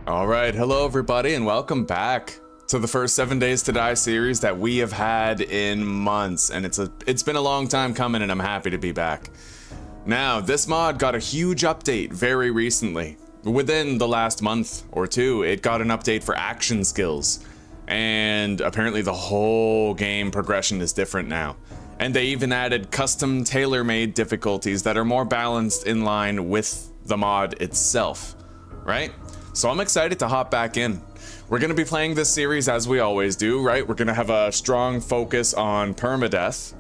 Alright, hello everybody and welcome back to the first 7 Days to Die series that we have had in months, and it's been a long time coming and I'm happy to be back. Now, this mod got a huge update very recently. Within the last month or two, it got an update for action skills, and apparently the whole game progression is different now. And they even added custom tailor-made difficulties that are more balanced in line with the mod itself, right? So I'm excited to hop back in. We're going to be playing this series as we always do, right? We're going to have a strong focus on Permadeath,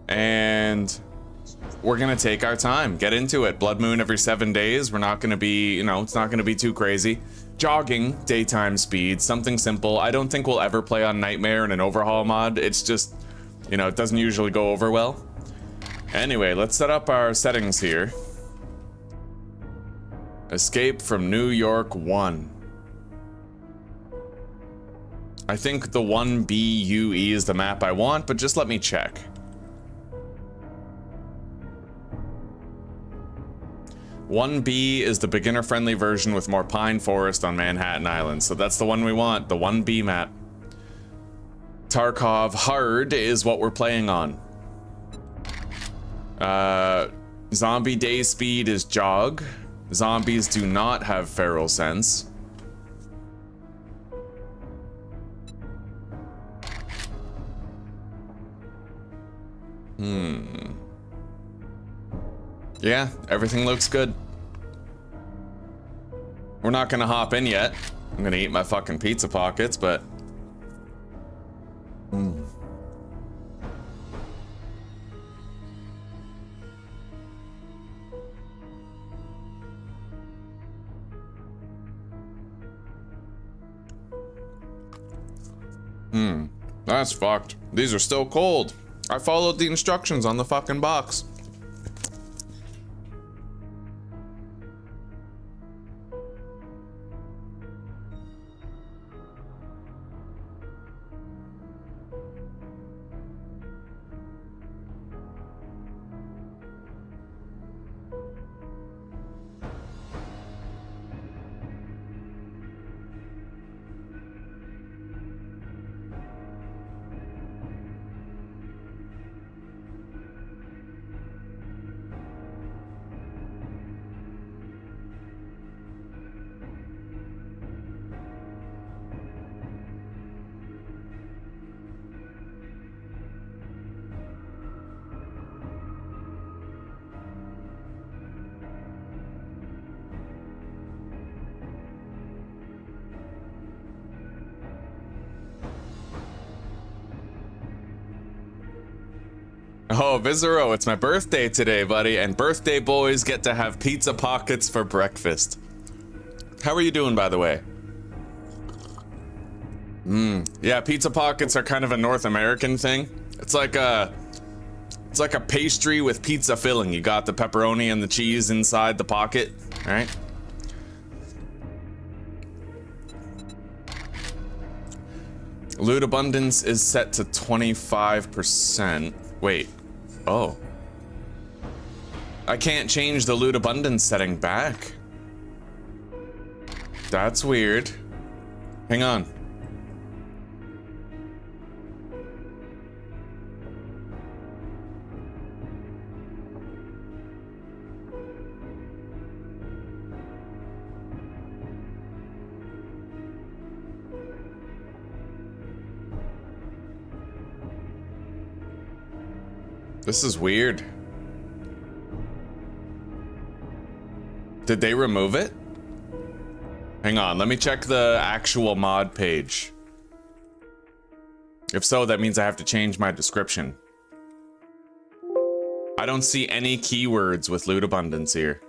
and we're going to take our time, get into it. Blood Moon every 7 days. We're not going to be, it's not going to be too crazy. Jogging, daytime speed, something simple. I don't think we'll ever play on Nightmare in an overhaul mod. It's just, it doesn't usually go over well. Anyway, let's set up our settings here. Escape from New York 1. I think the 1BUE is the map I want, but just let me check. One B is the beginner-friendly version with more pine forest on Manhattan Island, so that's the one we want, the 1B map. Tarkov Hard is what we're playing on. Zombie day speed is jog. Zombies do not have feral sense. Yeah, everything looks good. We're not gonna hop in yet. I'm gonna eat my fucking pizza pockets, but... That's fucked. These are still cold. I followed the instructions on the fucking box. Oh, Vizero, it's my birthday today, buddy, and birthday boys get to have pizza pockets for breakfast. How are you doing, by the way? Yeah, pizza pockets are kind of a North American thing. It's like a pastry with pizza filling. You got the pepperoni and the cheese inside the pocket, right? Loot abundance is set to 25%. Wait. Oh. I can't change the loot abundance setting back. That's weird. Hang on. This is weird. Did they remove it? Hang on, let me check the actual mod page. If so, that means I have to change my description. I don't see any keywords with loot abundance here.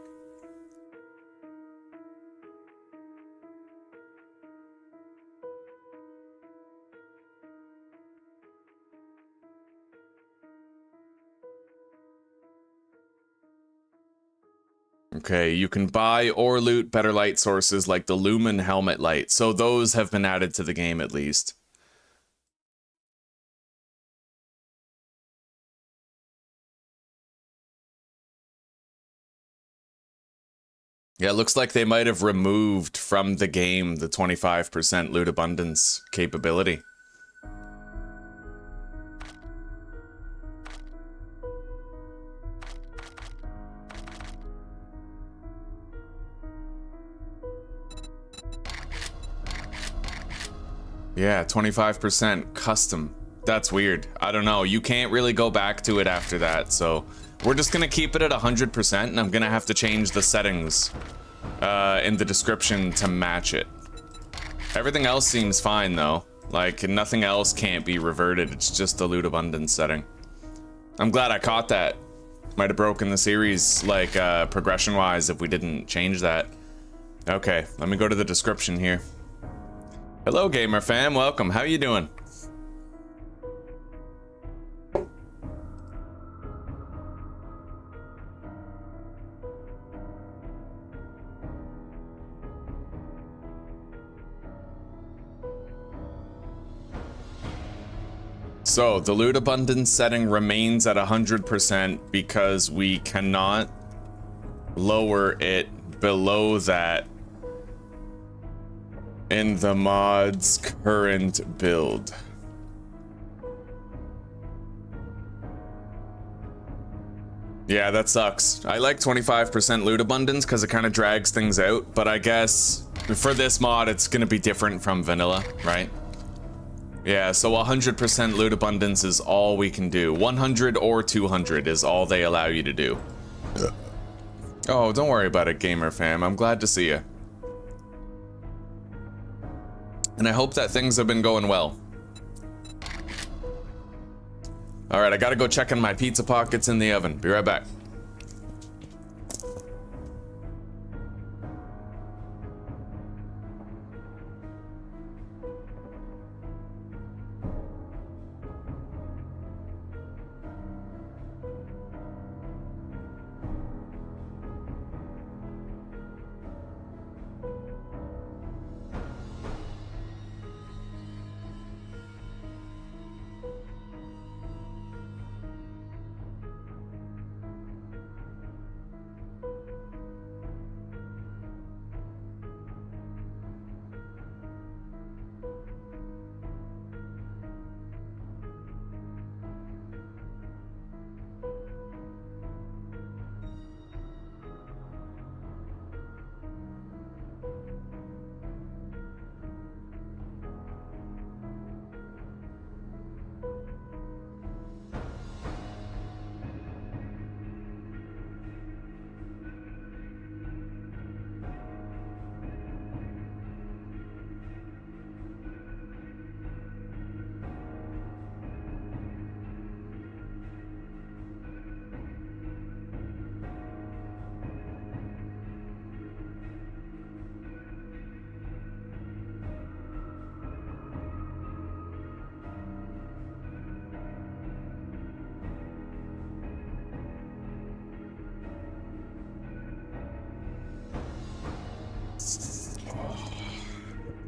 Okay, you can buy or loot better light sources like the Lumen Helmet Light, so those have been added to the game at least. Yeah, it looks like they might have removed from the game the 25% loot abundance capability. Yeah, 25% custom. That's weird. I don't know. You can't really go back to it after that, so we're just gonna keep it at 100%, and I'm gonna have to change the settings in the description to match it. Everything else seems fine, though. Like, nothing else can't be reverted. It's just the loot abundance setting. I'm glad I caught that. Might have broken the series, like, progression-wise if we didn't change that. Okay, let me go to the description here. Hello, gamer fam. Welcome. How you doing? So, the loot abundance setting remains at 100% because we cannot lower it below that in the mod's current build. Yeah, that sucks. I like 25% loot abundance because it kind of drags things out, but I guess for this mod, it's going to be different from vanilla, right? Yeah, so 100% loot abundance is all we can do. 100 or 200 is all they allow you to do. Oh, don't worry about it, gamer fam. I'm glad to see you. And I hope that things have been going well. All right, I gotta go check on my pizza pockets in the oven. Be right back.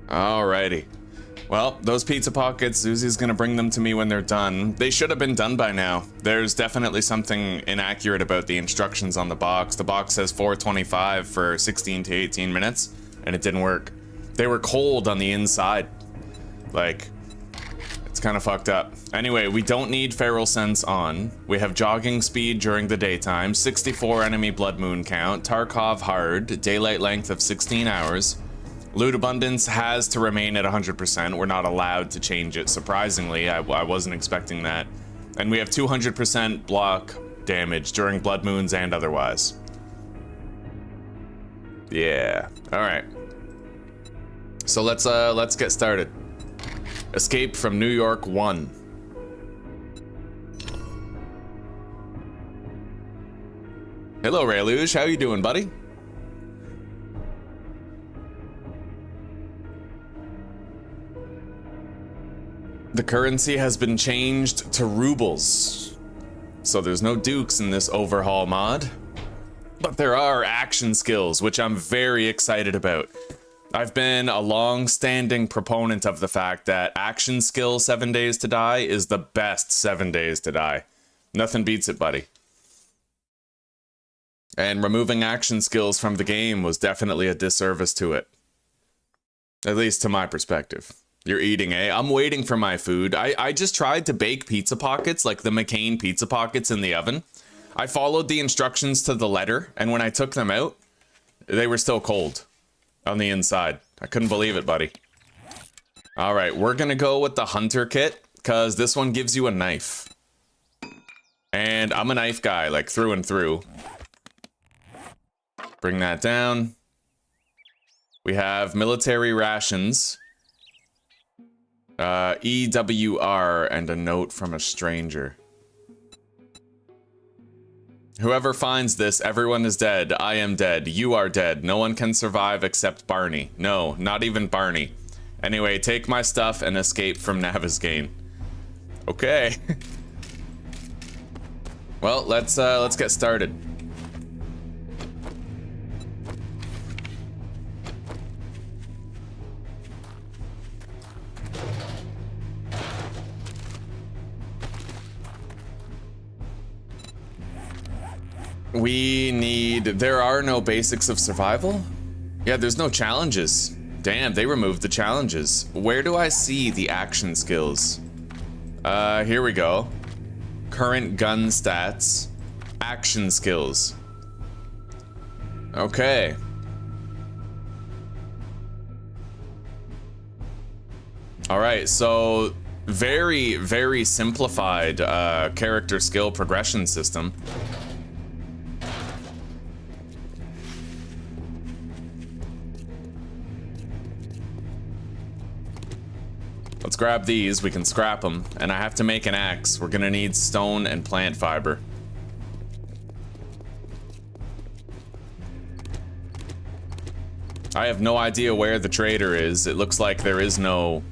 Alrighty. Well, those pizza pockets, Zuzi's gonna bring them to me when they're done. They should have been done by now. There's definitely something inaccurate about the instructions on the box. The box says 425 for 16 to 18 minutes, and it didn't work. They were cold on the inside. Like, it's kind of fucked up. Anyway, we don't need feral sense on. We have jogging speed during the daytime, 64 enemy blood moon count, Tarkov Hard, daylight length of 16 hours. Loot abundance has to remain at 100%. We're not allowed to change it, surprisingly. I wasn't expecting that. And we have 200% block damage during blood moons and otherwise. Yeah. All right. So let's get started. Escape from New York 1. Hello, Rayluge. How you doing, buddy? The currency has been changed to rubles. So there's no dukes in this overhaul mod. But there are action skills, which I'm very excited about. I've been a long-standing proponent of the fact that action skill 7 Days to Die is the best 7 Days to Die. Nothing beats it, buddy. And removing action skills from the game was definitely a disservice to it. At least to my perspective. You're eating, eh? I'm waiting for my food. I just tried to bake pizza pockets, like the McCain pizza pockets in the oven. I followed the instructions to the letter, and when I took them out, they were still cold on the inside. I couldn't believe it, buddy. All right, we're gonna go with the hunter kit, because this one gives you a knife. And I'm a knife guy, like through and through. Bring that down. We have military rations. EWR and a note from a stranger. Whoever finds this, everyone is dead. I am dead. You are dead. No one can survive except Barney. No, not even Barney. Anyway, take my stuff and escape from Navezgane. Okay. Well, let's get started. We need... There are no basics of survival? Yeah, there's no challenges. Damn, they removed the challenges. Where do I see the action skills? Here we go. Current gun stats. Action skills. Okay. Alright, so... Very, very simplified character skill progression system. Let's grab these, we can scrap them, and I have to make an axe. We're gonna need stone and plant fiber. I have no idea where the trader is. It looks like there is no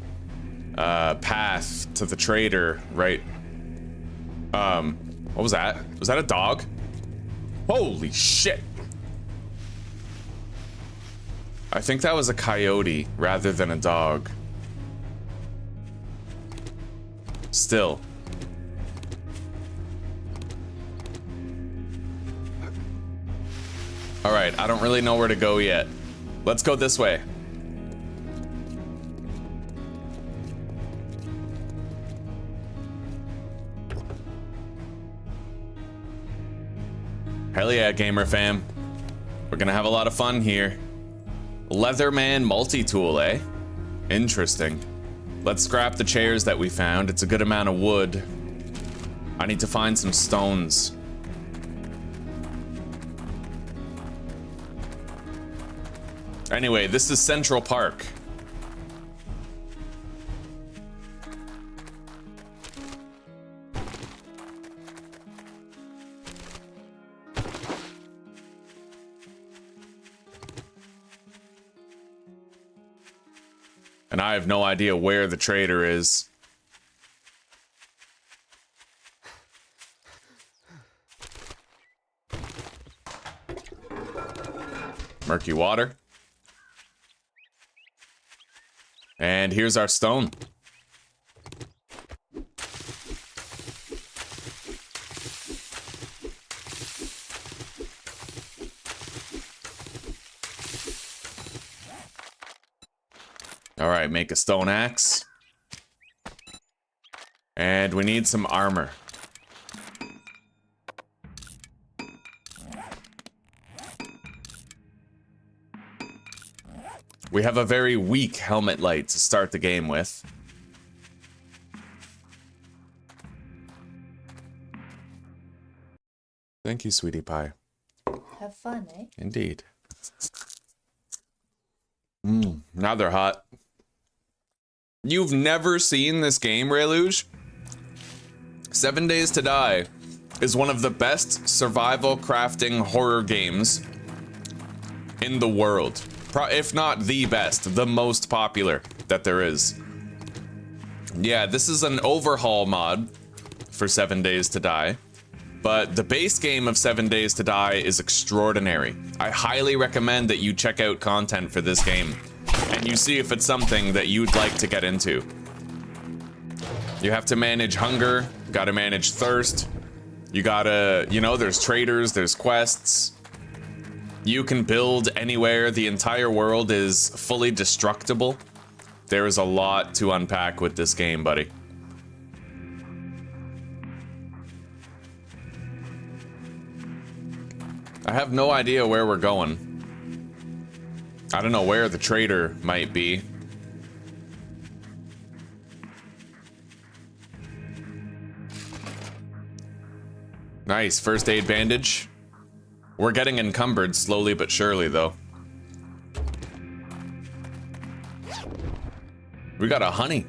path to the trader, right? What was that? Was that a dog? Holy shit! I think that was a coyote rather than a dog. Still. Alright, I don't really know where to go yet. Let's go this way. Hell yeah, gamer fam. We're gonna have a lot of fun here. Leatherman multi-tool, eh? Interesting. Let's scrap the chairs that we found. It's a good amount of wood. I need to find some stones. Anyway, this is Central Park. And I have no idea where the trader is. Murky water. And here's our stone. All right, make a stone axe. And we need some armor. We have a very weak helmet light to start the game with. Thank you, sweetie pie. Have fun, eh? Indeed. Now they're hot. You've never seen this game, Reluge? 7 Days to Die is one of the best survival crafting horror games in the world. If not the best, the most popular that there is. Yeah, this is an overhaul mod for 7 Days to Die, but the base game of 7 Days to Die is extraordinary. I highly recommend that you check out content for this game and you see if it's something that you'd like to get into. You have to manage hunger, gotta manage thirst, you gotta, you know, there's traders, there's quests, You can build anywhere. The entire world is fully destructible. There is a lot to unpack with this game, buddy. I have no idea where we're going. I don't know where the trader might be. Nice, first aid bandage. We're getting encumbered slowly but surely, though. We got a honey.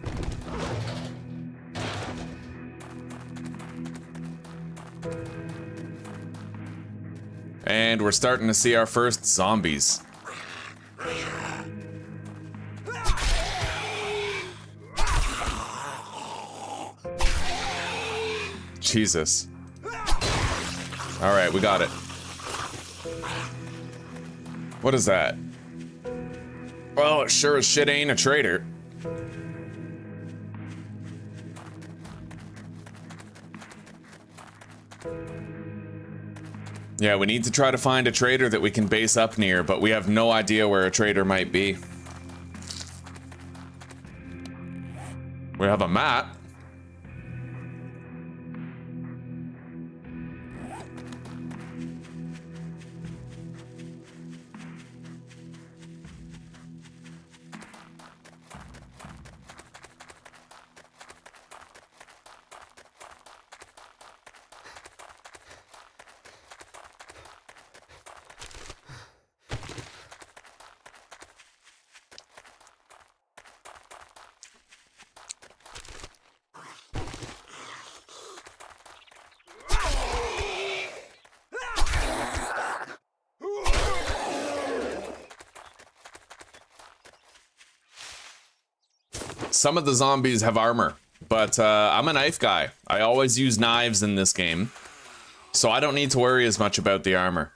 And we're starting to see our first zombies. Jesus. All right, we got it. What is that? Well, it sure as shit ain't a trader. Yeah, we need to try to find a trader that we can base up near, but we have no idea where a trader might be. We have a map. Some of the zombies have armor, but I'm a knife guy. I always use knives in this game, so I don't need to worry as much about the armor.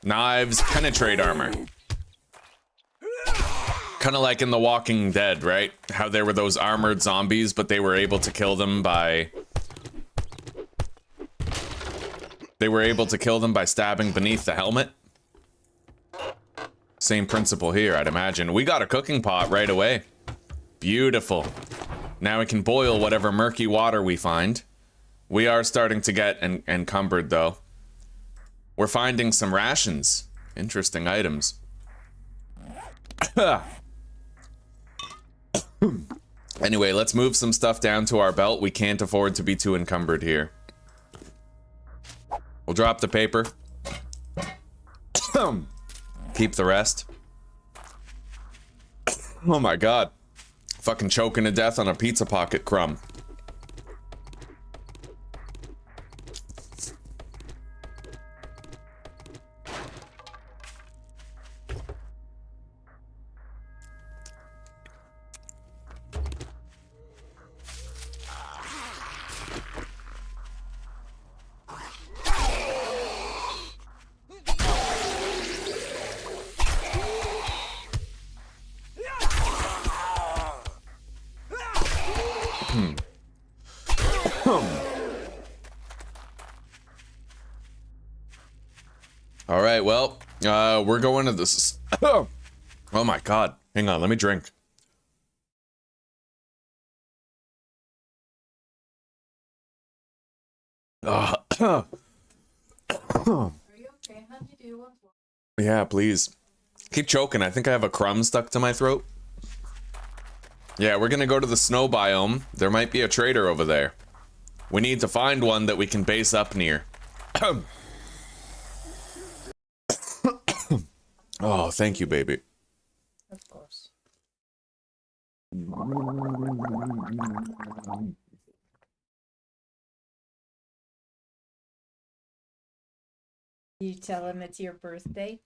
Knives penetrate armor. Kind of like in The Walking Dead, right? How there were those armored zombies, but they were able to kill them by... stabbing beneath the helmet. Same principle here, I'd imagine. We got a cooking pot right away. Beautiful. Now we can boil whatever murky water we find. We are starting to get encumbered, though. We're finding some rations. Interesting items. Anyway, let's move some stuff down to our belt. We can't afford to be too encumbered here. We'll drop the paper. Keep the rest. Oh my god. Fucking choking to death on a pizza pocket crumb. All right, well, we're going to this. Oh my god. Hang on, let me drink. Are you okay, honey? Do you want one? Yeah, please. Keep choking. I think I have a crumb stuck to my throat. Yeah, we're gonna go to the snow biome. There might be a trader over there. We need to find one that we can base up near. Oh, thank you, baby. Of course. You tell him it's your birthday?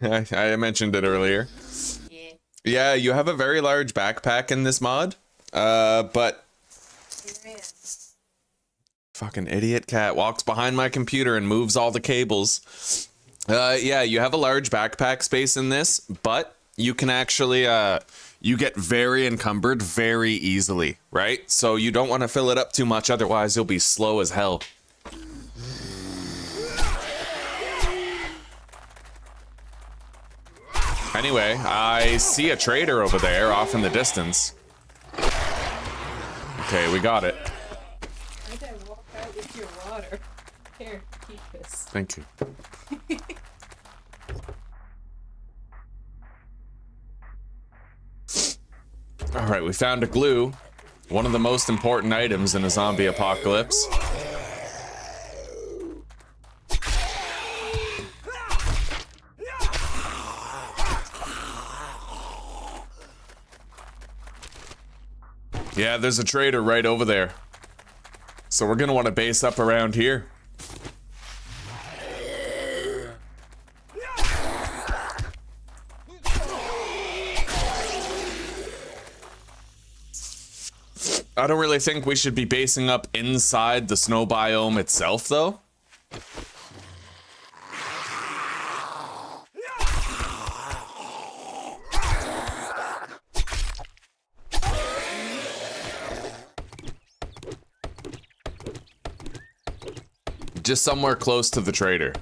I mentioned it earlier. Yeah. Yeah, you have a very large backpack in this mod. But... Fucking idiot cat walks behind my computer and moves all the cables. Yeah, you have a large backpack space in this, but you can actually, you get very encumbered very easily, right? So you don't want to fill it up too much, otherwise you'll be slow as hell. Anyway, I see a trader over there off in the distance. Okay, we got it. Why did I walk out with your water? Here, keep this. Thank you. All right, we found a glue. One of the most important items in a zombie apocalypse. Yeah, there's a trader right over there. So we're gonna want to base up around here. I don't really think we should be basing up inside the snow biome itself, though. Just somewhere close to the trader.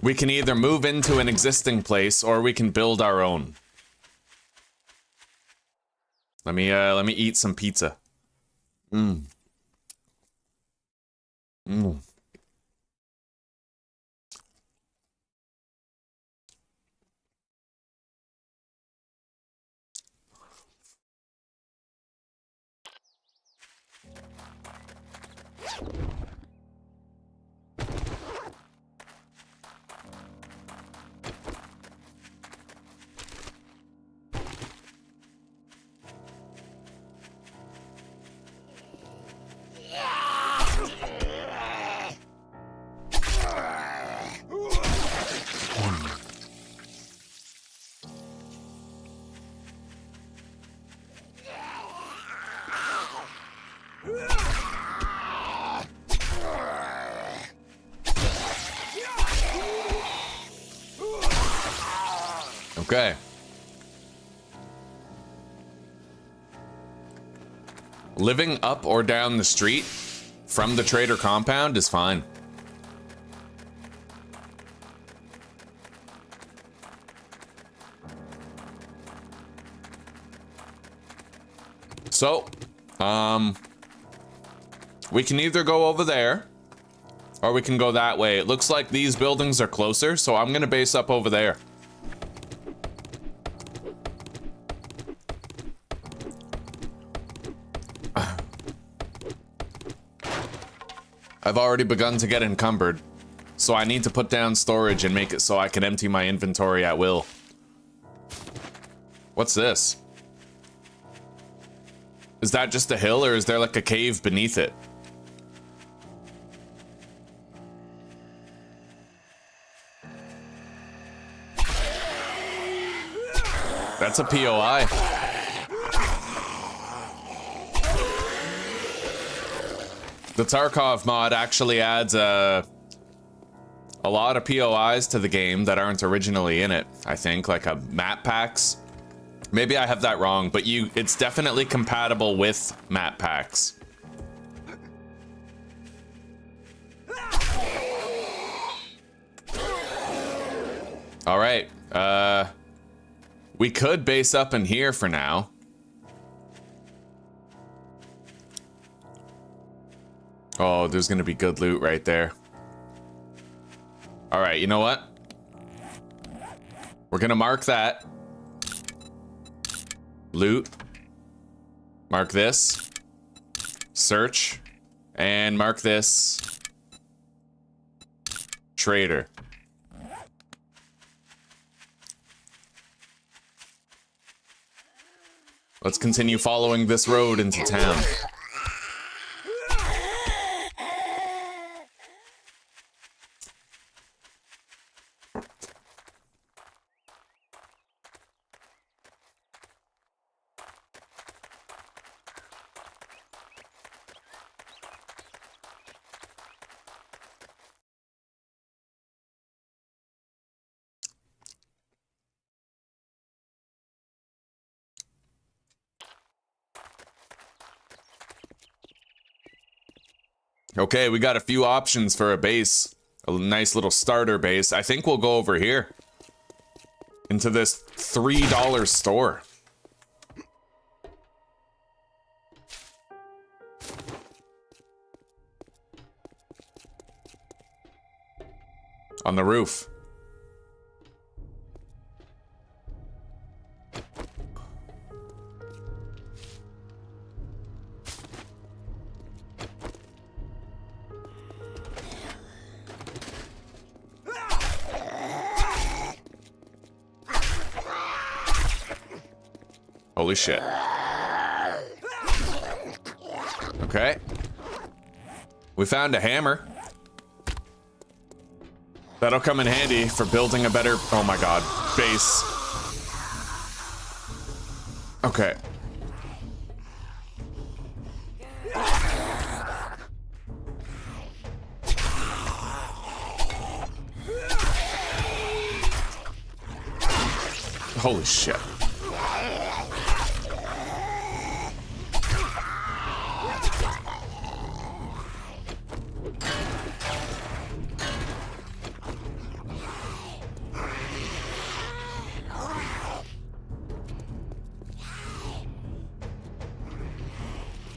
We can either move into an existing place or we can build our own. Let me eat some pizza. Mmm. Mmm. Okay. Living up or down the street from the trader compound is fine. So, we can either go over there or we can go that way. It looks like these buildings are closer, so I'm gonna base up over there. I've already begun to get encumbered, so I need to put down storage and make it so I can empty my inventory at will. What's this? Is that just a hill, or is there like a cave beneath it? That's a POI. The Tarkov mod actually adds a lot of POIs to the game that aren't originally in it, I think, like a map packs. Maybe I have that wrong, but it's definitely compatible with map packs. All right, we could base up in here for now. Oh, there's gonna be good loot right there. All right, you know what? We're gonna mark that. Loot. Mark this. Search. And mark this. Trader. Let's continue following this road into town. Okay, we got a few options for a base. A nice little starter base. I think we'll go over here. into this $3 store. On the roof. Holy shit. Okay. We found a hammer. That'll come in handy for building a better, oh my god, base. Okay. Holy shit.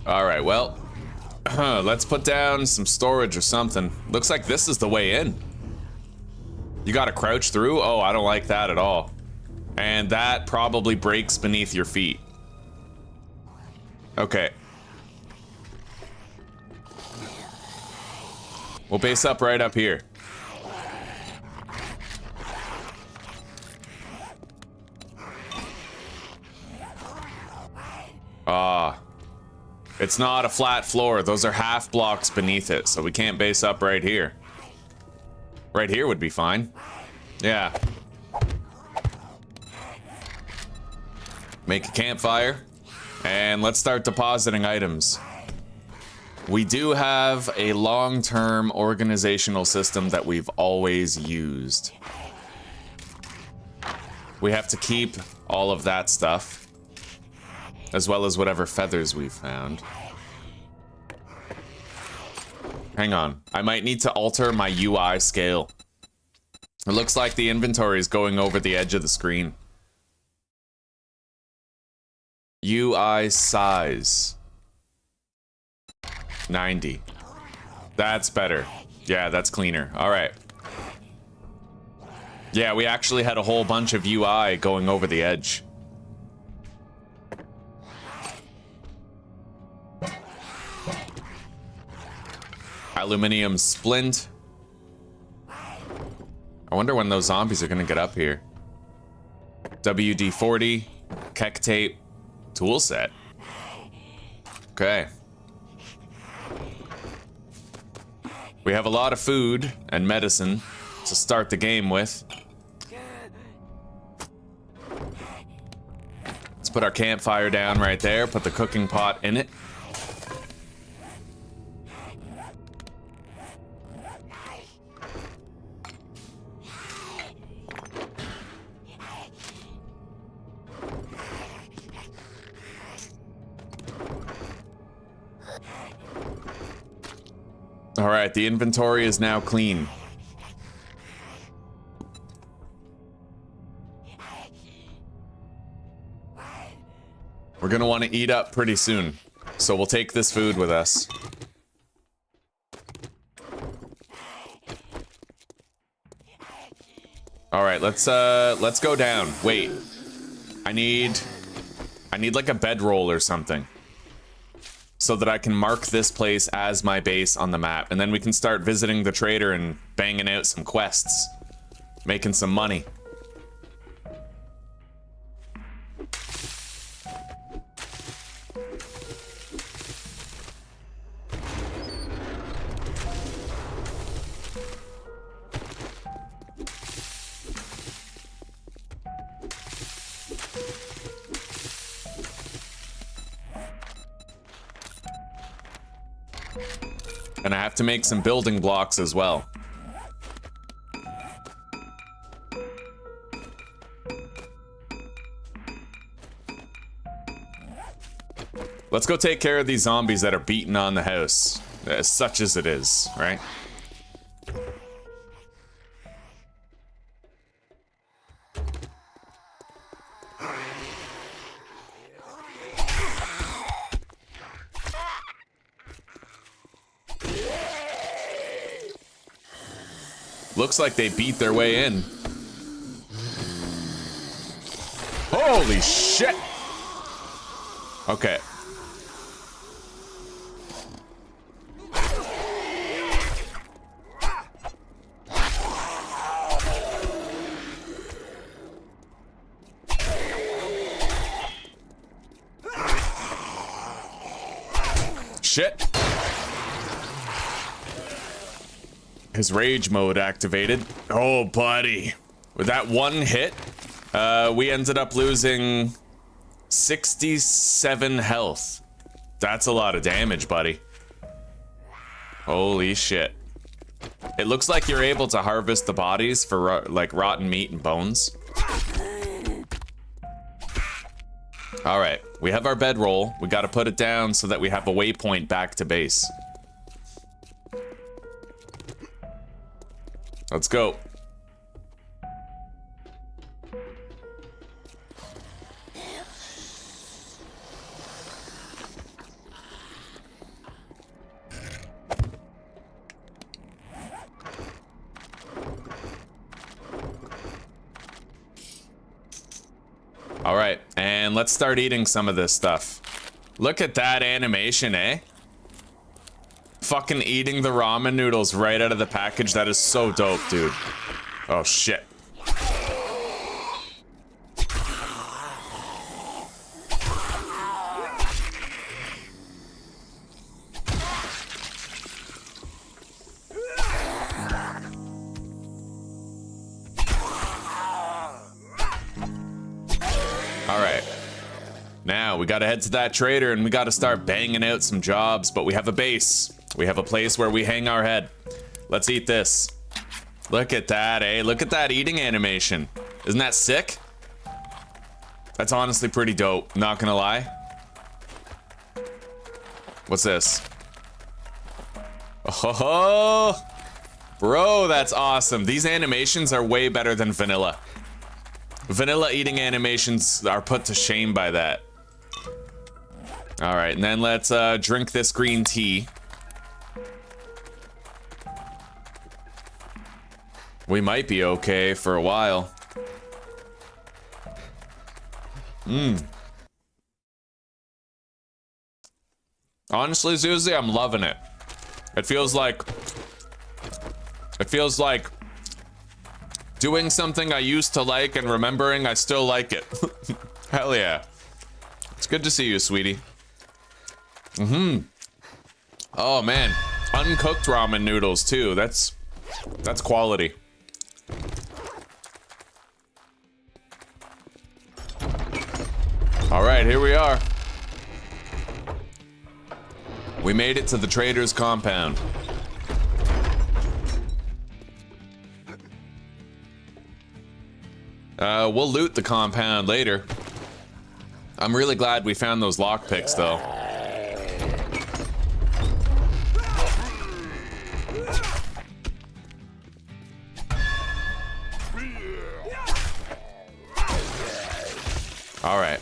All right, well, let's put down some storage or something. Looks like this is the way in. You gotta crouch through? Oh, I don't like that at all. And that probably breaks beneath your feet. Okay. We'll base up right up here. It's not a flat floor. Those are half blocks beneath it, so we can't base up right here. Right here would be fine. Yeah. Make a campfire, and let's start depositing items. We do have a long-term organizational system that we've always used. We have to keep all of that stuff, as well as whatever feathers we've found. Hang on, I might need to alter my UI scale. It looks like the inventory is going over the edge of the screen. UI size. 90. That's better. Yeah, that's cleaner. All right. Yeah, we actually had a whole bunch of UI going over the edge. Aluminium splint. I wonder when those zombies are gonna get up here. WD-40, Keck tape, tool set. Okay. We have a lot of food and medicine to start the game with. Let's put our campfire down right there, put the cooking pot in it. All right, the inventory is now clean. We're gonna want to eat up pretty soon, so we'll take this food with us. All right, let's go down. Wait, I need like a bedroll or something, so that I can mark this place as my base on the map, and then we can start visiting the trader and banging out some quests, making some money. And I have to make some building blocks as well. Let's go take care of these zombies that are beating on the house, such as it is, right? Looks like they beat their way in. Holy shit! Okay. Shit. His rage mode activated. Oh, buddy. With that one hit, we ended up losing 67 health. That's a lot of damage, buddy. Holy shit. It looks like you're able to harvest the bodies for like rotten meat and bones. All right, we have our bedroll. We got to put it down so that we have a waypoint back to base. Let's go. All right, and let's start eating some of this stuff. Look at that animation, eh? Fucking eating the ramen noodles right out of the package. That is so dope, dude. Oh, shit. Now, we gotta head to that trader and we gotta start banging out some jobs, but we have a base. We have a place where we hang our head. Let's eat this. Look at that, eh? Look at that eating animation. Isn't that sick? That's honestly pretty dope, not gonna lie. What's this? Oh, bro, that's awesome. These animations are way better than vanilla. Vanilla eating animations are put to shame by that. All right, and then let's drink this green tea. We might be okay for a while. Honestly, Zuzi, I'm loving it. It feels like doing something I used to like and remembering I still like it. Hell yeah. It's good to see you, sweetie. Oh man, uncooked ramen noodles too. That's quality. All right, here we are. We made it to the trader's compound. We'll loot the compound later. I'm really glad we found those lockpicks though. All right.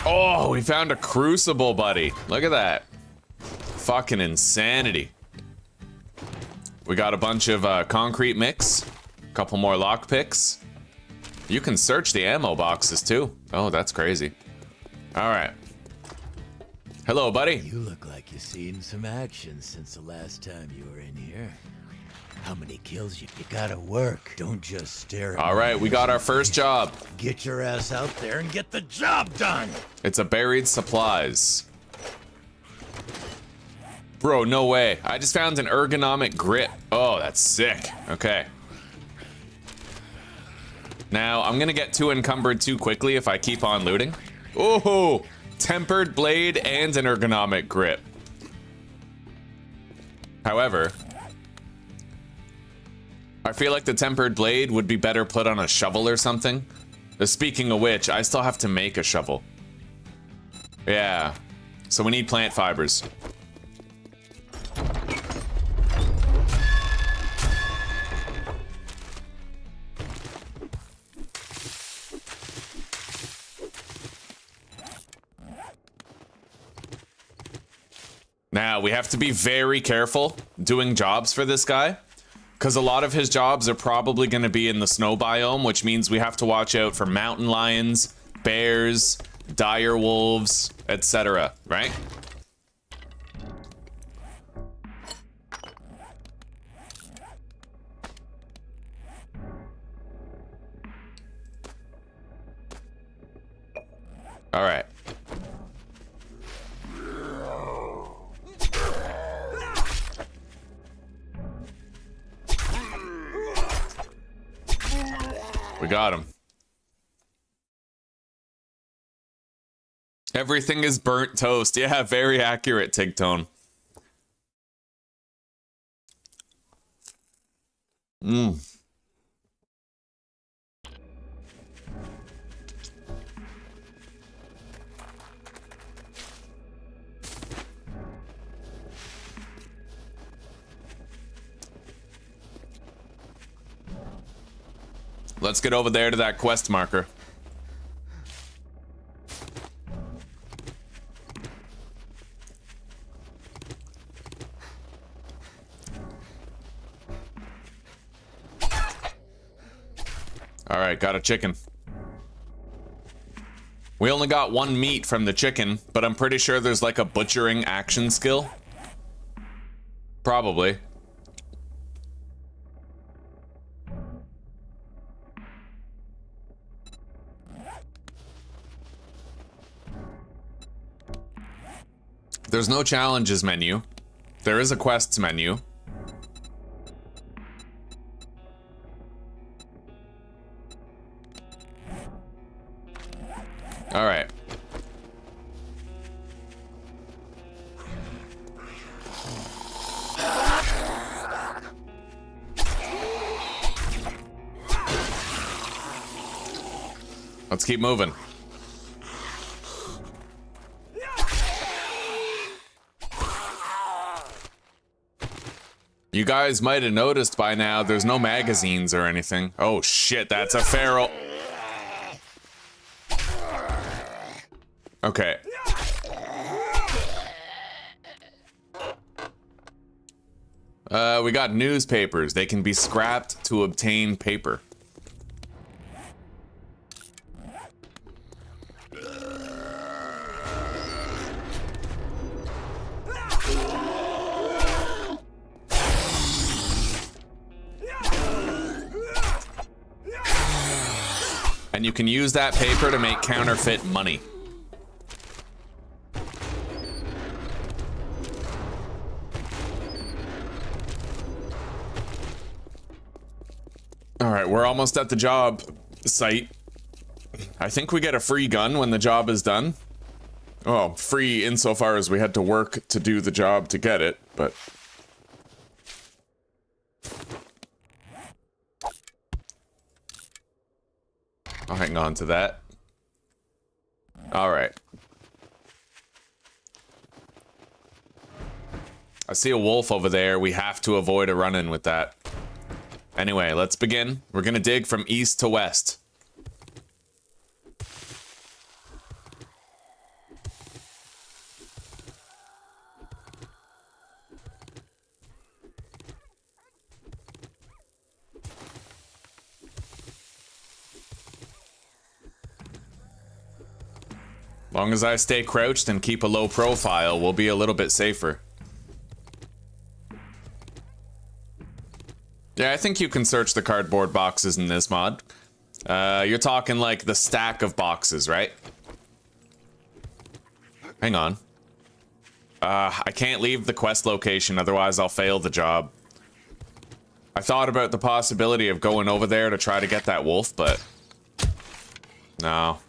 Oh, we found a crucible, buddy. Look at that. Fucking insanity. We got a bunch of concrete mix, a couple more lockpicks. You can search the ammo boxes too. Oh, that's crazy. All right. Hello, buddy. You look like you've seen some action since the last time you were in here. How many kills you gotta work? Don't just stare at All right, we got our first job. Get your ass out there and get the job done. It's a buried supplies. Bro, no way. I just found an ergonomic grip. Oh, that's sick. Okay. Now, I'm gonna get too encumbered too quickly if I keep on looting. Oh, tempered blade and an ergonomic grip. However, I feel like the tempered blade would be better put on a shovel or something. Speaking of which, I still have to make a shovel. Yeah, so we need plant fibers. Now, we have to be very careful doing jobs for this guy, because a lot of his jobs are probably going to be in the snow biome, which means we have to watch out for mountain lions, bears, dire wolves, etc., right? All right. We got him. Everything is burnt toast. Yeah, very accurate, Tigtone. Let's get over there to that quest marker. All right, got a chicken. We only got one meat from the chicken, but I'm pretty sure there's like a butchering action skill. Probably. There's no challenges menu. There is a quests menu. All right. Let's keep moving. You guys might have noticed by now there's no magazines or anything. Oh shit, that's a feral. Okay. We got newspapers. They can be scrapped to obtain paper. And you can use that paper to make counterfeit money. All right, we're almost at the job site. I think we get a free gun when the job is done. Oh, free insofar as we had to work to do the job to get it, but... I'll hang on to that. All right. I see a wolf over there. We have to avoid a run-in with that. Anyway, let's begin. We're gonna dig from east to west. Long as I stay crouched and keep a low profile, we'll be a little bit safer. Yeah, I think you can search the cardboard boxes in this mod. You're talking like the stack of boxes, right? Hang on. I can't leave the quest location, otherwise I'll fail the job. I thought about the possibility of going over there to try to get that wolf, but... No.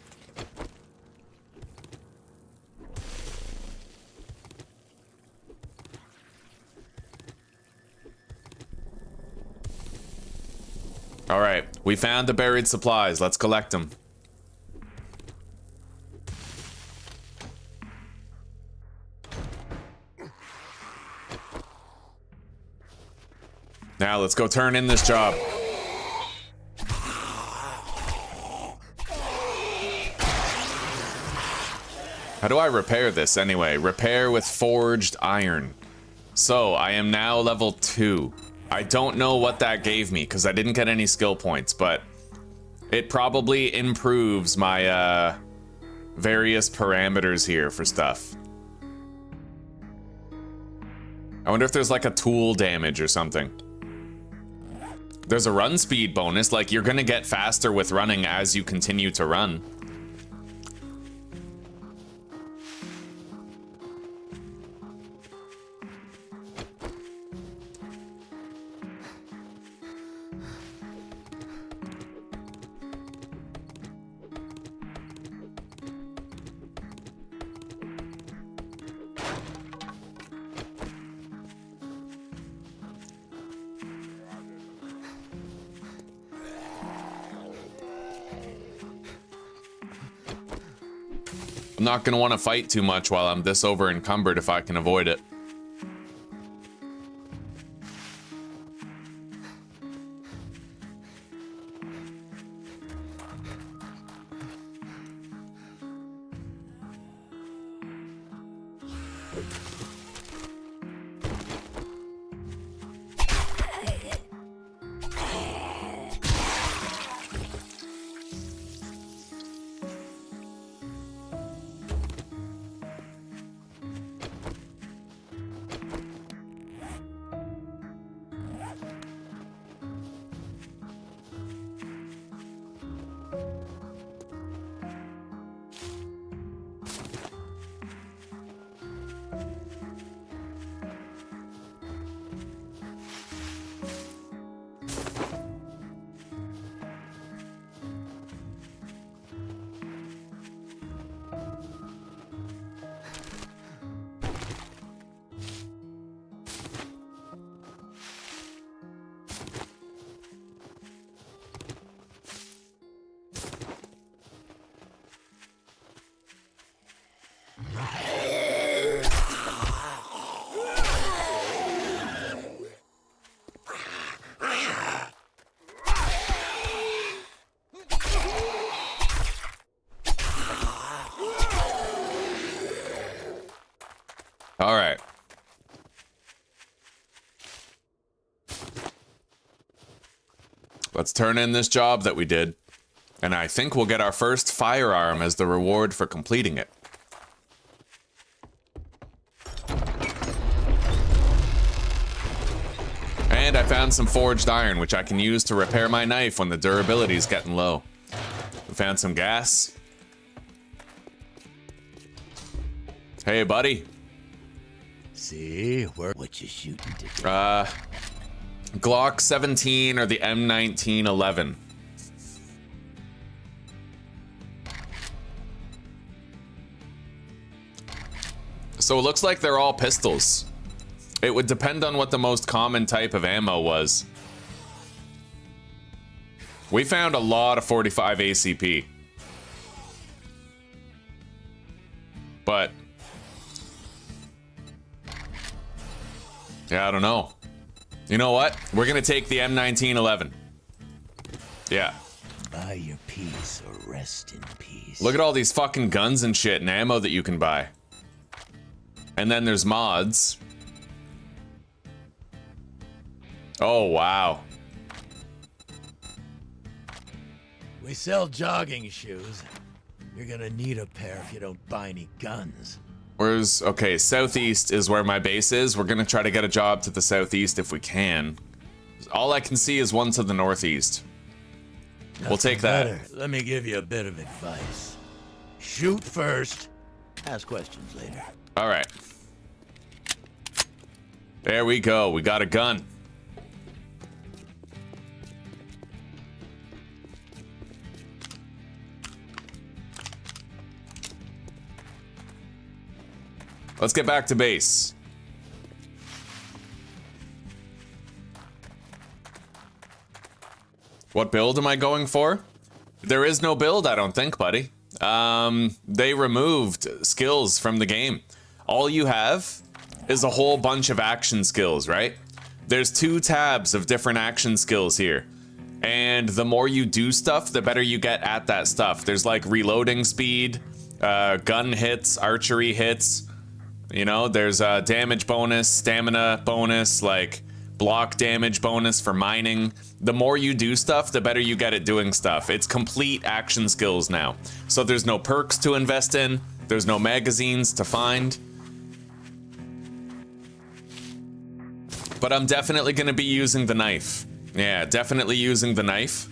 All right, we found the buried supplies. Let's collect them. Now let's go turn in this job. How do I repair this anyway? Repair with forged iron. So I am now level 2. I don't know what that gave me because I didn't get any skill points, but it probably improves my various parameters here for stuff. I wonder if there's like a tool damage or something. There's a run speed bonus, like you're gonna get faster with running as you continue to run. I'm not gonna want to fight too much while I'm this over encumbered if I can avoid it. All right. Let's turn in this job that we did. And I think we'll get our first firearm as the reward for completing it. And I found some forged iron, which I can use to repair my knife when the durability is getting low. We found some gas. Hey, buddy. See, what you shooting today? Glock 17 or the M19 11. So it looks like they're all pistols. It would depend on what the most common type of ammo was. We found a lot of 45 ACP. But yeah, I don't know. You know what? We're gonna take the M1911. Yeah. Buy your peace or rest in peace. Look at all these fucking guns and shit and ammo that you can buy. And then there's mods. Oh, wow. We sell jogging shoes. You're gonna need a pair if you don't buy any guns. Where's... Okay, southeast is where my base is. We're gonna try to get a job to the southeast if we can. All I can see is one to the northeast. We'll take that. Better. Let me give you a bit of advice. Shoot first. Ask questions later. All right. There we go. We got a gun. Let's get back to base. What build am I going for? There is no build, I don't think, buddy. They removed skills from the game. All you have is a whole bunch of action skills, right? There's 2 tabs of different action skills here. And the more you do stuff, the better you get at that stuff. There's like reloading speed gun hits, archery hits. You know, there's a damage bonus, stamina bonus, like block damage bonus for mining. The more you do stuff, the better you get at doing stuff. It's complete action skills now. So there's no perks to invest in. There's no magazines to find. But I'm definitely going to be using the knife. Yeah, definitely using the knife.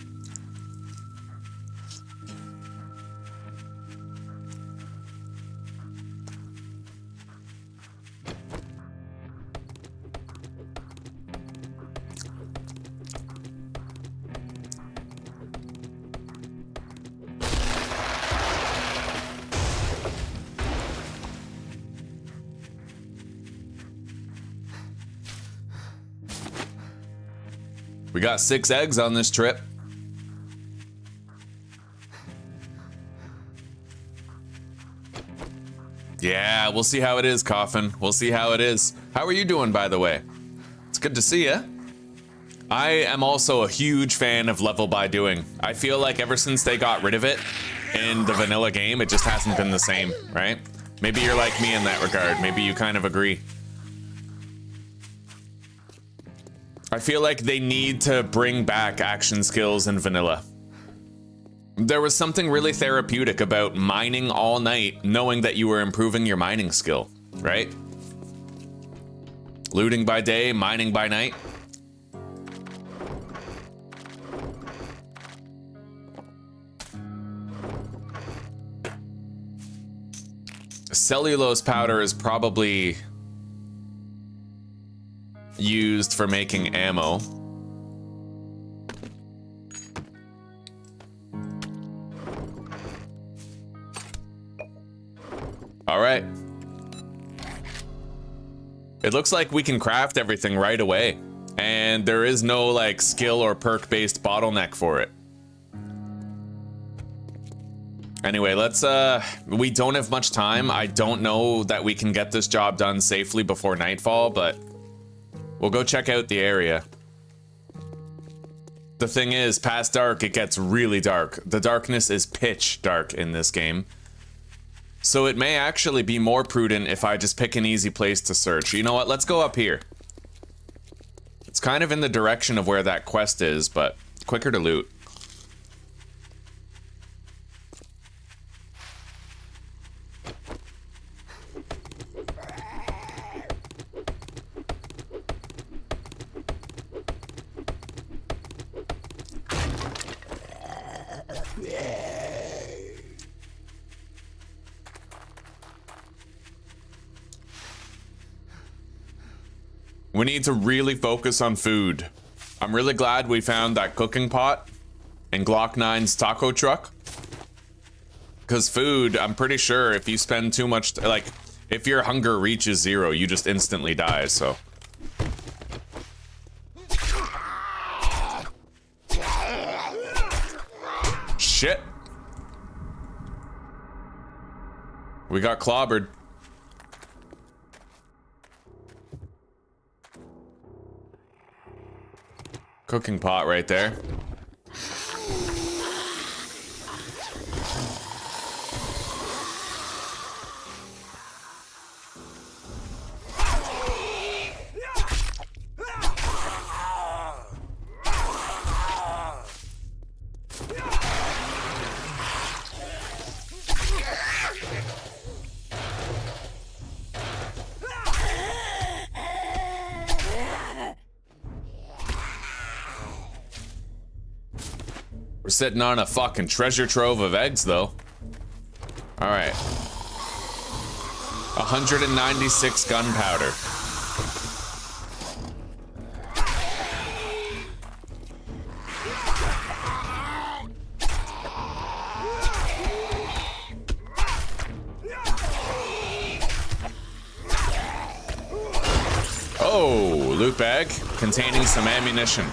We got 6 eggs on this trip. Yeah, we'll see how it is, Coffin. We'll see how it is. How are you doing, by the way? It's good to see ya. I am also a huge fan of level by doing. I feel like ever since they got rid of it in the vanilla game, it just hasn't been the same, right? Maybe you're like me in that regard. Maybe you kind of agree. I feel like they need to bring back action skills in vanilla. There was something really therapeutic about mining all night, knowing that you were improving your mining skill, right? Looting by day, mining by night. Cellulose powder is probably used for making ammo. All right. It looks like we can craft everything right away, and there is no like skill or perk based bottleneck for it. Anyway, let's we don't have much time. I don't know that we can get this job done safely before nightfall, but we'll go check out the area. The thing is, past dark, it gets really dark. The darkness is pitch dark in this game. So it may actually be more prudent if I just pick an easy place to search. You know what? Let's go up here. It's kind of in the direction of where that quest is, but quicker to loot. We need to really focus on food. I'm really glad we found that cooking pot in Glock 9's taco truck. Because food, I'm pretty sure if you spend too much, like, if your hunger reaches 0, you just instantly die, so. Shit. We got clobbered. Cooking pot right there. We're sitting on a fucking treasure trove of eggs, though. All right. 196 gunpowder. Oh, loot bag containing some ammunition.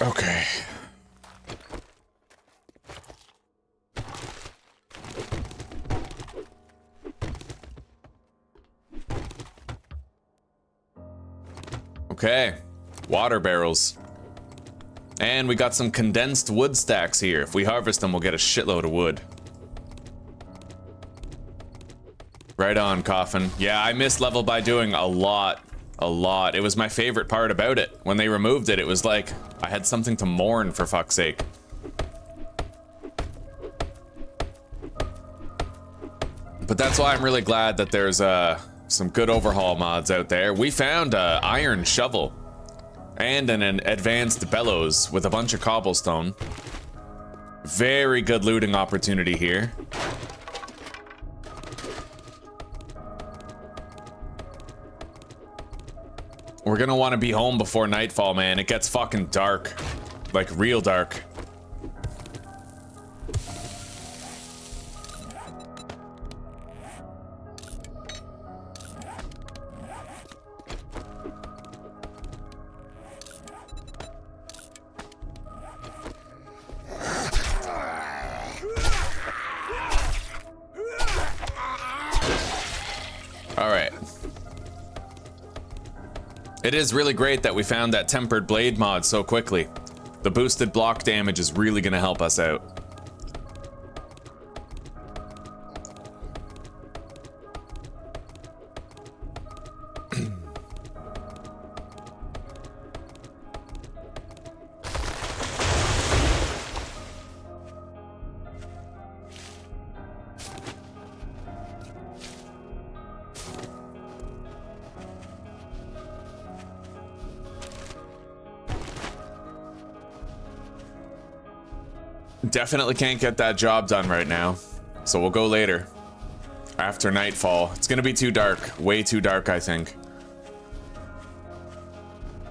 Okay. Okay. Water barrels. And we got some condensed wood stacks here. If we harvest them, we'll get a shitload of wood. Right on, Coffin. Yeah, I missed level by doing a lot. A lot. It was my favorite part about it. When they removed it, it was like I had something to mourn, for fuck's sake. But that's why I'm really glad that there's some good overhaul mods out there. We found a iron shovel and an advanced bellows with a bunch of cobblestone. Very good looting opportunity here. We're gonna want to be home before nightfall, man. It gets fucking dark. Like, real dark. Alright. It is really great that we found that tempered blade mod so quickly. The boosted block damage is really gonna help us out. Definitely can't get that job done right now, so we'll go later. After nightfall. It's gonna be too dark. Way too dark, I think.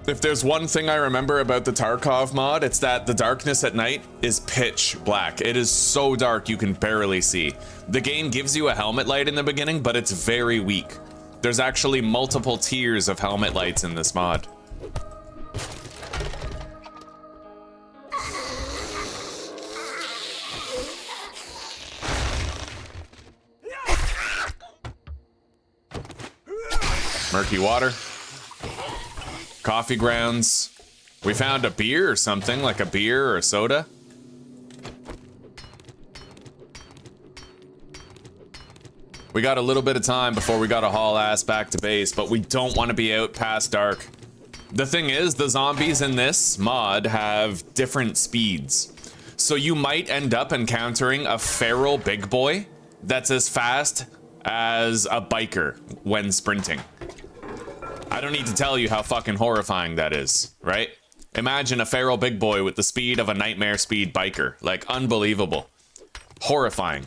If there's one thing I remember about the Tarkov mod, it's that the darkness at night is pitch black. It is so dark you can barely see. The game gives you a helmet light in the beginning, but it's very weak. There's actually multiple tiers of helmet lights in this mod. Murky water. Coffee grounds. We found a beer or something, like a beer or a soda. We got a little bit of time before we gotta haul ass back to base, but we don't want to be out past dark. The thing is, the zombies in this mod have different speeds. So you might end up encountering a feral big boy that's as fast as a biker when sprinting. I don't need to tell you how fucking horrifying that is, right? Imagine a feral big boy with the speed of a nightmare speed biker. Like, unbelievable. Horrifying.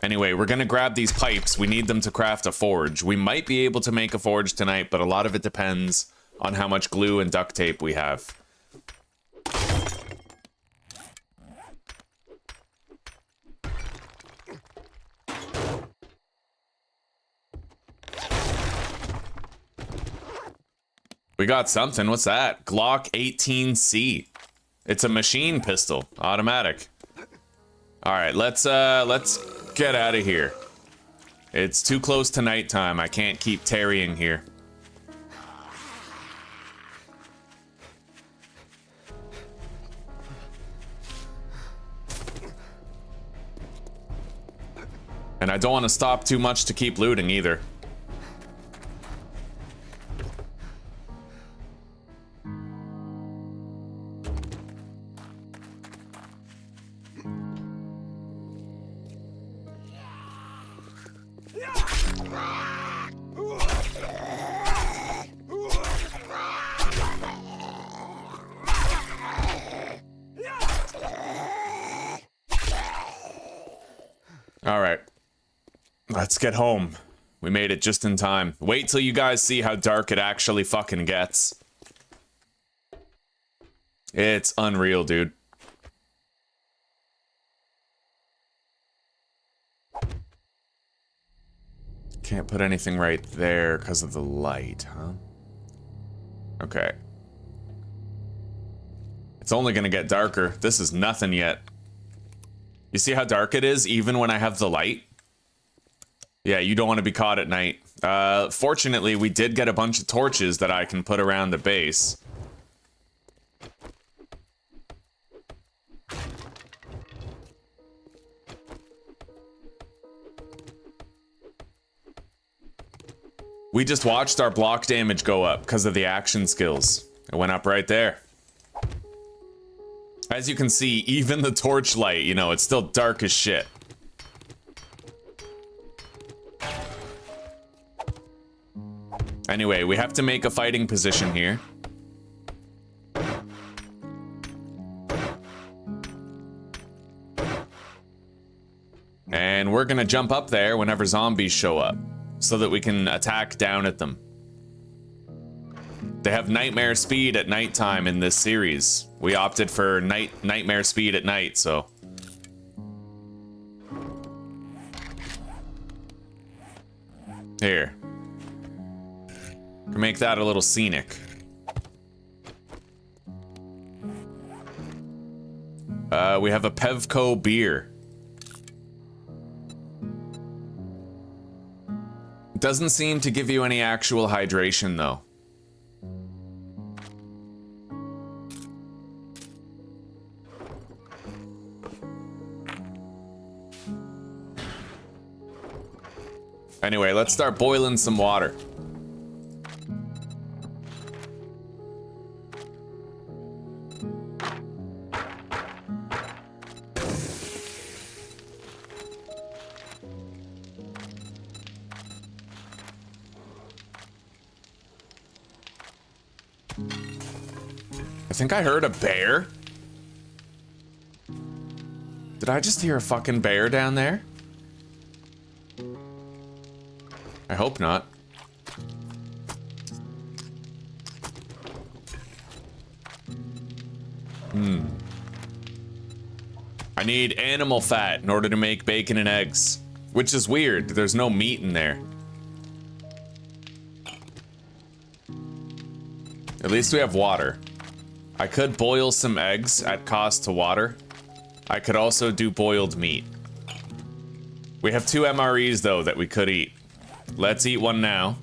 Anyway, we're gonna grab these pipes. We need them to craft a forge. We might be able to make a forge tonight, but a lot of it depends on how much glue and duct tape we have. We got something. What's that? Glock 18C. It's a machine pistol, automatic. All right, let's get out of here. It's too close to nighttime. I can't keep tarrying here. And I don't want to stop too much to keep looting either. All right, let's get home. We made it just in time. Wait till you guys see how dark it actually fucking gets. It's unreal, dude. Can't put anything right there because of the light, huh? Okay. It's only gonna get darker. This is nothing yet. You see how dark it is even when I have the light? Yeah, you don't want to be caught at night. Fortunately, we did get a bunch of torches that I can put around the base. We just watched our block damage go up because of the action skills. It went up right there. As you can see, even the torchlight, you know, it's still dark as shit. Anyway, we have to make a fighting position here. And we're gonna jump up there whenever zombies show up, so that we can attack down at them. They have nightmare speed at nighttime in this series. We opted for nightmare speed at night, so. Here. Can make that a little scenic. We have a Pevco beer. Doesn't seem to give you any actual hydration, though. Anyway, let's start boiling some water. I think I heard a bear. Did I just hear a fucking bear down there? I hope not. I need animal fat in order to make bacon and eggs, which is weird. There's no meat in there. At least we have water. I could boil some eggs at cost to water. I could also do boiled meat. We have 2 MREs though that we could eat. Let's eat one now.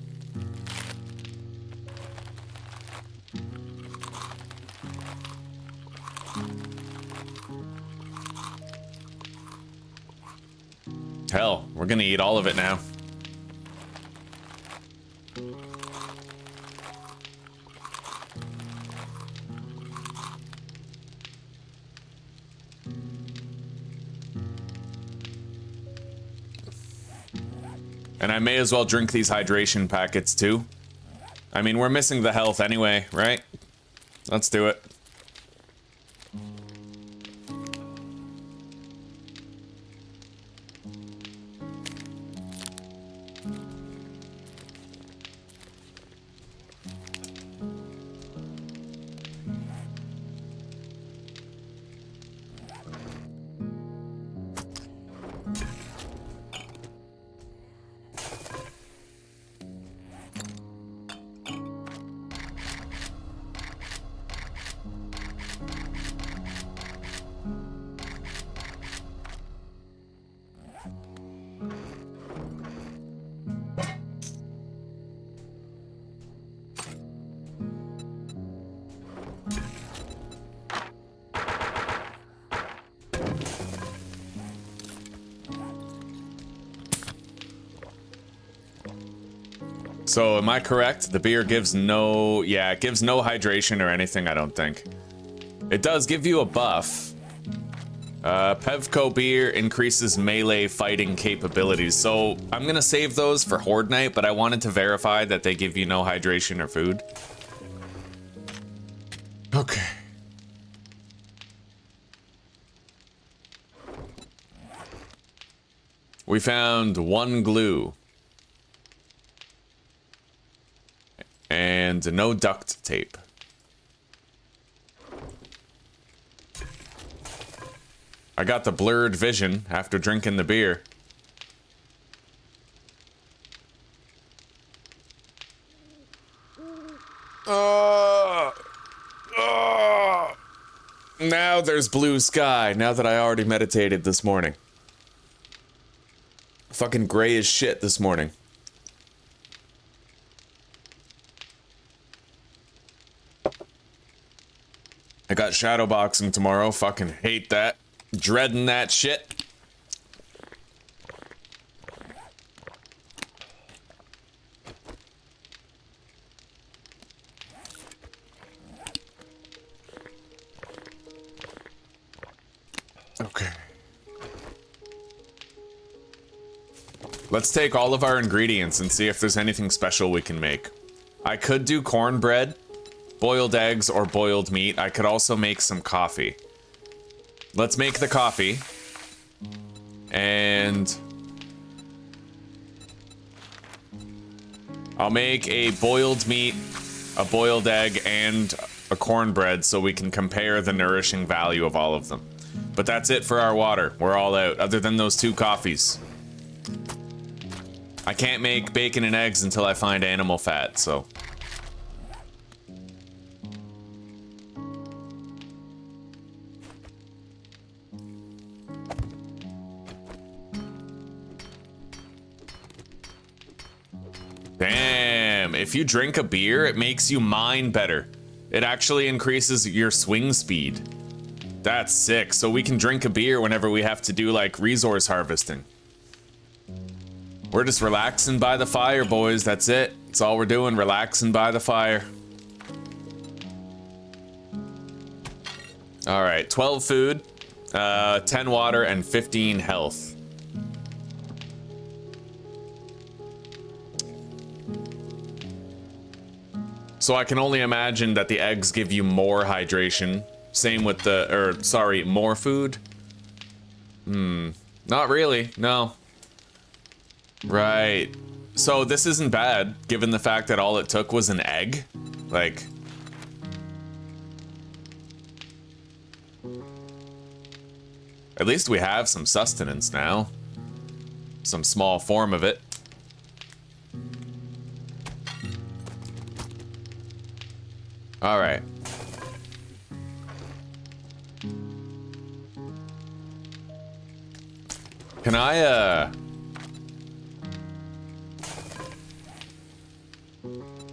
Hell, we're gonna eat all of it now. And I may as well drink these hydration packets too. I mean, we're missing the health anyway, right? Let's do it. So, am I correct? The beer gives no... Yeah, it gives no hydration or anything, I don't think. It does give you a buff. Pevco beer increases melee fighting capabilities. So, I'm gonna save those for Horde Night, but I wanted to verify that they give you no hydration or food. Okay. We found 1 glue. And no duct tape. I got the blurred vision after drinking the beer. Now there's blue sky, now that I already meditated this morning. Fucking gray as shit this morning. I got shadowboxing tomorrow. Fucking hate that. Dreading that shit. Okay. Let's take all of our ingredients and see if there's anything special we can make. I could do cornbread, boiled eggs, or boiled meat. I could also make some coffee. Let's make the coffee. And I'll make a boiled meat, a boiled egg, and a cornbread so we can compare the nourishing value of all of them. But that's it for our water. We're all out, other than those 2 coffees. I can't make bacon and eggs until I find animal fat, so. Damn, if you drink a beer, it makes you mine better. It actually increases your swing speed. That's sick, so we can drink a beer whenever we have to do, like, resource harvesting. We're just relaxing by the fire, boys, that's it. That's all we're doing, relaxing by the fire. Alright, 12 food, 10 water, and 15 health. So I can only imagine that the eggs give you more hydration. Same with the, more food? Not really, no. Right. So this isn't bad, given the fact that all it took was an egg. Like... At least we have some sustenance now. Some small form of it. Alright. Can I,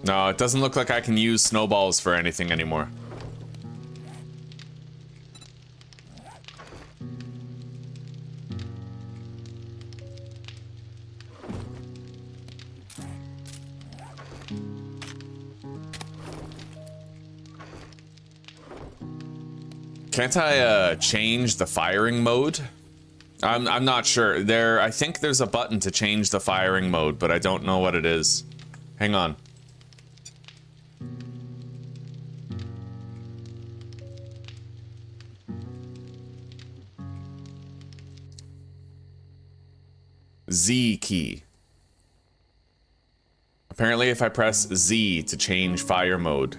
No, it doesn't look like I can use snowballs for anything anymore. Can't I, change the firing mode? I'm not sure. I think there's a button to change the firing mode, but I don't know what it is. Hang on. Z key. Apparently if I press Z to change fire mode.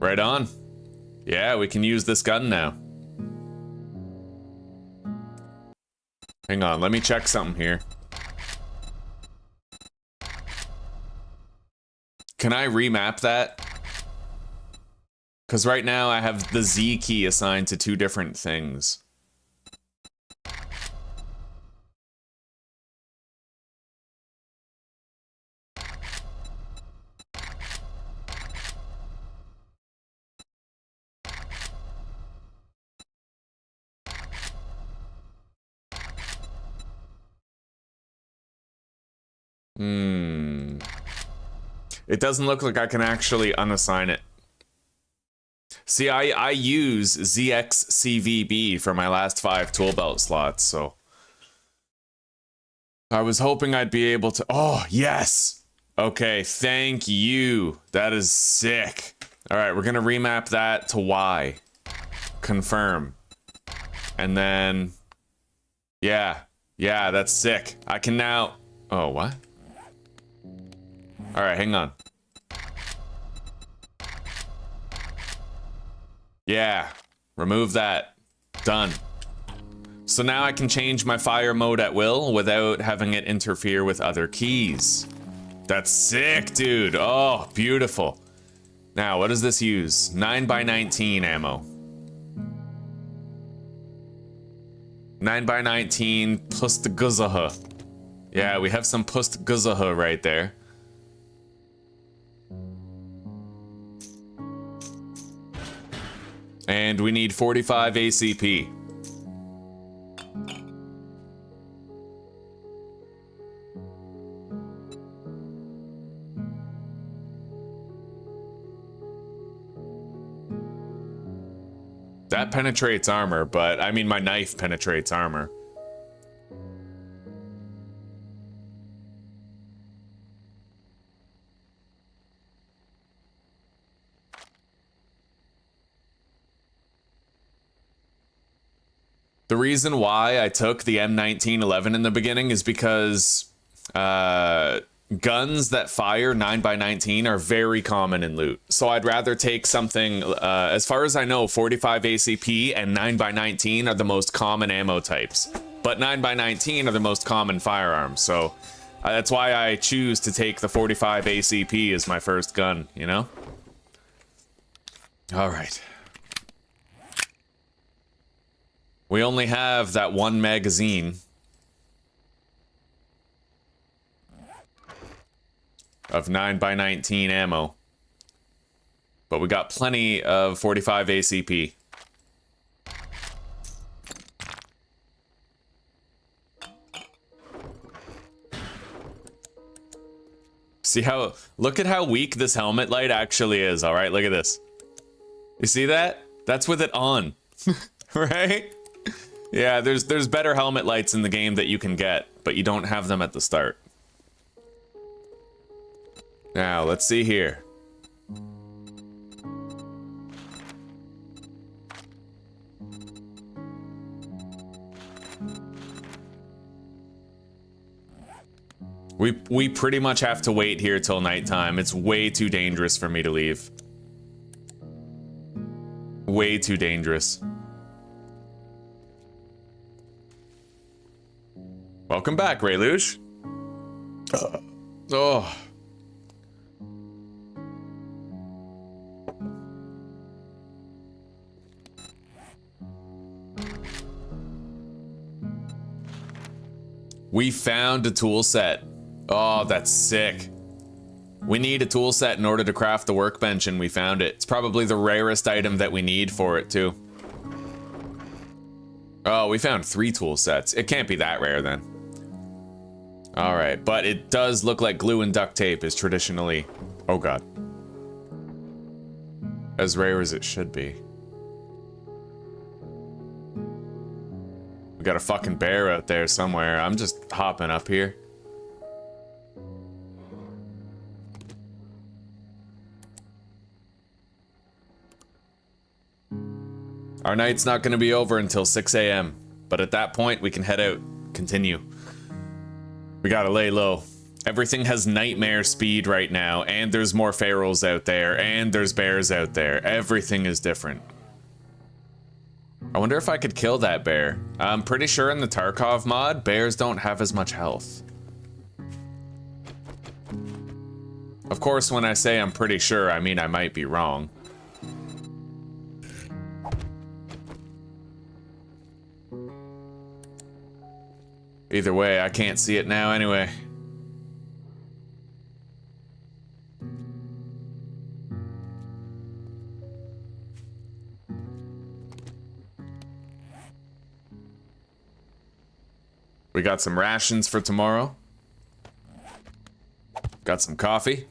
Right on. Yeah, we can use this gun now. Hang on, let me check something here. Can I remap that? Because right now I have the Z key assigned to 2 different things. It doesn't look like I can actually unassign it. See, I use ZXCVB for my last 5 tool belt slots, so... I was hoping I'd be able to... Oh, yes! Okay, thank you. That is sick. Alright, we're gonna remap that to Y. Confirm. And then... Yeah, that's sick. I can now... Oh, what? Alright, hang on. Yeah, remove that. Done. So now I can change my fire mode at will without having it interfere with other keys. That's sick, dude. Oh, beautiful. Now, what does this use? 9x19 ammo. 9x19 plus the Guzaha. Yeah, we have some plus Guzaha right there. And we need 45 ACP. That penetrates armor, but I mean my knife penetrates armor. The reason why I took the M1911 in the beginning is because guns that fire 9x19 are very common in loot. So I'd rather take something, as far as I know, 45 ACP and 9x19 are the most common ammo types. But 9x19 are the most common firearms, so that's why I choose to take the 45 ACP as my first gun, you know? All right. We only have that one magazine of 9x19 ammo, but we got plenty of 45 ACP. See how, look at how weak this helmet light actually is, all right? Look at this. You see that? That's with it on, right? Yeah, there's better helmet lights in the game that you can get, but you don't have them at the start. Now, let's see here. We pretty much have to wait here till nighttime. It's way too dangerous for me to leave. Way too dangerous. Welcome back, Rayluge. Oh. We found a tool set. Oh, that's sick. We need a tool set in order to craft the workbench, and we found it. It's probably the rarest item that we need for it, too. Oh, we found 3 tool sets. It can't be that rare, then. Alright, but it does look like glue and duct tape is traditionally... Oh, God. As rare as it should be. We got a fucking bear out there somewhere. I'm just hopping up here. Our night's not going to be over until 6 a.m. But at that point, we can head out. Continue. We gotta lay low. Everything has nightmare speed right now, and there's more ferals out there, and there's bears out there. Everything is different. I wonder if I could kill that bear. I'm pretty sure in the Tarkov mod, bears don't have as much health. Of course, when I say I'm pretty sure, I mean I might be wrong. Either way, I can't see it now anyway. We got some rations for tomorrow. Got some coffee.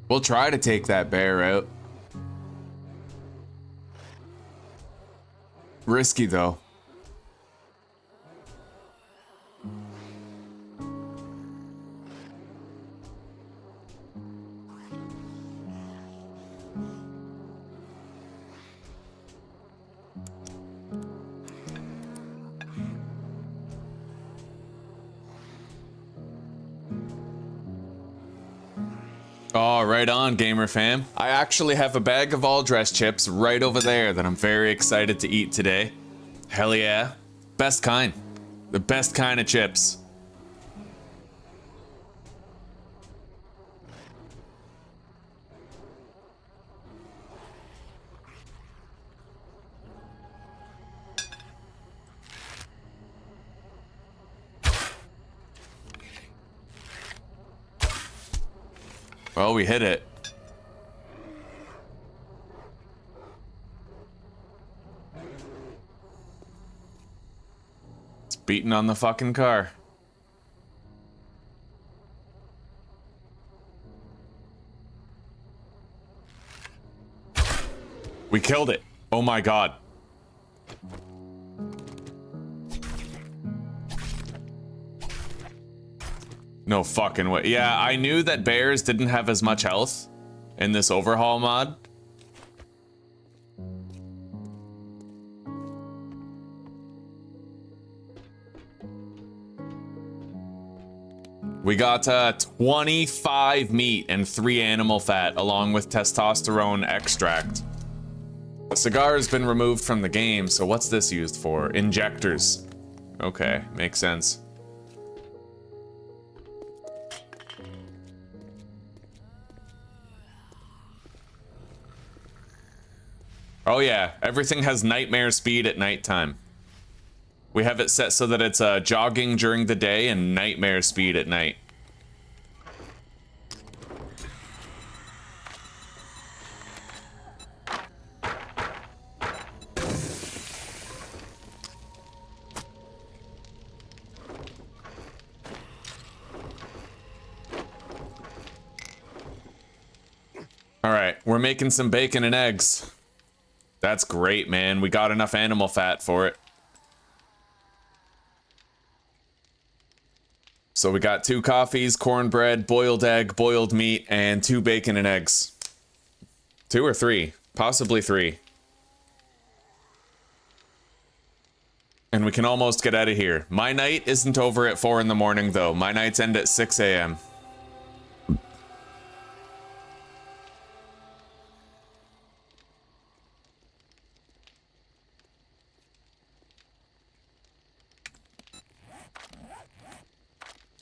We'll try to take that bear out. Risky though. Oh, right on, gamer fam. I actually have a bag of all dress chips right over there that I'm very excited to eat today. Hell yeah. Best kind. The best kind of chips. Well, we hit it. It's beating on the fucking car. We killed it. Oh my god. No fucking way. Yeah, I knew that bears didn't have as much health in this overhaul mod. We got 25 meat and 3 animal fat along with testosterone extract. The cigar has been removed from the game, so what's this used for? Injectors. Okay, makes sense. Oh yeah, everything has nightmare speed at nighttime. We have it set so that it's jogging during the day and nightmare speed at night. All right, we're making some bacon and eggs. That's great, man. We got enough animal fat for it. So we got 2 coffees, cornbread, boiled egg, boiled meat, and 2 bacon and eggs. 2 or 3, possibly 3. And we can almost get out of here. My night isn't over at 4 in the morning, though. My nights end at 6 a.m.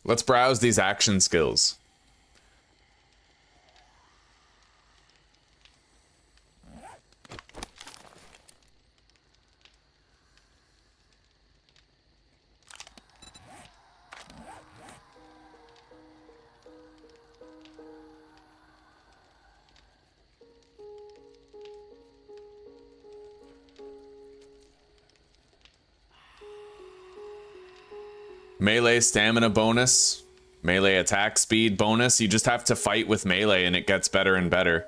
Let's browse these action skills. Melee stamina bonus, melee attack speed bonus. You just have to fight with melee and it gets better and better.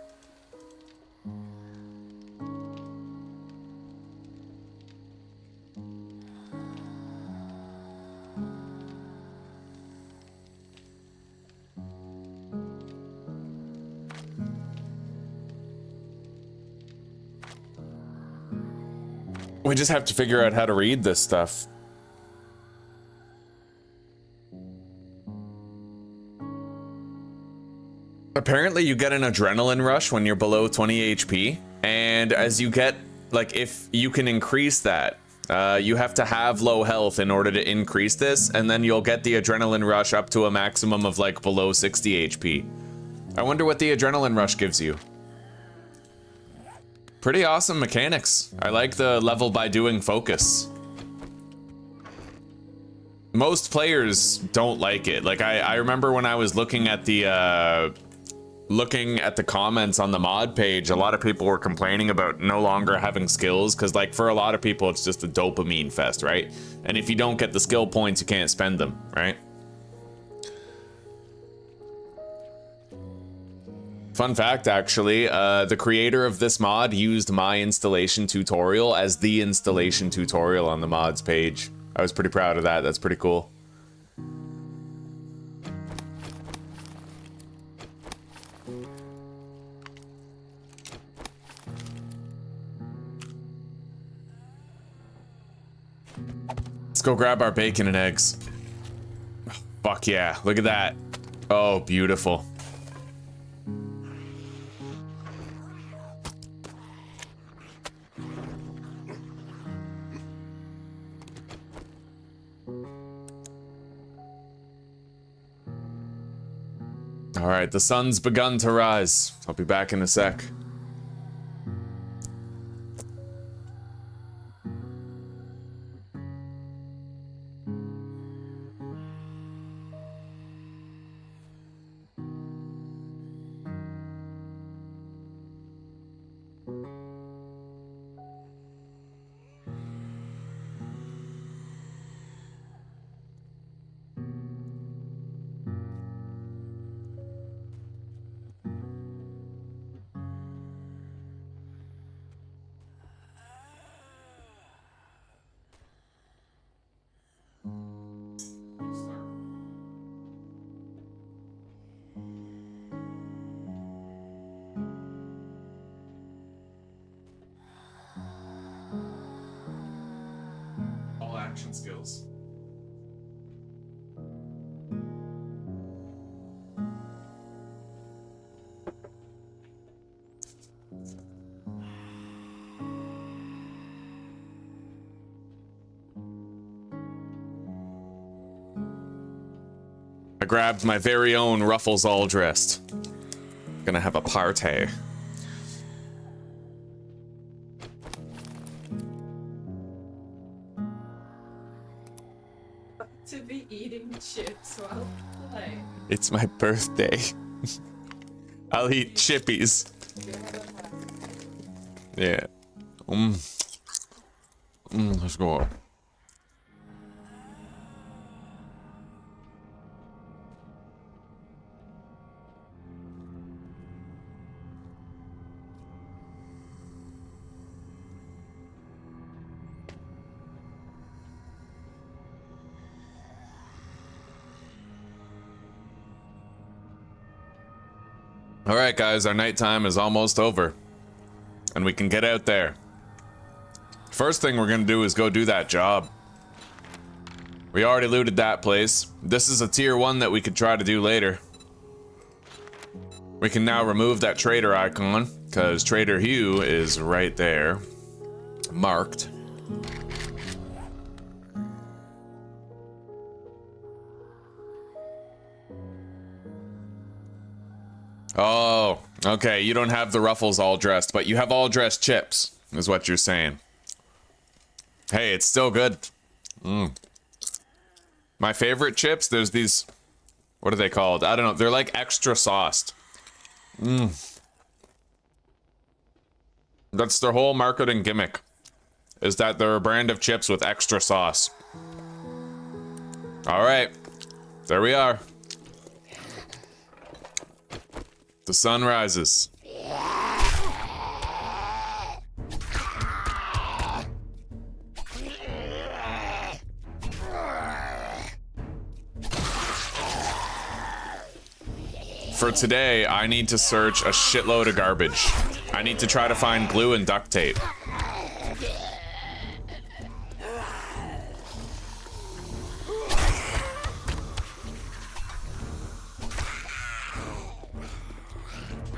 We just have to figure out how to read this stuff. Apparently you get an adrenaline rush when you're below 20 HP, and as you get, like, if you can increase that, you have to have low health in order to increase this, and then you'll get the adrenaline rush up to a maximum of like below 60 HP. I wonder what the adrenaline rush gives you. Pretty awesome mechanics. I like the level by doing focus. Most players don't like it. Like I remember when I was looking at the comments on the mod page, a lot of people were complaining about no longer having skills, because like for a lot of people it's just a dopamine fest, right? And if you don't get the skill points, you can't spend them, right? Fun fact, actually, the creator of this mod used my installation tutorial as the installation tutorial on the mods page. I was pretty proud of that. That's pretty cool. Let's go grab our bacon and eggs. Oh, fuck yeah, look at that. Oh, beautiful. All right, the sun's begun to rise. I'll be back in a sec. All action skills. I grabbed my very own Ruffles all dressed. Gonna have a party. To be eating chips while playing. It's my birthday. I'll eat chippies. Yeah. Let's go. All right, guys, our nighttime is almost over, and we can get out there. First thing we're gonna do is go do that job. We already looted that place. This is a tier 1 that we could try to do later. We can now remove that trader icon, because Trader Hugh is right there, marked. Oh, okay, you don't have the Ruffles all dressed, but you have all dressed chips, is what you're saying. Hey, it's still good. My favorite chips, there's these, what are they called? I don't know, they're like extra sauced. That's their whole marketing gimmick, is that they're a brand of chips with extra sauce. All right, there we are. The sun rises. For today, I need to search a shitload of garbage. I need to try to find glue and duct tape.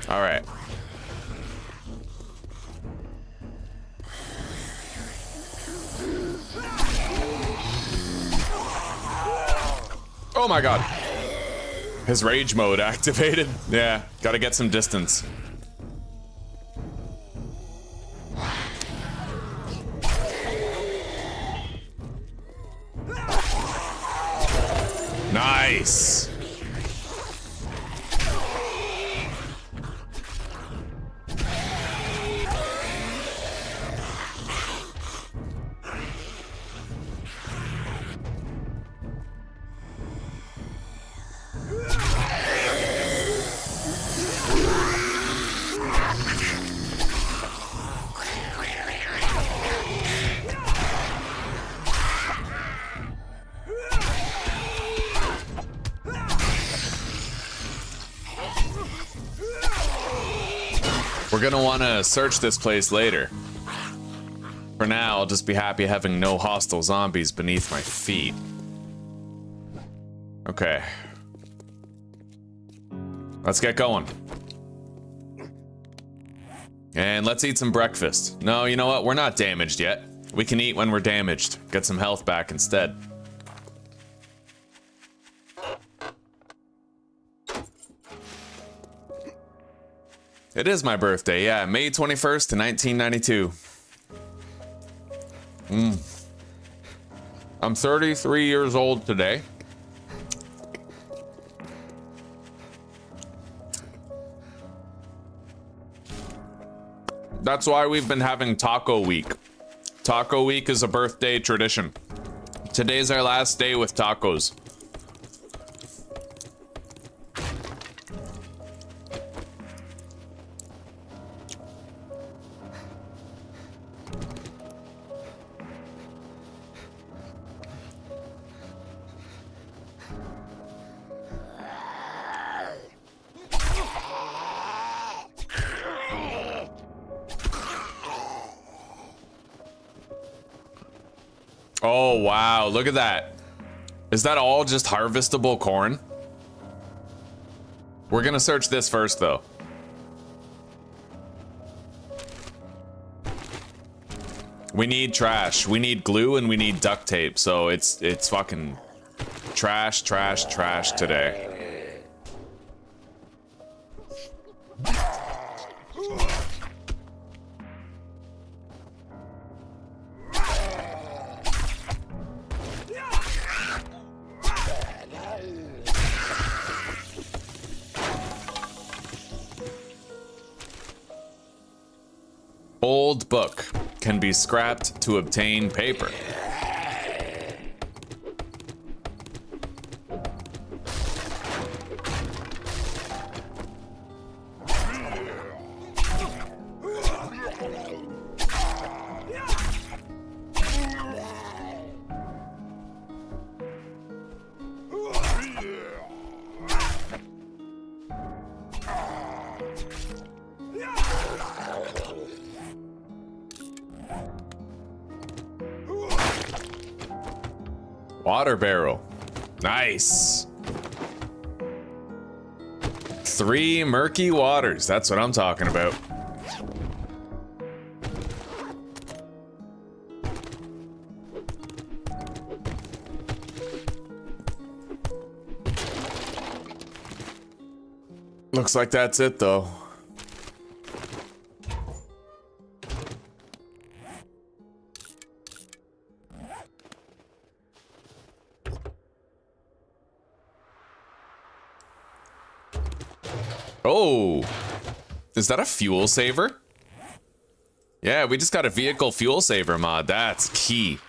All right. Oh my god. His rage mode activated. Yeah, gotta get some distance. Nice. We're gonna wanna search this place later. For now, I'll just be happy having no hostile zombies beneath my feet. Okay. Let's get going. And let's eat some breakfast. No, you know what? We're not damaged yet. We can eat when we're damaged. Get some health back instead. It is my birthday, yeah. May 21st, 1992. I'm 33 years old today. That's why we've been having Taco Week. Taco Week is a birthday tradition. Today's our last day with tacos. Oh, wow. Look at that. Is that all just harvestable corn? We're gonna search this first, though. We need trash. We need glue and we need duct tape. So it's fucking trash, trash, trash today. Old book can be scrapped to obtain paper. Water barrel. Nice. 3 murky waters. That's what I'm talking about. Looks like that's it, though. Oh, is that a fuel saver? Yeah, we just got a vehicle fuel saver mod. That's key.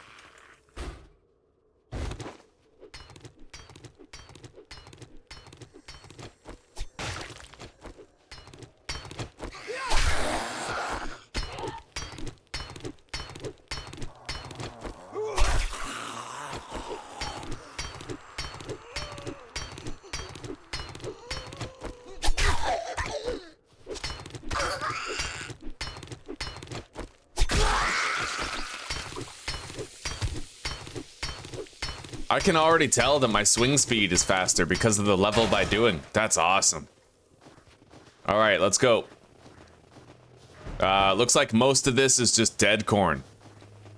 I can already tell that my swing speed is faster because of the level by doing. That's awesome. All right, let's go. Looks like most of this is just dead corn.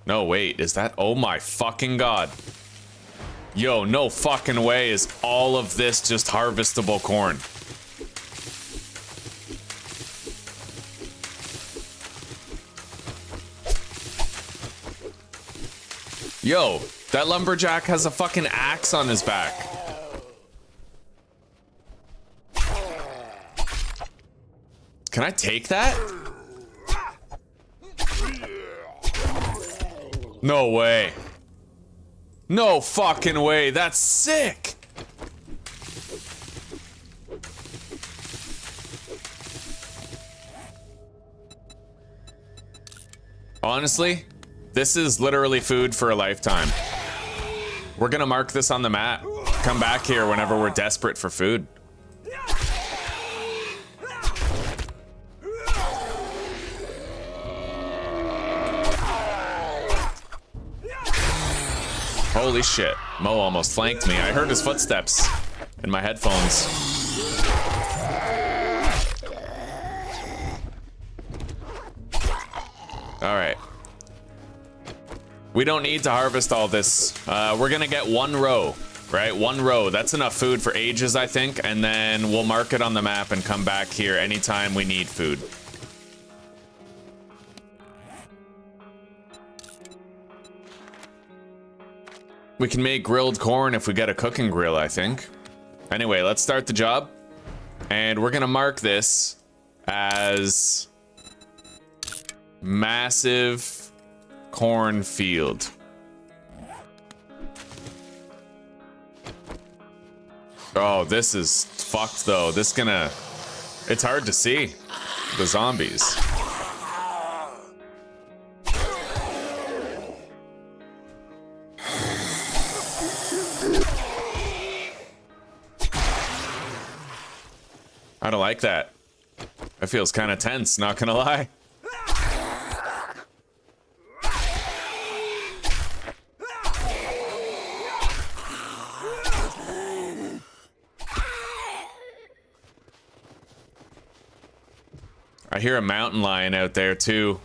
No, wait, is that? Oh my fucking God. Yo, no fucking way is all of this just harvestable corn. Yo, that lumberjack has a fucking axe on his back. Can I take that? No way. No fucking way. That's sick. Honestly, this is literally food for a lifetime. We're gonna mark this on the map. Come back here whenever we're desperate for food. Holy shit. Mo almost flanked me. I heard his footsteps in my headphones. All right. We don't need to harvest all this. We're gonna get one row. right? 1 row, that's enough food for ages, I think, and then we'll mark it on the map and come back here anytime we need food. We can make grilled corn if we get a cooking grill, I think. Anyway, let's start the job. And we're gonna mark this as massive cornfield. Oh, this is fucked though. It's hard to see the zombies. I don't like that. That feels kind of tense, not gonna lie. I hear a mountain lion out there too.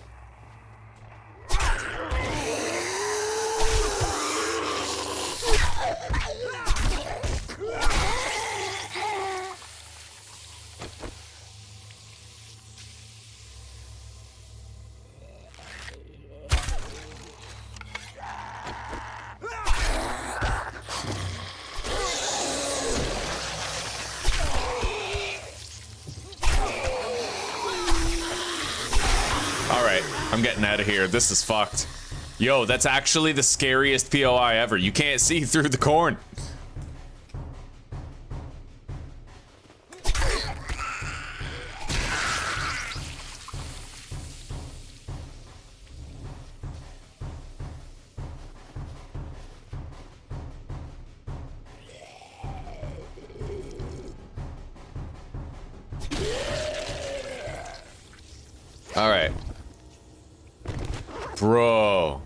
I'm getting out of here. This is fucked. Yo, that's actually the scariest POI ever. You can't see through the corn. All right. Bro,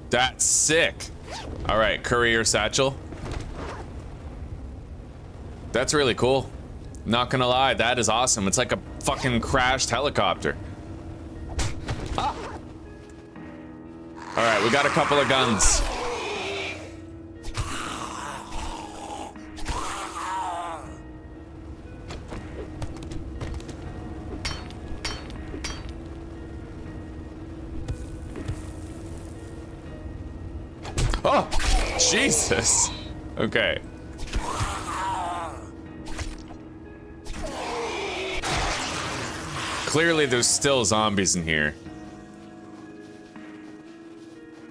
that's sick. All right, courier satchel. That's really cool. Not gonna lie, that is awesome. It's like a fucking crashed helicopter. Ah. All right, we got a couple of guns. Oh, Jesus. Okay. Clearly there's still zombies in here.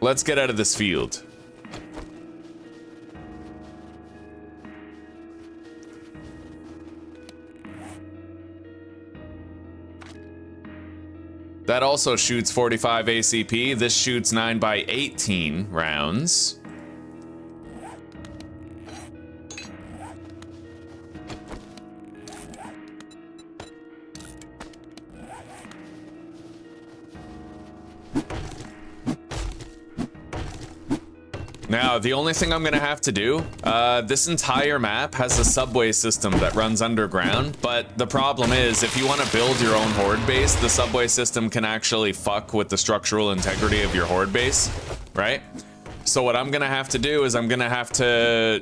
Let's get out of this field. That also shoots 45 ACP. This shoots 9x18 rounds. Now, the only thing I'm gonna have to do, this entire map has a subway system that runs underground, but the problem is, if you want to build your own horde base, the subway system can actually fuck with the structural integrity of your horde base, right? So what I'm gonna have to do is I'm gonna have to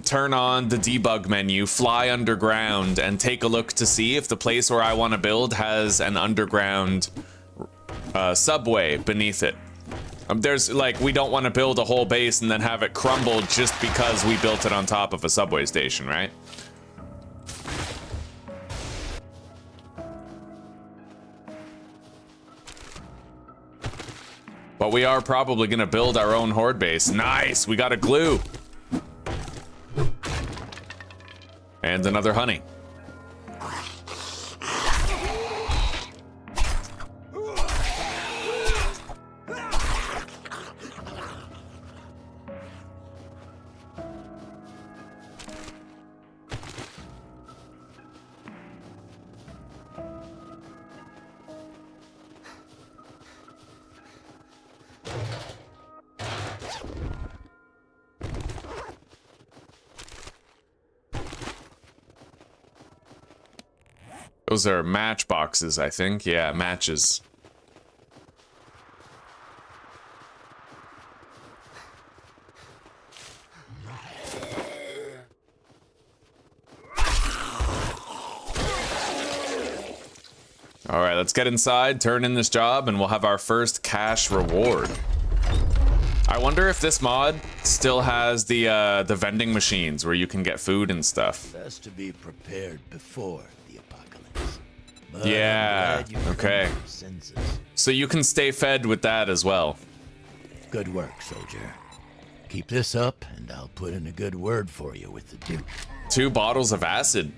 turn on the debug menu, fly underground, and take a look to see if the place where I want to build has an underground subway beneath it. There's like, we don't want to build a whole base and then have it crumble just because we built it on top of a subway station, right? But we are probably gonna build our own horde base. Nice, we got a glue. And another honey. Those are match boxes, I think. Yeah, matches. All right, let's get inside, turn in this job, and we'll have our first cash reward. I wonder if this mod still has the vending machines where you can get food and stuff. Best to be prepared before the apocalypse. But Yeah, I'm glad you okay. found your senses. So you can stay fed with that as well. Good work, soldier. Keep this up, and I'll put in a good word for you with the Duke. 2 bottles of acid.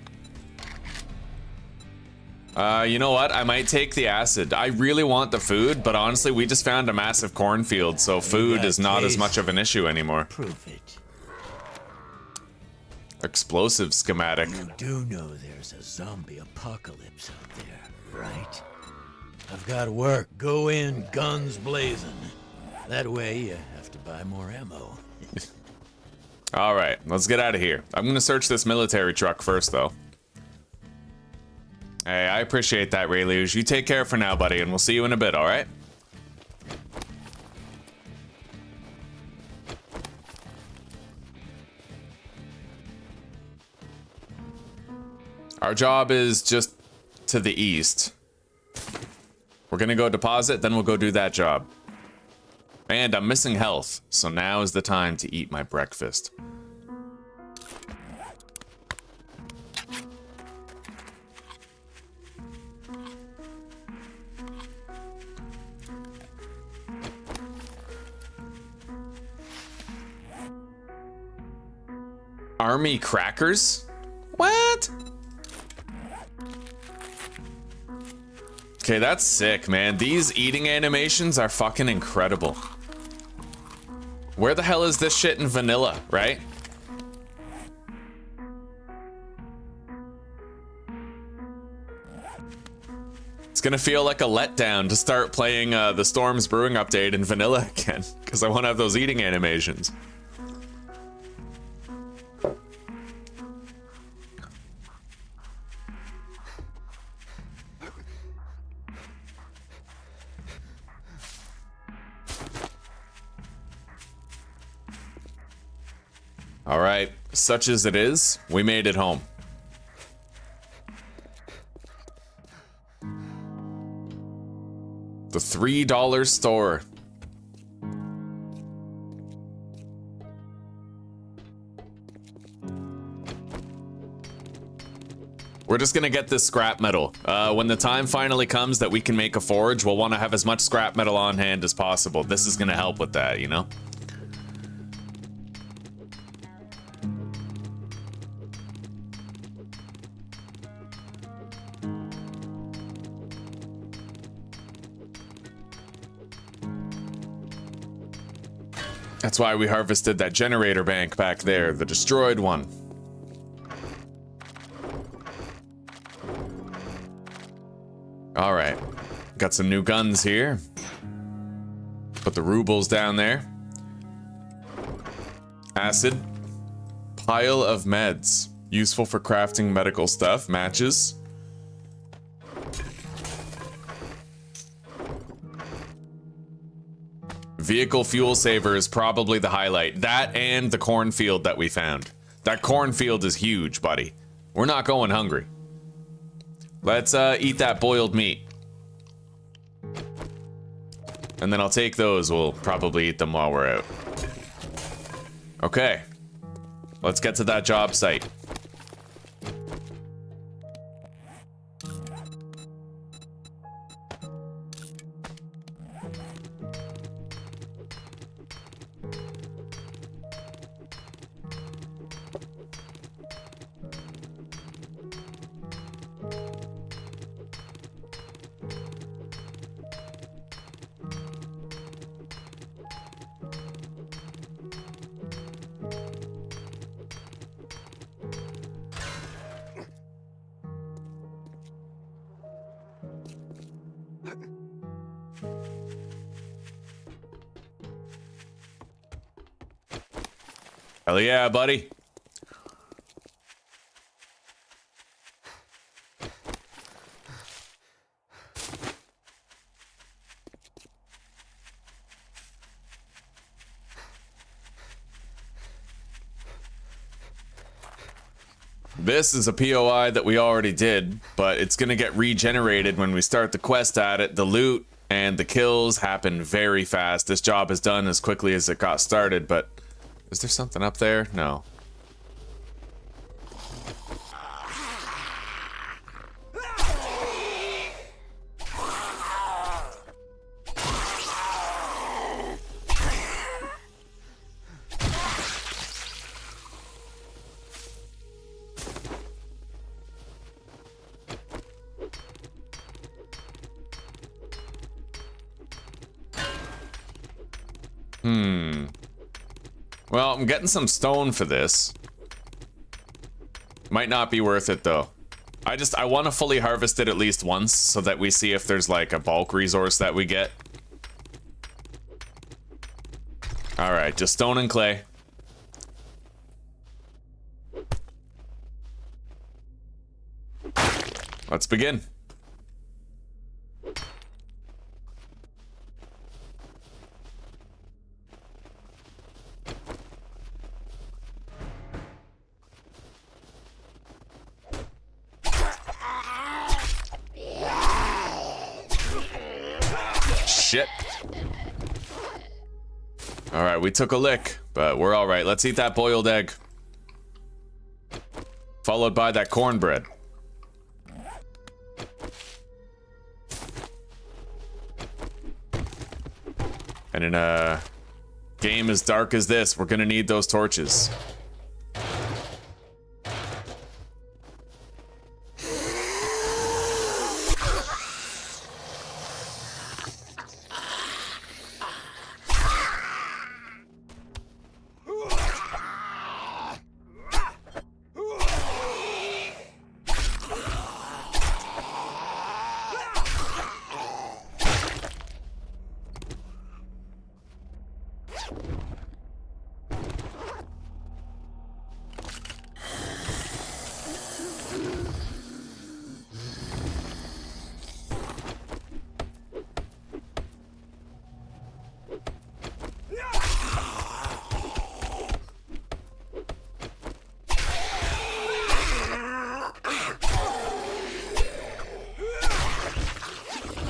You know what? I might take the acid. I really want the food, but honestly, we just found a massive cornfield, so food is not as much of an issue anymore. Prove it. Explosive schematic. You do know there's a zombie apocalypse out there, right? I've got work. Go in, guns blazing. That way, you have to buy more ammo. All right, let's get out of here. I'm gonna search this military truck first, though. Hey, I appreciate that, Rayluge. You take care for now, buddy, and we'll see you in a bit, all right? Our job is just to the east. We're gonna go deposit, then we'll go do that job. And I'm missing health, so now is the time to eat my breakfast. Army crackers? What? Okay, that's sick, man. These eating animations are fucking incredible. Where the hell is this shit in vanilla, right? It's gonna feel like a letdown to start playing the Storms Brewing update in vanilla again, because I want to have those eating animations. All right, such as it is, we made it home. The $3 store. We're just gonna get this scrap metal. When the time finally comes that we can make a forge, we'll want to have as much scrap metal on hand as possible. This is gonna help with that, you know? That's why we harvested that generator bank back there, the destroyed one. All right, got some new guns here. Put the rubles down there. Acid. Pile of meds. Useful for crafting medical stuff. Matches. Vehicle fuel saver is probably the highlight. That and the cornfield that we found. That cornfield is huge, buddy. We're not going hungry. Let's eat that boiled meat. And then I'll take those. We'll probably eat them while we're out. Okay. Let's get to that job site. Hell yeah, buddy. This is a POI that we already did, but it's gonna get regenerated when we start the quest at it. The loot and the kills happen very fast. This job is done as quickly as it got started, but is there something up there? No. Well, I'm getting some stone for this. Might not be worth it though. I want to fully harvest it at least once so that we see if there's like a bulk resource that we get. All right, just stone and clay. Let's begin. Shit. All right, we took a lick, but we're all right. Let's eat that boiled egg. Followed by that cornbread. And in a game as dark as this, we're gonna need those torches.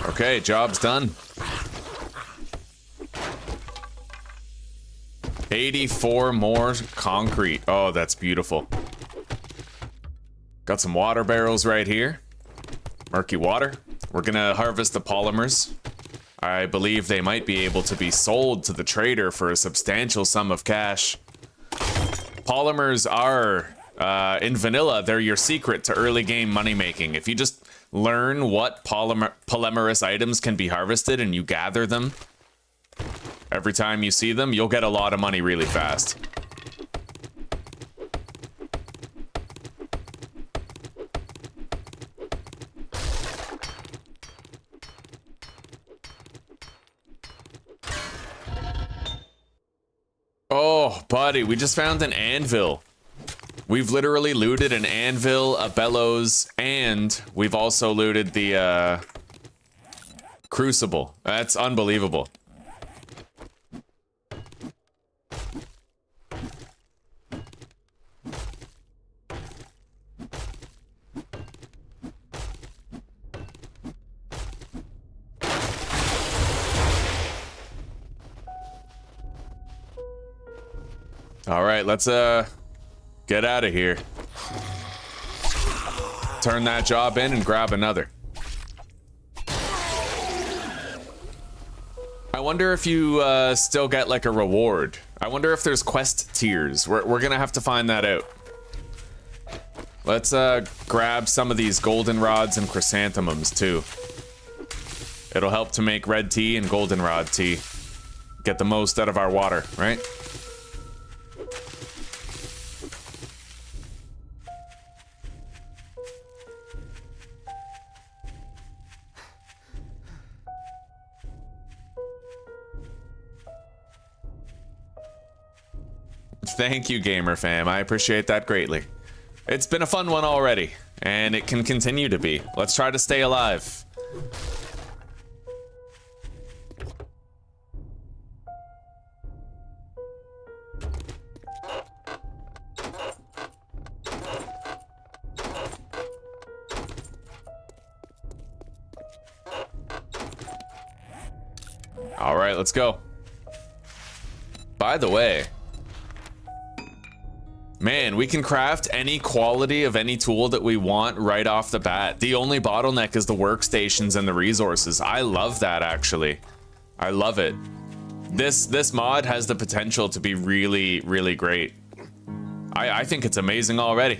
Okay, job's done. 84 more concrete. Oh, that's beautiful. Got some water barrels right here. Murky water. We're gonna harvest the polymers. I believe they might be able to be sold to the trader for a substantial sum of cash. Polymers are, in vanilla, they're your secret to early game money making. If you just learn what polymerous items can be harvested and you gather them every time you see them, you'll get a lot of money really fast. Oh, buddy, we just found an anvil. We've literally looted an anvil, a bellows, and we've also looted the crucible. That's unbelievable. All right, let's get out of here. Turn that job in and grab another. I wonder if you still get like a reward. I wonder if there's quest tiers. We're gonna have to find that out. Let's grab some of these goldenrods and chrysanthemums too. It'll help to make red tea and goldenrod tea. Get the most out of our water, right? Thank you, Gamer Fam. I appreciate that greatly. It's been a fun one already, and it can continue to be. Let's try to stay alive. All right, let's go. By the way, man, we can craft any quality of any tool that we want right off the bat. The only bottleneck is the workstations and the resources. I love that, actually. I love it. This mod has the potential to be really, really great. I think it's amazing already.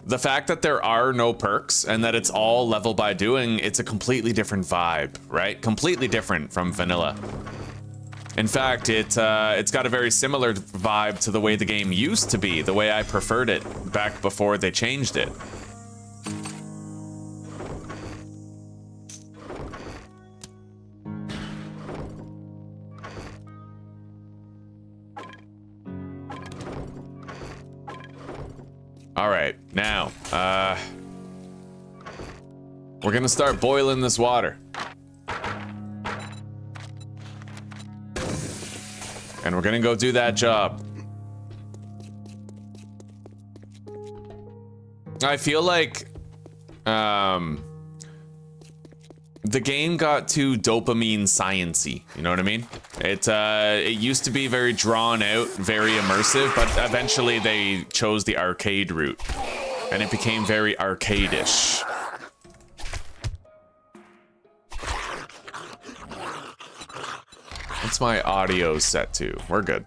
The fact that there are no perks and that it's all level by doing, it's a completely different vibe, right? Completely different from vanilla. In fact, it's got a very similar vibe to the way the game used to be, the way I preferred it back before they changed it. All right, now, we're gonna start boiling this water. And we're gonna go do that job. I feel like, the game got too dopamine science-y, you know what I mean? It used to be very drawn out, very immersive, but eventually they chose the arcade route, and it became very arcade-ish. What's my audio set to? We're good.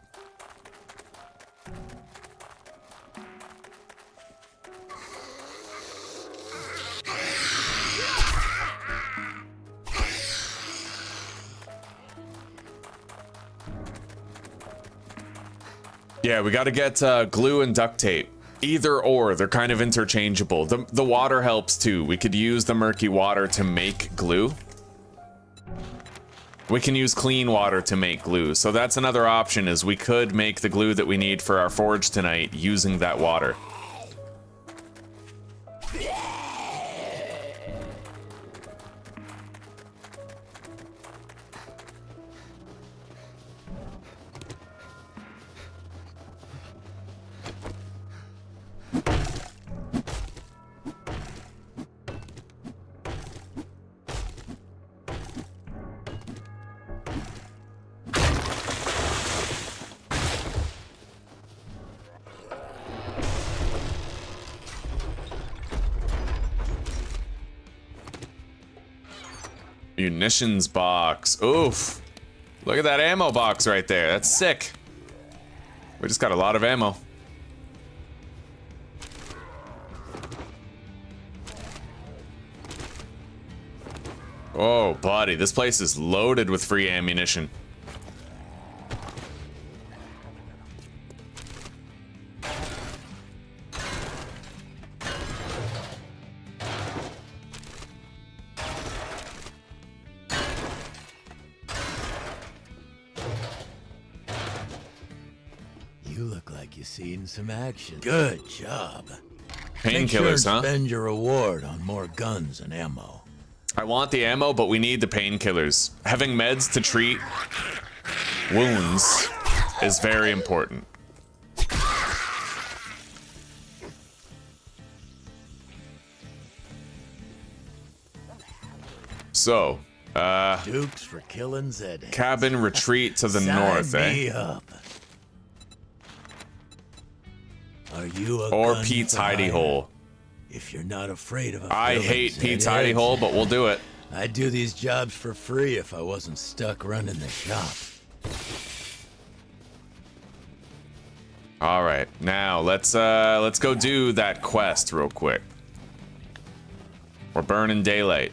Yeah, we gotta get glue and duct tape. Either or, they're kind of interchangeable. The water helps too. We could use the murky water to make glue. We can use clean water to make glue. So that's another option, is we could make the glue that we need for our forge tonight using that water. Munitions box. Oof. Look at that ammo box right there. That's sick. We just got a lot of ammo. Oh, buddy. This place is loaded with free ammunition. Seen some action. Good job. Painkillers, huh? Spend your reward on more guns and ammo. I want the ammo, but we need the painkillers. Having meds to treat wounds is very important. So, Dukes for killing Zed. Cabin retreat to the north, me eh? Up. Are you a Or gun Pete's fighter? hidey hole. If you're not afraid of a I village, hate Pete's Zed hidey is. hole, but we'll do it. I'd do these jobs for free if I wasn't stuck running the shop. All right, now let's go do that quest real quick. We're burning daylight.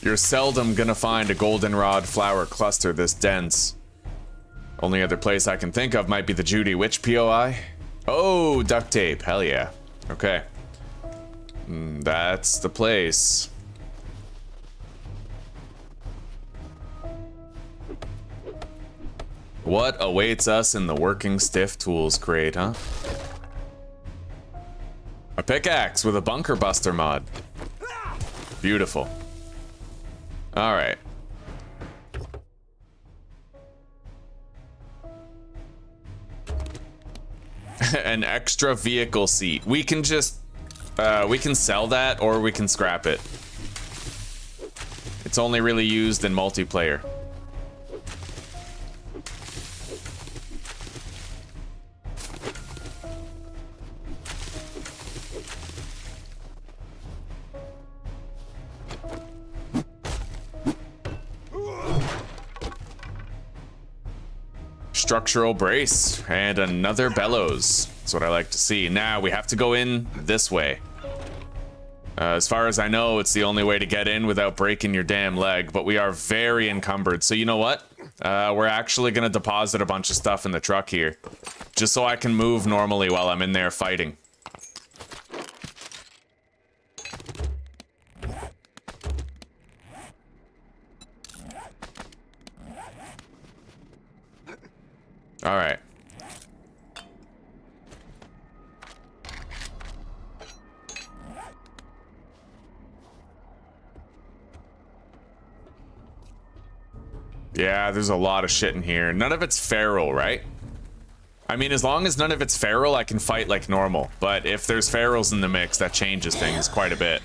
You're seldom gonna find a goldenrod flower cluster this dense. Only other place I can think of might be the Judy Witch POI. Oh, duct tape. Hell yeah. Okay. That's the place. What awaits us in the working stiff tools crate, huh? A pickaxe with a bunker buster mod. Beautiful. All right. An extra vehicle seat. We can just, we can sell that or we can scrap it. It's only really used in multiplayer. Structural brace and another bellows. That's what I like to see. Now we have to go in this way. As far as I know, it's the only way to get in without breaking your damn leg, but we are very encumbered. So you know what? We're actually gonna deposit a bunch of stuff in the truck here, just so I can move normally while I'm in there fighting. All right. Yeah, there's a lot of shit in here. None of it's feral, right? I mean, as long as none of it's feral, I can fight like normal. But if there's ferals in the mix, that changes things quite a bit.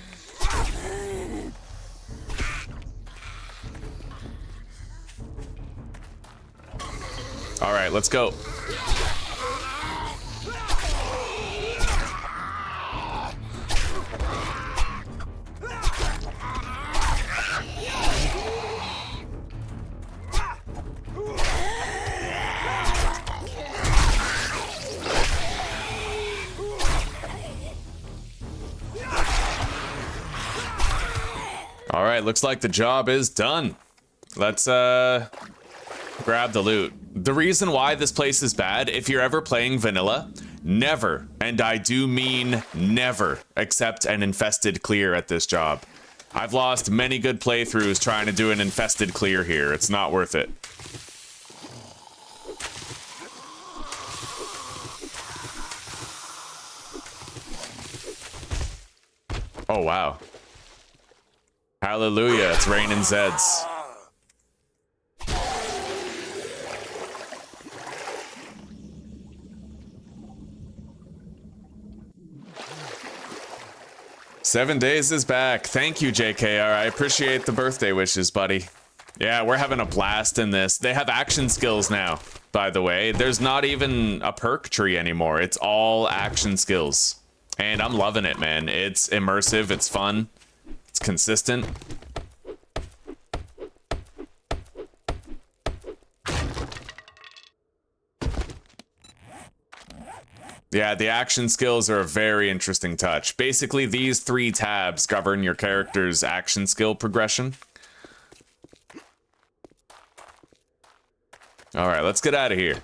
All right, let's go. All right, looks like the job is done. Let's grab the loot. The reason why this place is bad, if you're ever playing vanilla, never, and I do mean never, accept an infested clear at this job. I've lost many good playthroughs trying to do an infested clear here. It's not worth it. Oh, wow. Hallelujah, it's raining Zeds. Seven Days is back. Thank you, JKR. I appreciate the birthday wishes, buddy. Yeah, we're having a blast in this. They have action skills now, by the way. There's not even a perk tree anymore. It's all action skills. And I'm loving it, man. It's immersive, it's fun, it's consistent. Yeah, the action skills are a very interesting touch. Basically, these 3 tabs govern your character's action skill progression. All right, let's get out of here.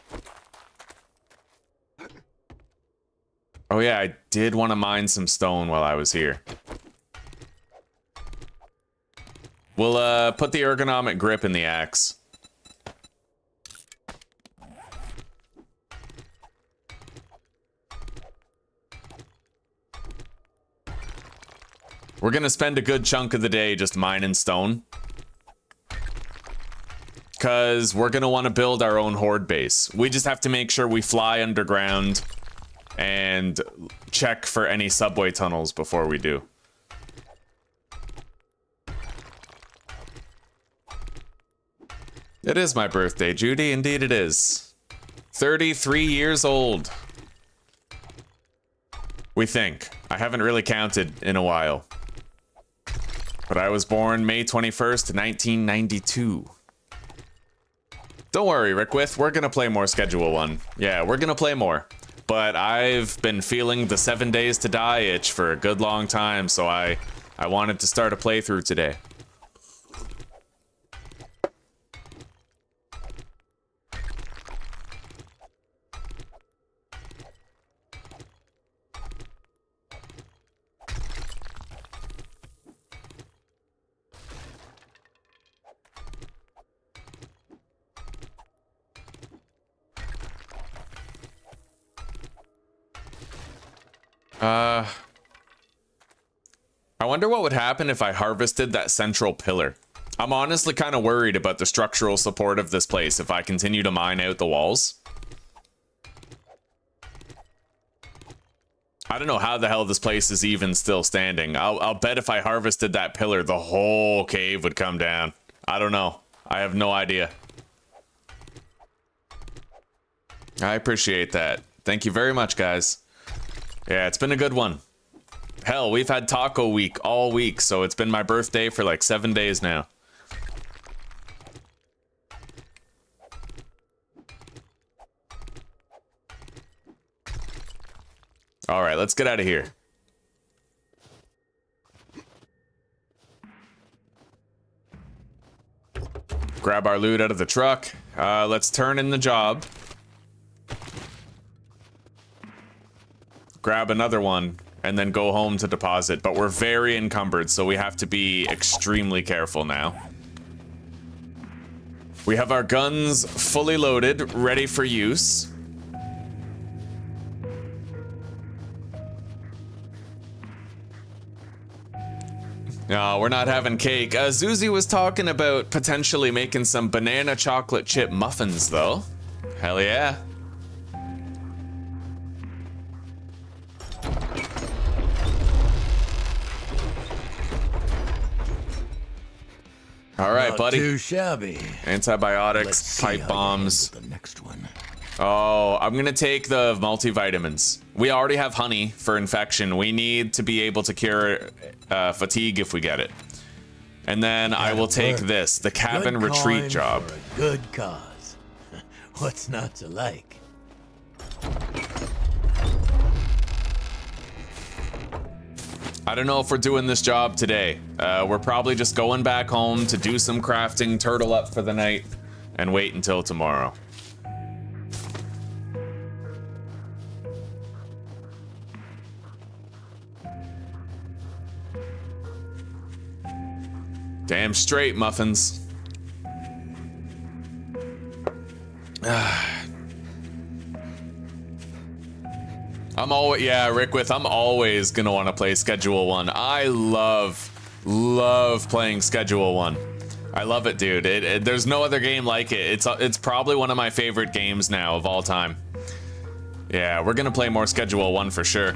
Oh yeah, I did want to mine some stone while I was here. We'll put the ergonomic grip in the axe. We're gonna spend a good chunk of the day just mining stone. Because we're gonna want to build our own horde base. We just have to make sure we fly underground and check for any subway tunnels before we do. It is my birthday, Judy. Indeed it is. 33 years old. We think. I haven't really counted in a while. But I was born May 21st, 1992. Don't worry, Rickwith. We're gonna play more Schedule 1. Yeah, we're gonna play more. But I've been feeling the 7 Days to Die itch for a good long time, so I wanted to start a playthrough today. I wonder what would happen if I harvested that central pillar. I'm honestly kind of worried about the structural support of this place if I continue to mine out the walls. I don't know how the hell this place is even still standing. I'll bet if I harvested that pillar, the whole cave would come down. I don't know. I have no idea. I appreciate that. Thank you very much, guys. Yeah, it's been a good one. Hell, we've had taco week all week, so it's been my birthday for like 7 days now. All right, let's get out of here. Grab our loot out of the truck. Let's turn in the job. Grab another one, and then go home to deposit. But we're very encumbered, so we have to be extremely careful now. We have our guns fully loaded, ready for use. No, we're not having cake. Zuzi was talking about potentially making some banana chocolate chip muffins, though. Hell yeah. All right, buddy. Too shabby. Antibiotics, pipe bombs. The next one. Oh, I'm gonna take the multivitamins. We already have honey for infection. We need to be able to cure fatigue if we get it. And then I will take this, the cabin retreat job. For a good cause. What's not to like? I don't know if we're doing this job today. We're probably just going back home to do some crafting, turtle up for the night, and wait until tomorrow. Damn straight, muffins. I'm always, yeah, Rickwith, I'm always gonna want to play Schedule 1. I love playing Schedule 1. I love it, dude. There's no other game like it. It's probably one of my favorite games now of all time. Yeah, we're gonna play more Schedule 1 for sure.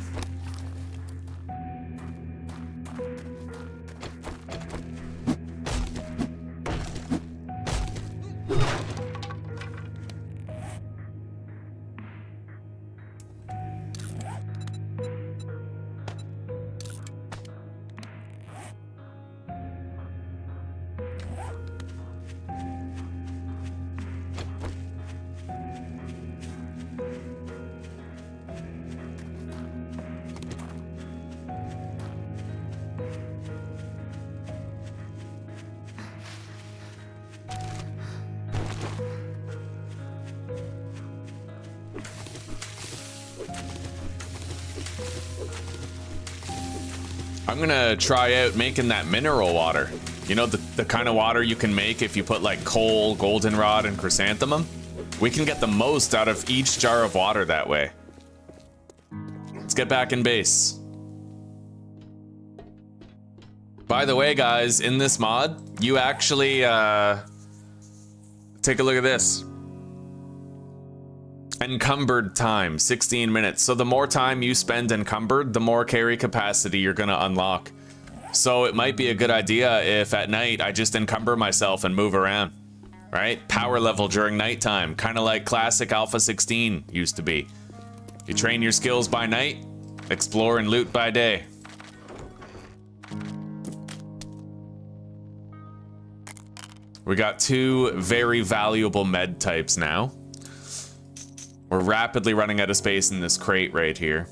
I'm gonna try out making that mineral water. You know, the kind of water you can make if you put like coal, goldenrod, and chrysanthemum? We can get the most out of each jar of water that way. Let's get back in base. By the way, guys, in this mod, you actually, take a look at this. Encumbered time, 16 minutes. So the more time you spend encumbered, the more carry capacity you're gonna unlock. So it might be a good idea if at night I just encumber myself and move around, right? Power level during nighttime, kind of like classic Alpha 16 used to be. You train your skills by night, explore and loot by day. We got 2 very valuable med types now. We're rapidly running out of space in this crate right here.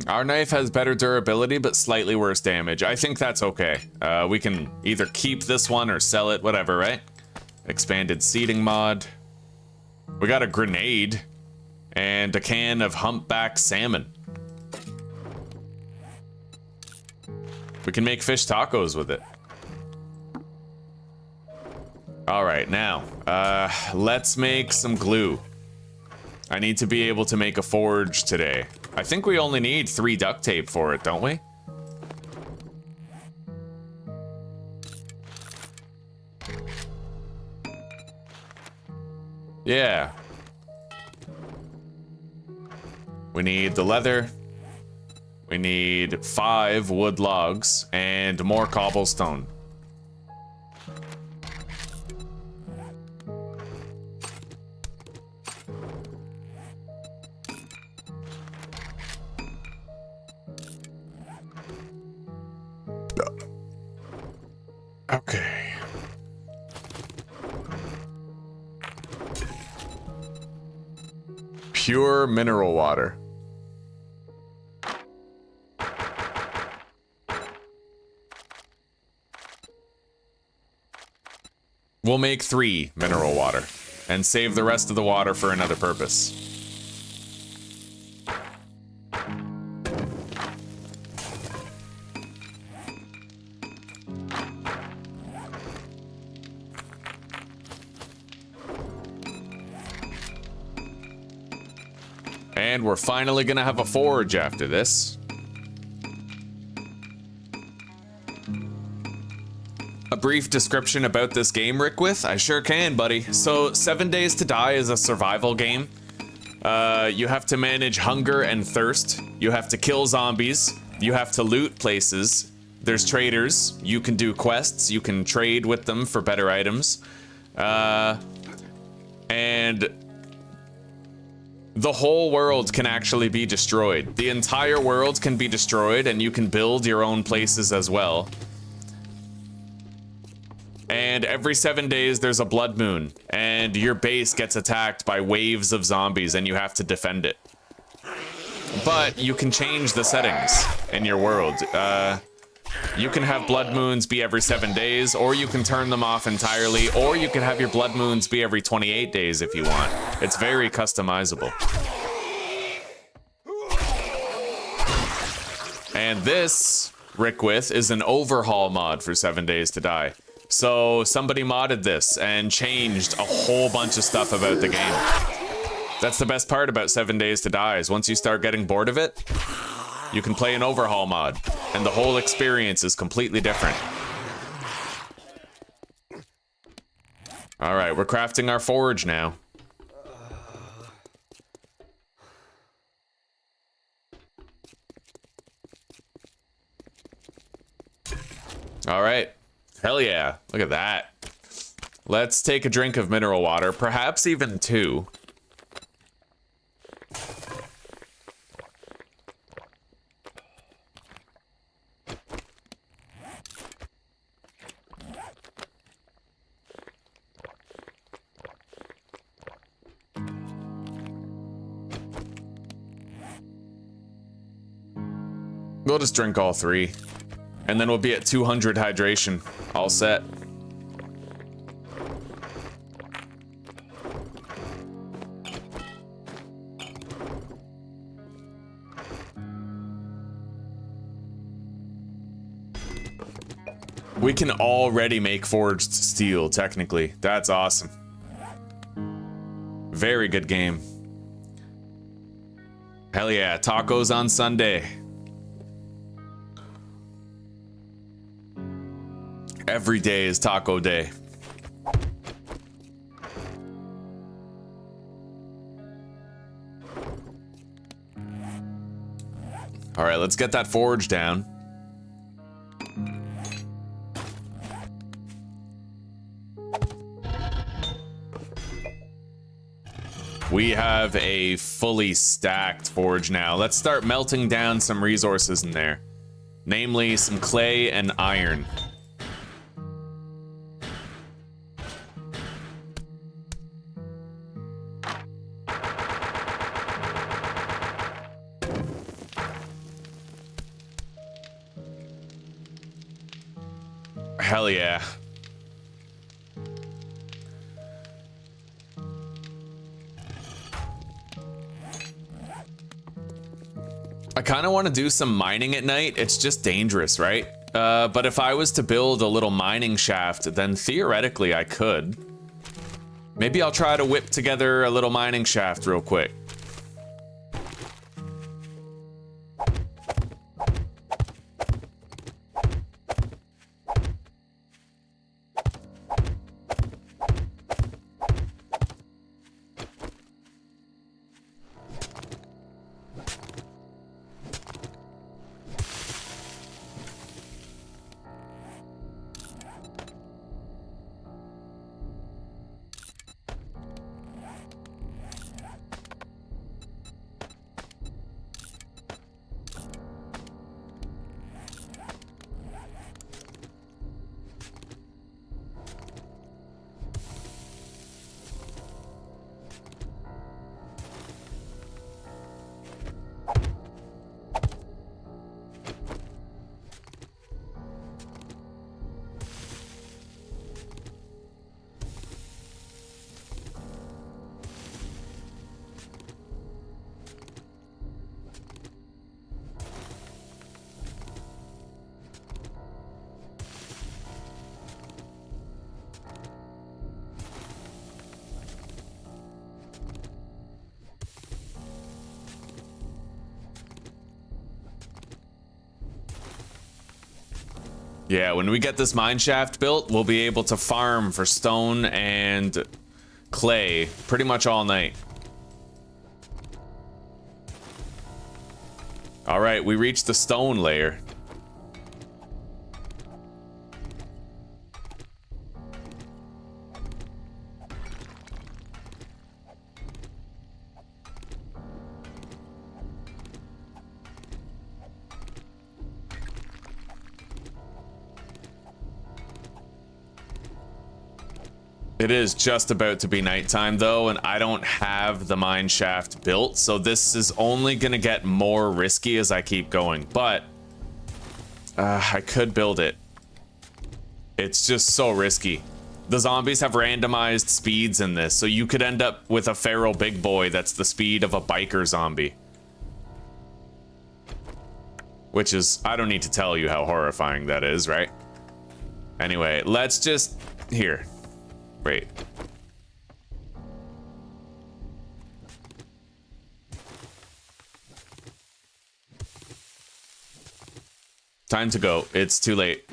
Our knife has better durability, but slightly worse damage. I think that's okay. We can either keep this one or sell it, whatever, right? Expanded seating mod. We got a grenade. And a can of humpback salmon. We can make fish tacos with it. All right, now, let's make some glue. I need to be able to make a forge today. I think we only need 3 duct tape for it, don't we? Yeah. We need the leather. We need 5 wood logs and more cobblestone. Okay. Pure mineral water. We'll make 3 mineral water and save the rest of the water for another purpose. And we're finally gonna have a forge after this. A brief description about this game, Rickwith? I sure can, buddy. So, 7 Days to Die is a survival game. You have to manage hunger and thirst. You have to kill zombies. You have to loot places. There's traders. You can do quests. You can trade with them for better items. And the whole world can actually be destroyed. The entire world can be destroyed, and you can build your own places as well. And every 7 days there's a blood moon, and your base gets attacked by waves of zombies, and you have to defend it. But you can change the settings in your world. You can have blood moons be every 7 days, or you can turn them off entirely, or you can have your blood moons be every 28 days if you want. It's very customizable. And this, Rickwith, is an overhaul mod for 7 Days to Die. So somebody modded this and changed a whole bunch of stuff about the game. That's the best part about 7 Days to Die, is once you start getting bored of it, you can play an overhaul mod, and the whole experience is completely different. All right, we're crafting our forge now. All right, hell yeah, look at that. Let's take a drink of mineral water, perhaps even 2. We'll just drink all 3. And then we'll be at 200 hydration. All set. We can already make forged steel, technically. That's awesome. Very good game. Hell yeah, tacos on Sunday. Every day is taco day. All right, let's get that forge down. We have a fully stacked forge now. Let's start melting down some resources in there. Namely, some clay and iron. Hell yeah. I kind of want to do some mining at night. It's just dangerous, right? But if I was to build a little mining shaft, then theoretically I could. Maybe I'll try to whip together a little mining shaft real quick. Yeah, when we get this mine shaft built, we'll be able to farm for stone and clay pretty much all night. All right, we reached the stone layer. It is just about to be nighttime though, and I don't have the mine shaft built, so this is only gonna get more risky as I keep going, but I could build it. It's just so risky. The zombies have randomized speeds in this, so you could end up with a feral big boy that's the speed of a biker zombie. Which is, I don't need to tell you how horrifying that is, right? Anyway, let's just, here. Wait. Time to go. It's too late.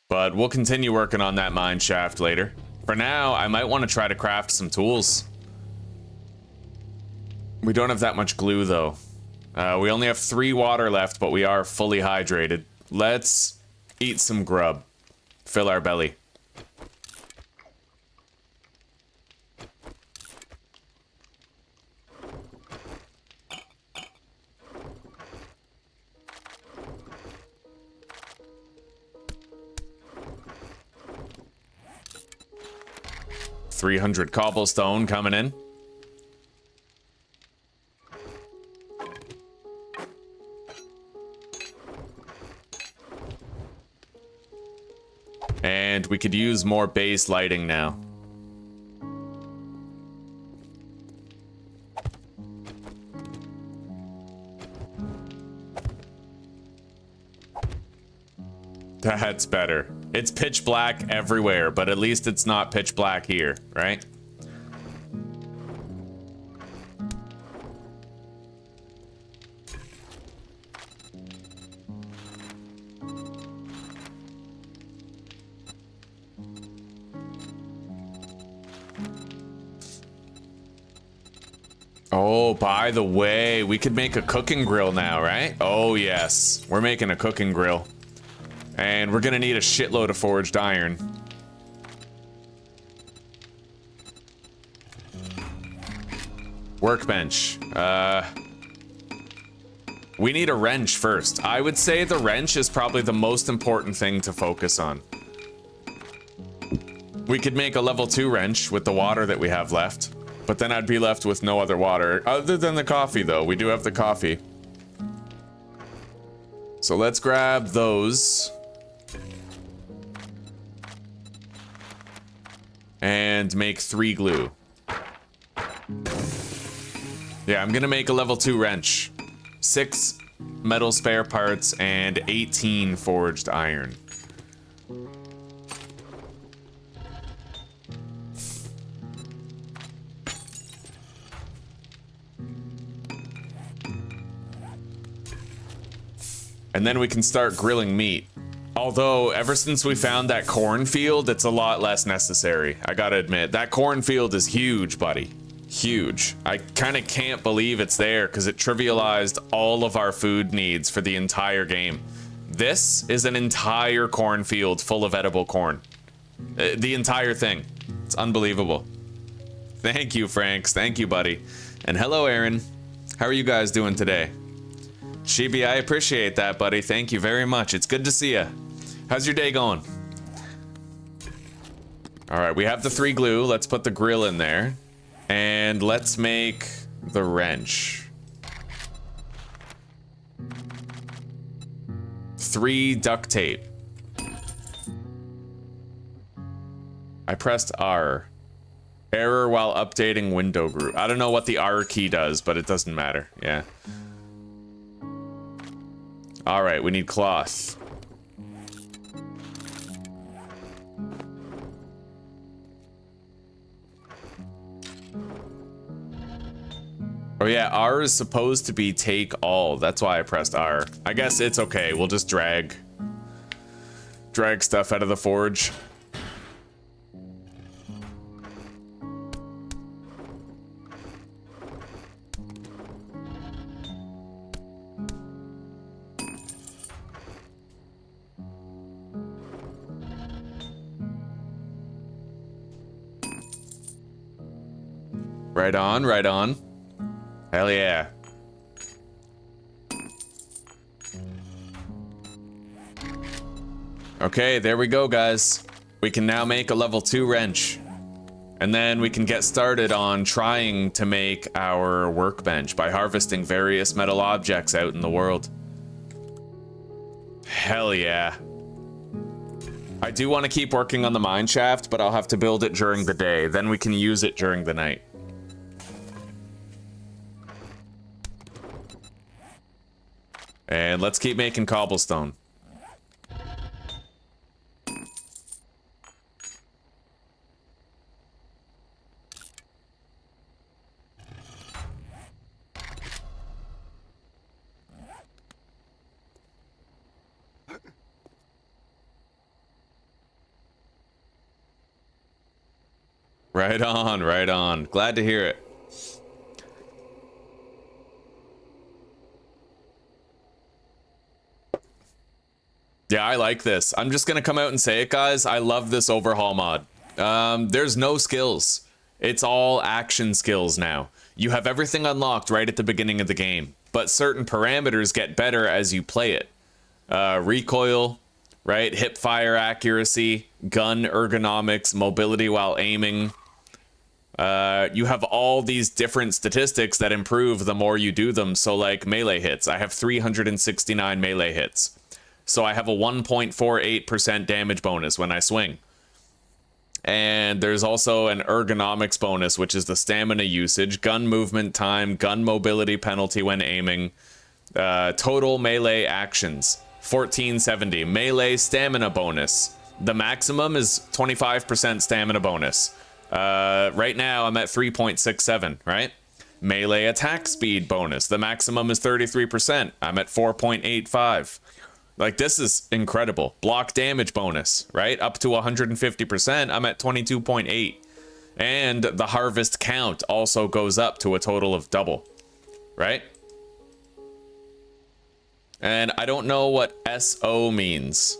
But we'll continue working on that mine shaft later. For now, I might want to try to craft some tools. We don't have that much glue, though. We only have 3 water left, but we are fully hydrated. Let's eat some grub. Fill our belly. $300 cobblestone coming in. And we could use more base lighting now. That's better. It's pitch black everywhere, but at least it's not pitch black here, right? Oh, by the way, we could make a cooking grill now, right? Oh, yes. We're making a cooking grill. And we're gonna need a shitload of forged iron. Workbench. We need a wrench first. I would say the wrench is probably the most important thing to focus on. We could make a level 2 wrench with the water that we have left. But then I'd be left with no other water. Other than the coffee, though. We do have the coffee. So let's grab those. and make 3 glue. Yeah, I'm gonna make a level 2 wrench. 6 metal spare parts and 18 forged iron. And then we can start grilling meat. Although, ever since we found that cornfield, it's a lot less necessary. I gotta admit, that cornfield is huge, buddy. Huge. I kinda can't believe it's there because it trivialized all of our food needs for the entire game. This is an entire cornfield full of edible corn. The entire thing. It's unbelievable. Thank you, Franks. Thank you, buddy. And hello, Aaron. How are you guys doing today? Shibi, I appreciate that, buddy. Thank you very much. It's good to see ya. How's your day going? All right, we have the 3 glue. Let's put the grill in there. And let's make the wrench. 3 duct tape. I pressed R. Error while updating window group. I don't know what the R key does, but it doesn't matter. Yeah. All right, we need cloth. Oh yeah, R is supposed to be take all. That's why I pressed R. I guess it's okay. We'll just drag stuff out of the forge. Right on, right on. Hell yeah. Okay, there we go, guys. We can now make a level 2 wrench. And then we can get started on trying to make our workbench by harvesting various metal objects out in the world. Hell yeah. I do want to keep working on the mine shaft, but I'll have to build it during the day. Then we can use it during the night. And let's keep making cobblestone. Right on, right on. Glad to hear it. Yeah, I like this. I'm just gonna come out and say it, guys. I love this overhaul mod. There's no skills. It's all action skills now. You have everything unlocked right at the beginning of the game, but certain parameters get better as you play it. Recoil, right? Hip fire accuracy, gun ergonomics, mobility while aiming. You have all these different statistics that improve the more you do them. So like melee hits, I have 369 melee hits. So I have a 1.48% damage bonus when I swing. And there's also an ergonomics bonus, which is the stamina usage, gun movement time, gun mobility penalty when aiming, total melee actions, 1470. Melee stamina bonus. The maximum is 25% stamina bonus. Right now I'm at 3.67, right? Melee attack speed bonus. The maximum is 33%. I'm at 4.85. Like, this is incredible. Block damage bonus, right? Up to 150%, I'm at 22.8. And the harvest count also goes up to a total of double, right? And I don't know what SO means,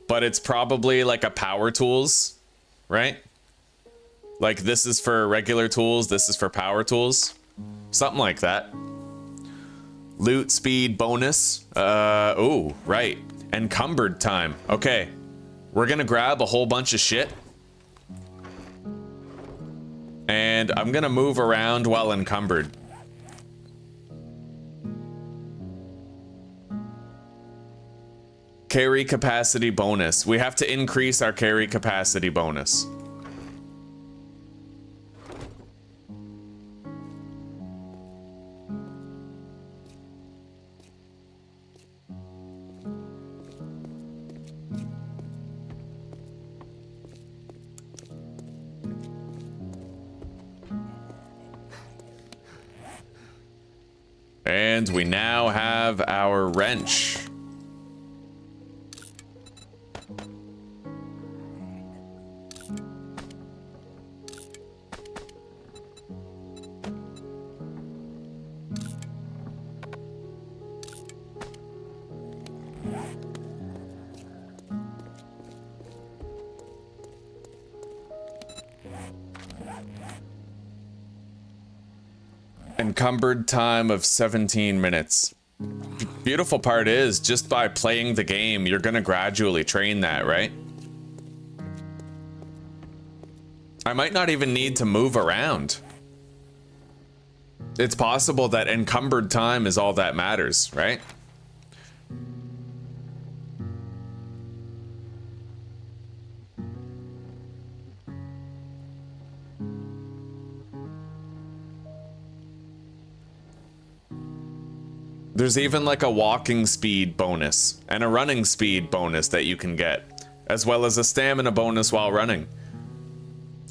but it's probably like a power tools, right? Like, this is for regular tools, this is for power tools. Something like that. Loot speed bonus. Oh, right. Encumbered time. Okay. We're gonna grab a whole bunch of shit. And I'm gonna move around while encumbered. Carry capacity bonus. We have to increase our carry capacity bonus. And we now have our wrench. Encumbered time of 17 minutes. Beautiful part is, just by playing the game, you're gonna gradually train that, right? I might not even need to move around. It's possible that encumbered time is all that matters, right? There's even like a walking speed bonus and a running speed bonus that you can get, as well as a stamina bonus while running.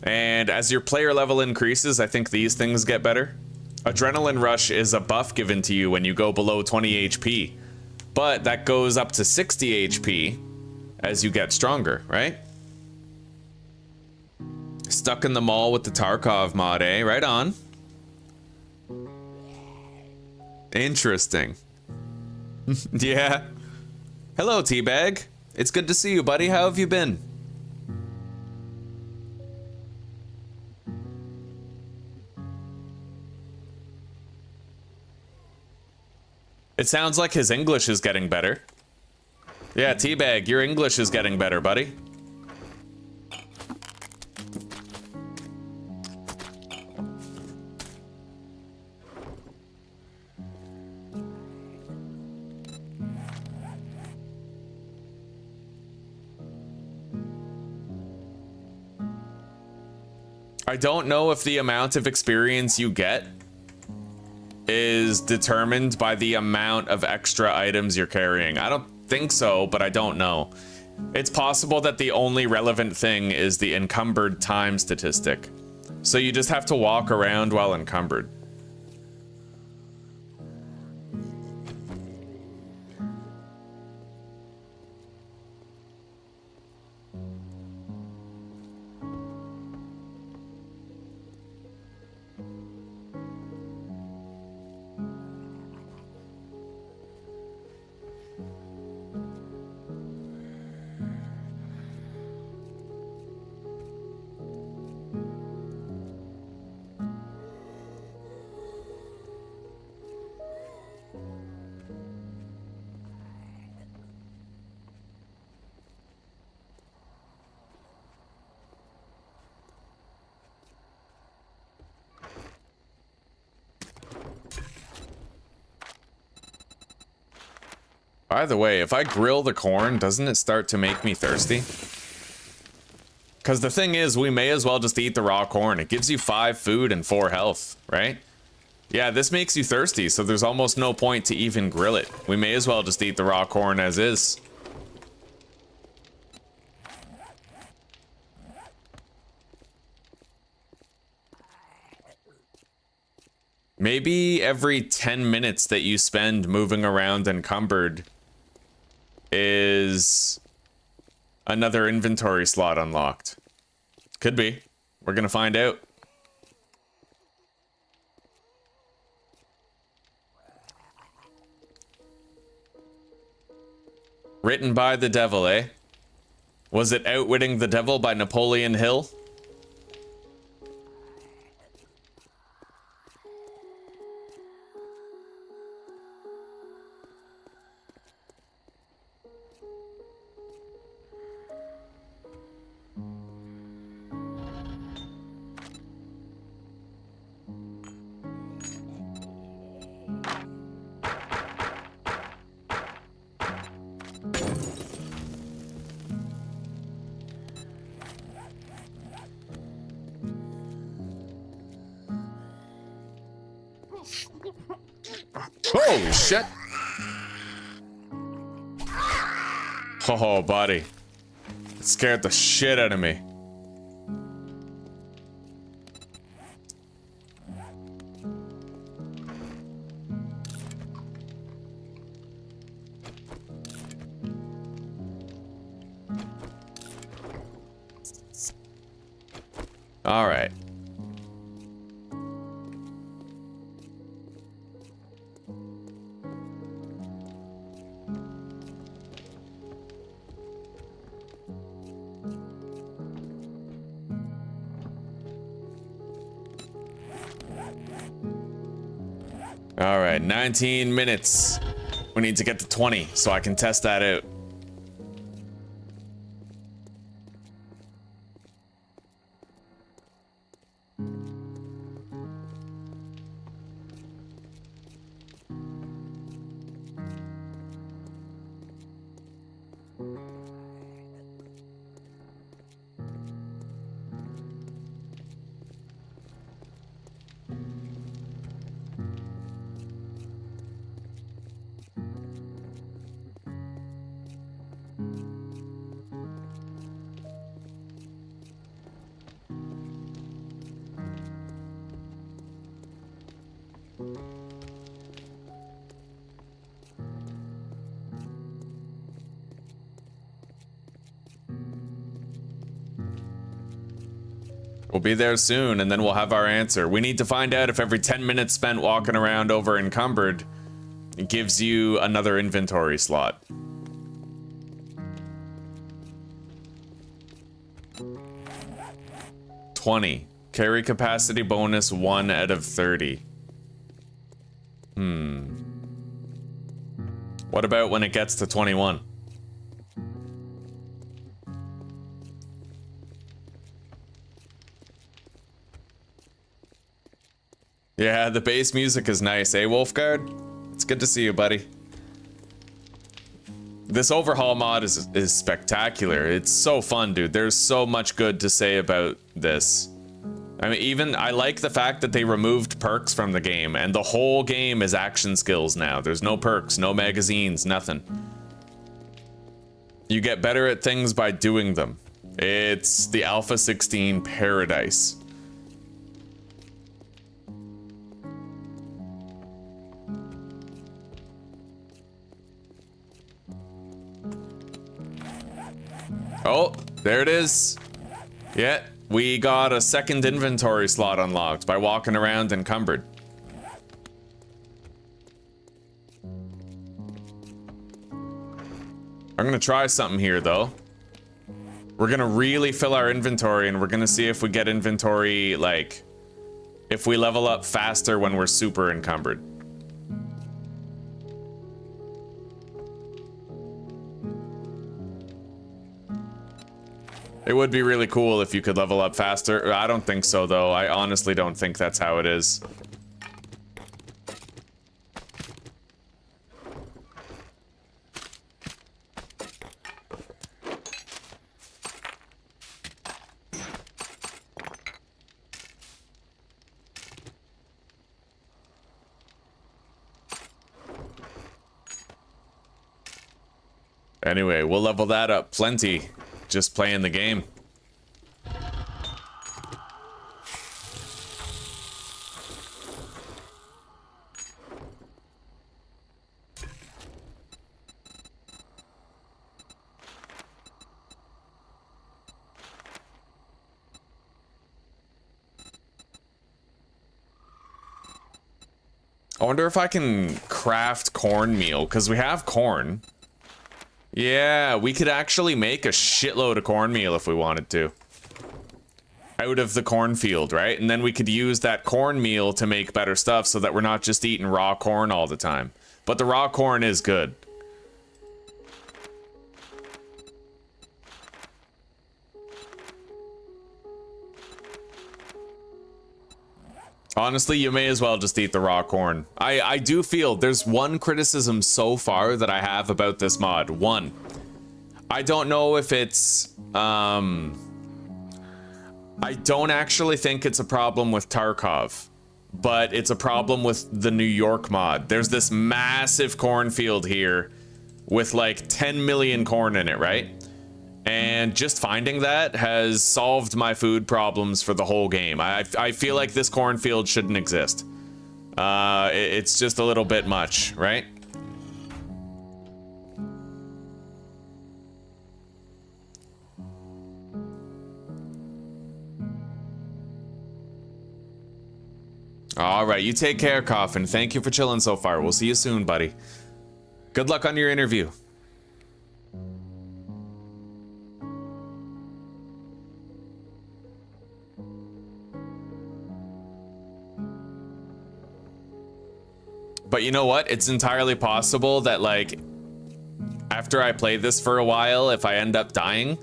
And as your player level increases, I think these things get better. Adrenaline Rush is a buff given to you when you go below 20 HP, but that goes up to 60 HP as you get stronger, right? Stuck in the mall with the Tarkov mod, eh? Right on. Interesting. Yeah. Hello, Teabag. It's good to see you, buddy. How have you been? It sounds like his English is getting better. Yeah, Teabag, your English is getting better, buddy. I don't know if the amount of experience you get is determined by the amount of extra items you're carrying. I don't think so, but I don't know. It's possible that the only relevant thing is the encumbered time statistic. So you just have to walk around while encumbered. By the way, if I grill the corn, doesn't it start to make me thirsty? Because the thing is, we may as well just eat the raw corn. It gives you 5 food and 4 health, right? Yeah, this makes you thirsty, so there's almost no point to even grill it. We may as well just eat the raw corn as is. Maybe every 10 minutes that you spend moving around encumbered is another inventory slot unlocked. Could be. We're gonna find out. Written by the devil, eh? Was it Outwitting the Devil by Napoleon Hill? Holy shit! Oh, buddy. It scared the shit out of me. All right. All right, 19 minutes. We need to get to 20 so I can test that out. We'll be there soon, and then we'll have our answer. We need to find out if every 10 minutes spent walking around over encumbered gives you another inventory slot. $20. Carry capacity bonus 1 out of 30. What about when it gets to 21? Yeah, the bass music is nice, eh, Wolfguard? It's good to see you, buddy. This overhaul mod is spectacular. It's so fun, dude. There's so much good to say about this. I mean, I like the fact that they removed perks from the game, and the whole game is action skills now. There's no perks, no magazines, nothing. You get better at things by doing them. It's the Alpha 16 paradise. Oh, there it is. Yeah, we got a second inventory slot unlocked by walking around encumbered. I'm gonna try something here, though. We're gonna really fill our inventory, and we're gonna see if we get inventory, like, if we level up faster when we're super encumbered. It would be really cool if you could level up faster. I don't think so, though. I honestly don't think that's how it is. Anyway, we'll level that up plenty. Just playing the game. I wonder if I can craft cornmeal, because we have corn. Yeah, we could actually make a shitload of cornmeal if we wanted to. Out of the cornfield, right? And then we could use that cornmeal to make better stuff so that we're not just eating raw corn all the time. But the raw corn is good. Honestly, you may as well just eat the raw corn. I do feel there's one criticism so far that I have about this mod. One, I don't know if it's, I don't actually think it's a problem with Tarkov, but it's a problem with the New York mod. There's this massive cornfield here with like 10 million corn in it, right? And just finding that has solved my food problems for the whole game. I feel like this cornfield shouldn't exist. It's just a little bit much, right? All right, you take care, Coffin. Thank you for chilling so far. We'll see you soon, buddy. Good luck on your interview. But you know what? It's entirely possible that, like, after I play this for a while, if I end up dying,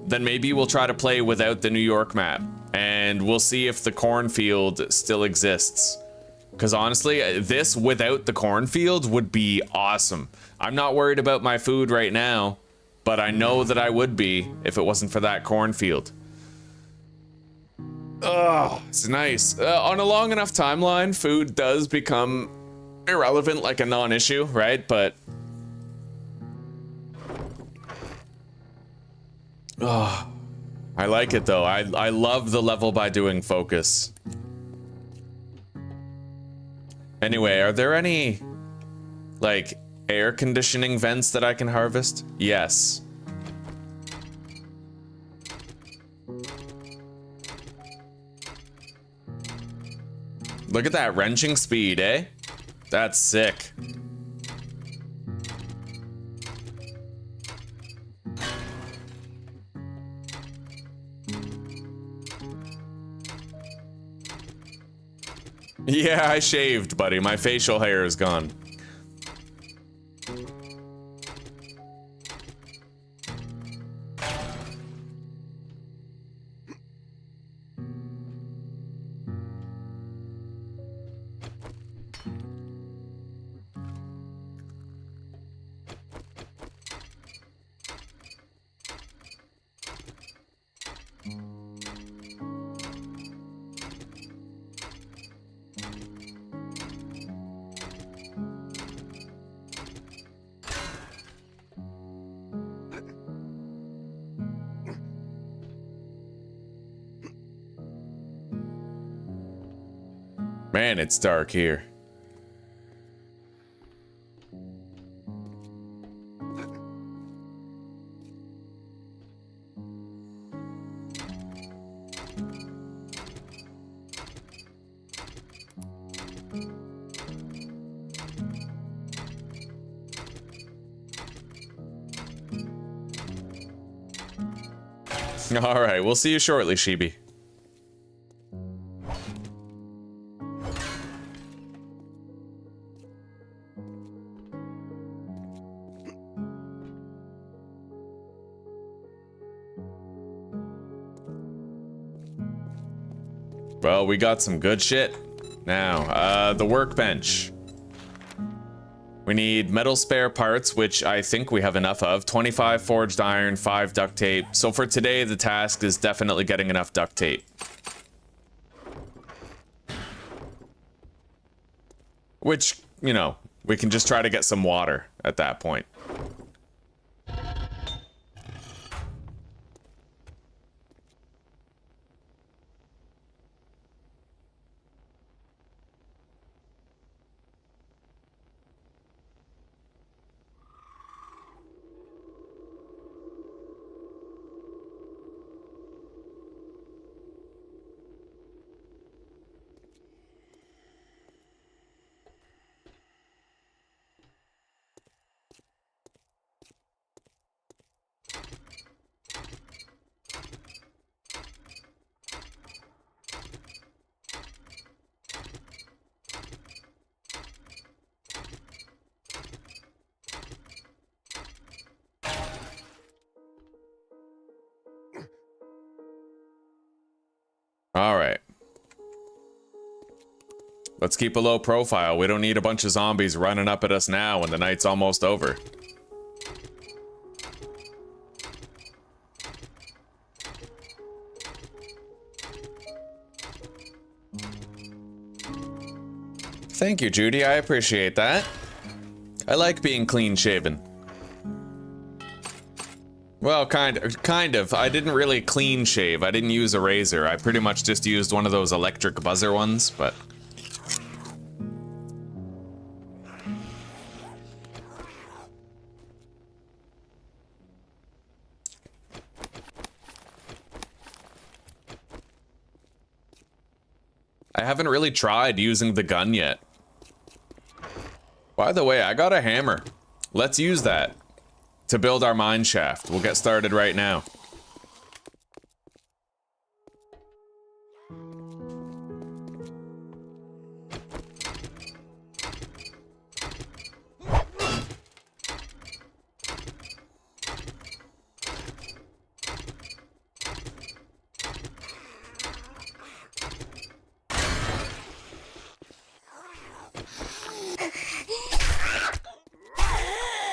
then maybe we'll try to play without the New York map. And we'll see if the cornfield still exists. Because honestly, this without the cornfield would be awesome. I'm not worried about my food right now, but I know that I would be if it wasn't for that cornfield. Oh, it's nice. On a long enough timeline, food does become irrelevant, like a non-issue, right? But oh, I like it though. I love the level by doing focus. Anyway, are there any like air conditioning vents that I can harvest? Yes. Look at that wrenching speed, eh? That's sick. Yeah, I shaved, buddy. My facial hair is gone. Man, it's dark here. All right, we'll see you shortly, Shibi. Well, we got some good shit. Now, the workbench. We need metal spare parts, which I think we have enough of. 25 forged iron, 5 duct tape. So for today, the task is definitely getting enough duct tape. Which, you know, we can just try to get some water at that point. All right. Let's keep a low profile. We don't need a bunch of zombies running up at us now when the night's almost over. Thank you, Judy. I appreciate that. I like being clean shaven. Well, kind of. I didn't really clean shave. I didn't use a razor. I pretty much just used one of those electric buzzer ones, but... I haven't really tried using the gun yet. By the way, I got a hammer. Let's use that to build our mine shaft. We'll get started right now.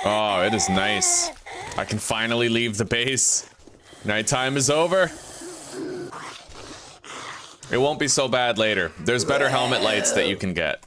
Oh, it is nice. I can finally leave the base. Nighttime is over. It won't be so bad later. There's better helmet lights that you can get.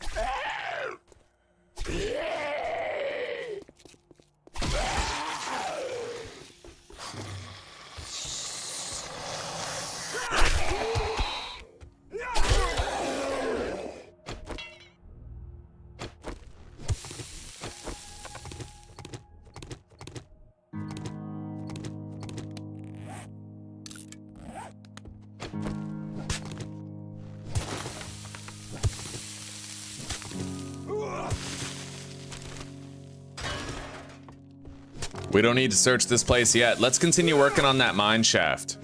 We don't need to search this place yet. Let's continue working on that mine shaft.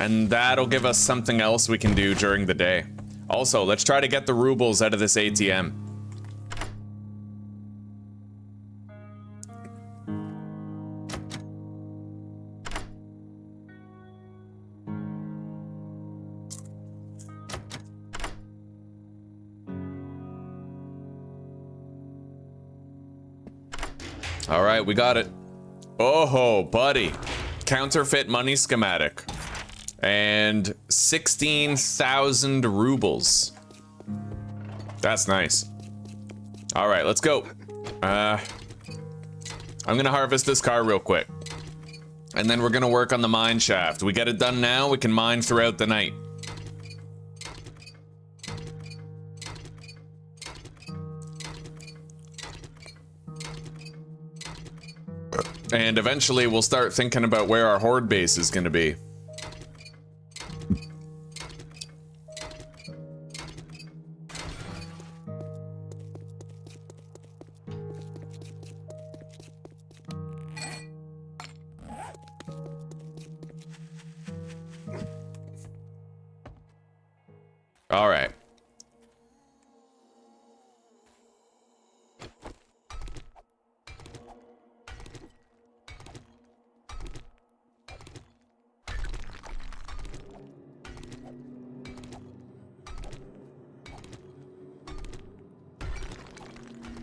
And that'll give us something else we can do during the day. Also, let's try to get the rubles out of this ATM. All right, we got it. Oh, buddy. Counterfeit money schematic. And 16,000 rubles. That's nice. All right, let's go. I'm gonna harvest this car real quick. And then we're gonna work on the mine shaft. We get it done now, we can mine throughout the night. And eventually we'll start thinking about where our horde base is gonna be. All right.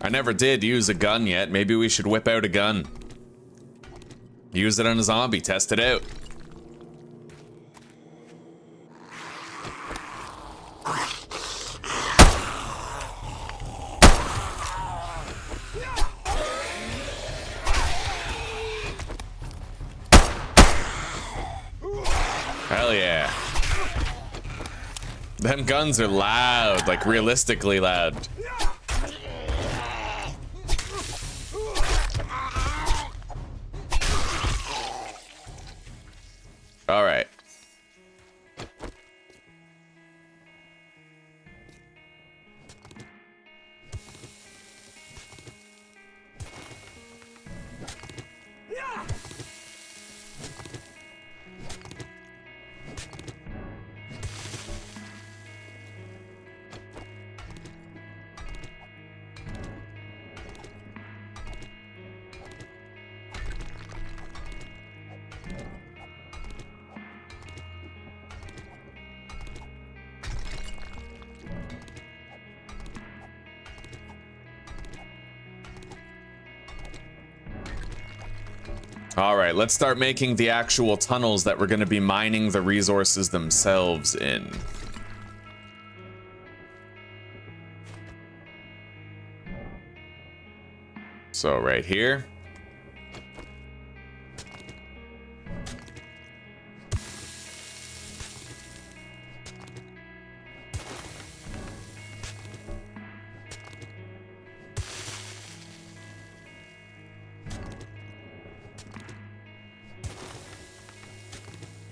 I never did use a gun yet. Maybe we should whip out a gun. Use it on a zombie, test it out. Hell yeah. Them guns are loud, like realistically loud. All right. All right, let's start making the actual tunnels that we're going to be mining the resources themselves in. So right here.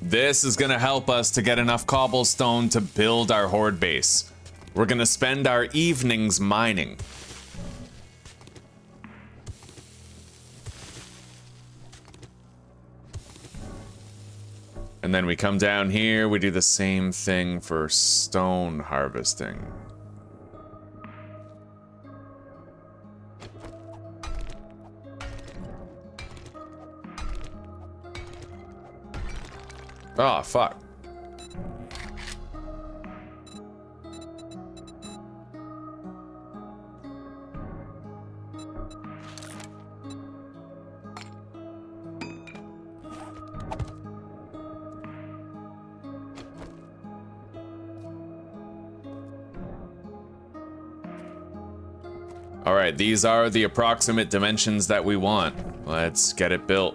This is gonna help us to get enough cobblestone to build our horde base. We're gonna spend our evenings mining. And then we come down here, we do the same thing for stone harvesting. Oh, fuck. All right, these are the approximate dimensions that we want. Let's get it built.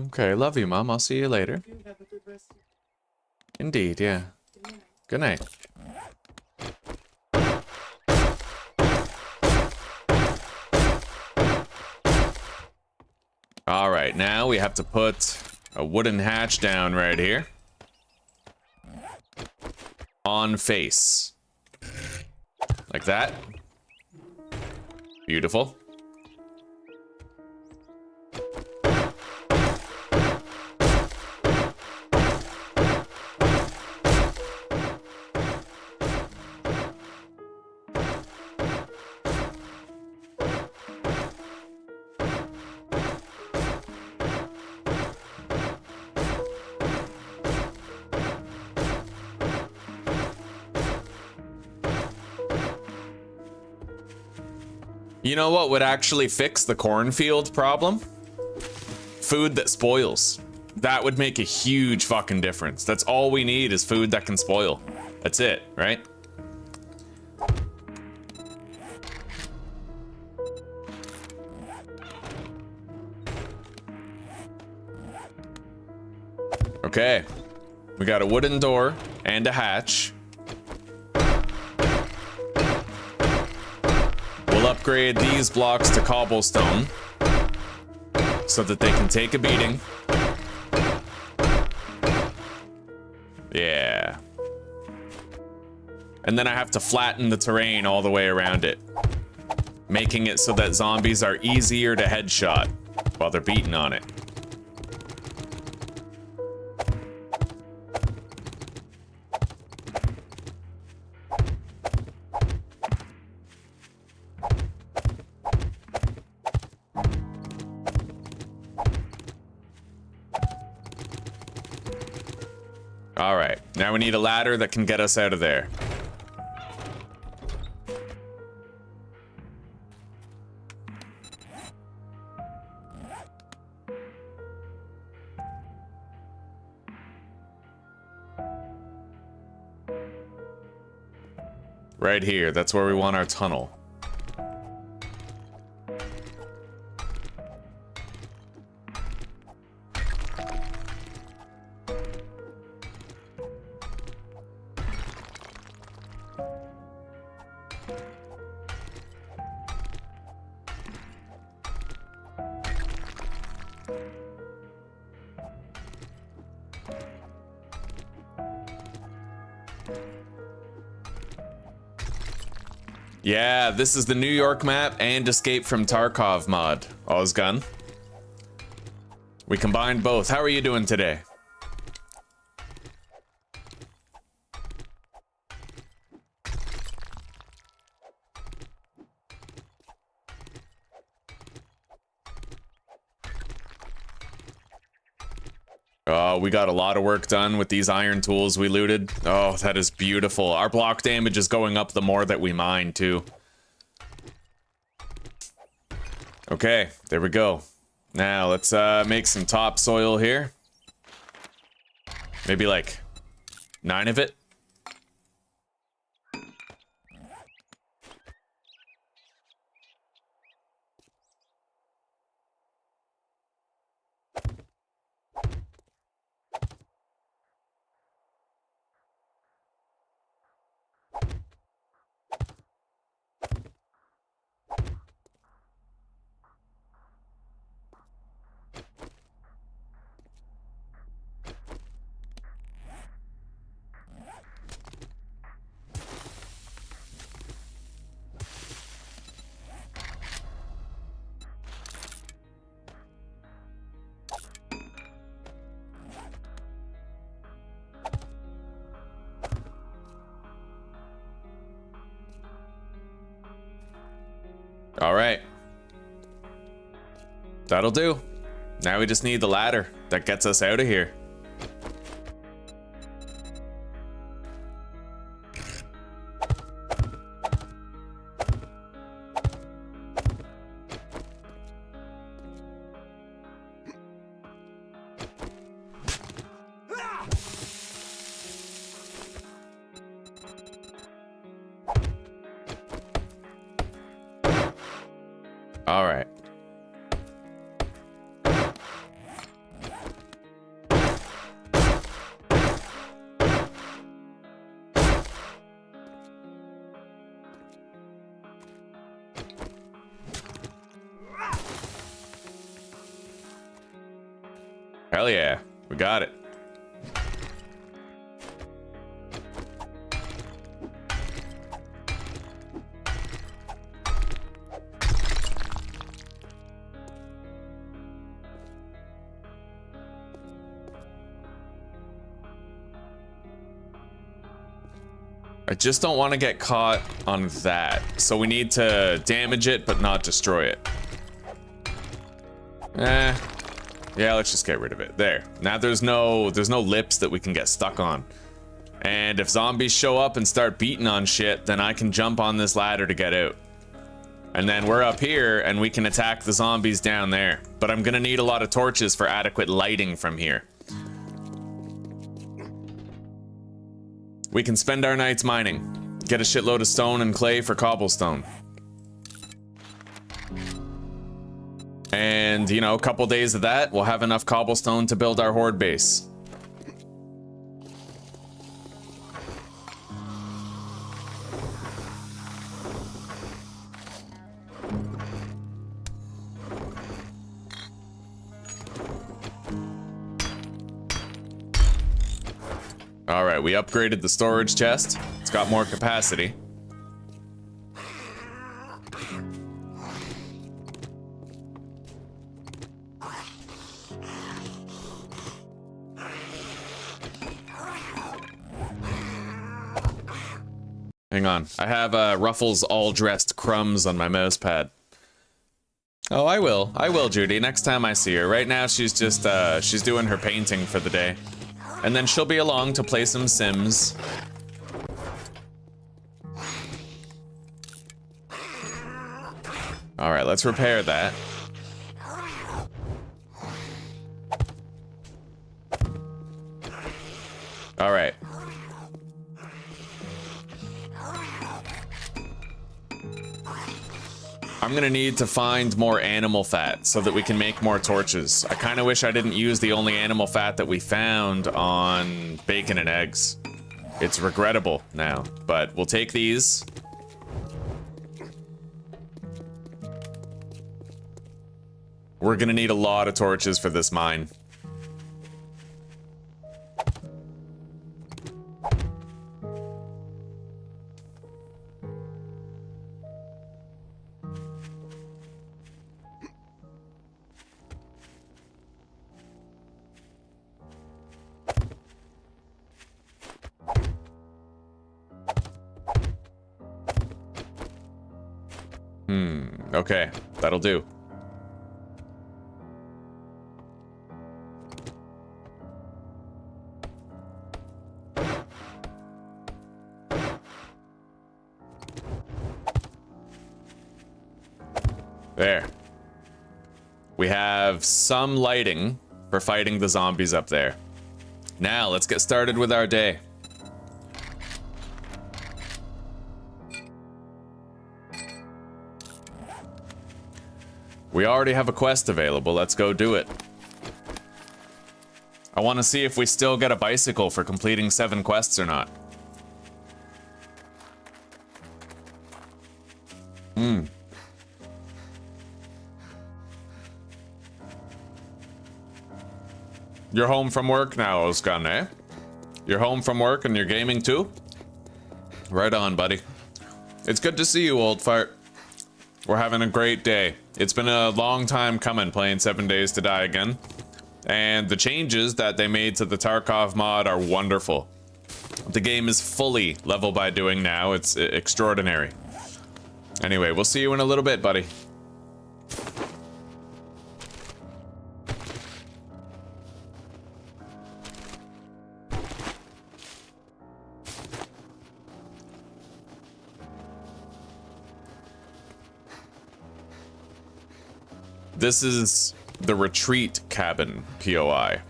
Okay, love you, Mom. I'll see you later. You have a good rest. Indeed, yeah. Good night. All right, now we have to put a wooden hatch down right here. On face. Like that. Beautiful. You know what would actually fix the cornfield problem? Food that spoils. That would make a huge fucking difference. That's all we need is food that can spoil. That's it, right? Okay. We got a wooden door and a hatch. We'll upgrade these blocks to cobblestone so that they can take a beating. Yeah. And then I have to flatten the terrain all the way around it, making it so that zombies are easier to headshot while they're beating on it. All right, now we need a ladder that can get us out of there. Right here, that's where we want our tunnel. Yeah, this is the New York map and Escape from Tarkov mod. Ozgun. We combined both. How are you doing today? We got a lot of work done with these iron tools we looted. Oh, that is beautiful. Our block damage is going up the more that we mine, too. Okay, there we go. Now, let's make some topsoil here. Maybe like 9 of it. All right. That'll do. Now we just need the ladder that gets us out of here. All right. Hell yeah, we got it. I just don't want to get caught on that. So we need to damage it, but not destroy it. Yeah, let's just get rid of it. There. Now there's no lips that we can get stuck on. And if zombies show up and start beating on shit, then I can jump on this ladder to get out. And then we're up here and we can attack the zombies down there. But I'm gonna need a lot of torches for adequate lighting from here. We can spend our nights mining. Get a shitload of stone and clay for cobblestone. And, you know, a couple days of that, we'll have enough cobblestone to build our horde base. All right, we upgraded the storage chest. It's got more capacity. Hang on, I have Ruffles all dressed crumbs on my mouse pad. Oh, I will, Judy, next time I see her. Right now she's just, she's doing her painting for the day. And then she'll be along to play some Sims. All right, let's repair that. All right. I'm gonna need to find more animal fat so that we can make more torches. I kind of wish I didn't use the only animal fat that we found on bacon and eggs. It's regrettable now, but we'll take these. We're gonna need a lot of torches for this mine. Okay, that'll do. There. We have some lighting for fighting the zombies up there. Now, let's get started with our day. We already have a quest available. Let's go do it. I want to see if we still get a bicycle for completing 7 quests or not. You're home from work now, Oskan, eh? You're home from work and you're gaming too? Right on, buddy. It's good to see you, old fart. We're having a great day. It's been a long time coming playing 7 Days to Die again. And the changes that they made to the Tarkov mod are wonderful. The game is fully level by doing now. It's extraordinary. Anyway, we'll see you in a little bit, buddy. This is the retreat cabin POI.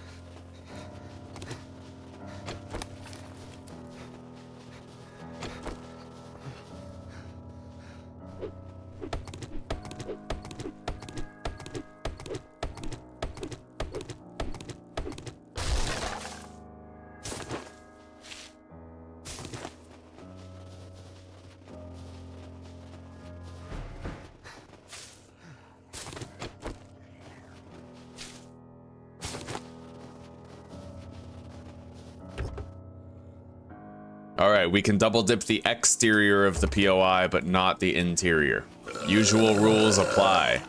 Alright, we can double dip the exterior of the POI, but not the interior. Usual rules apply.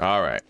All right.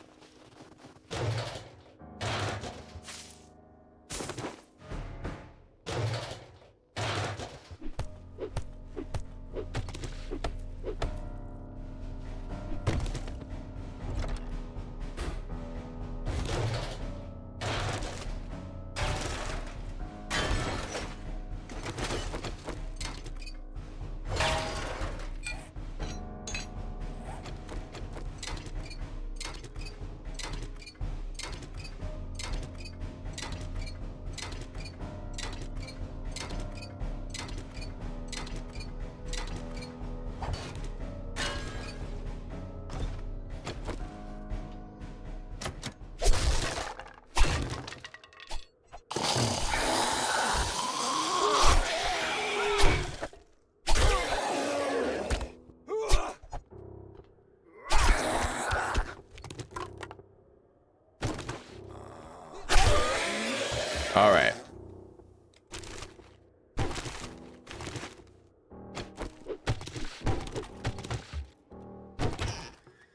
All right.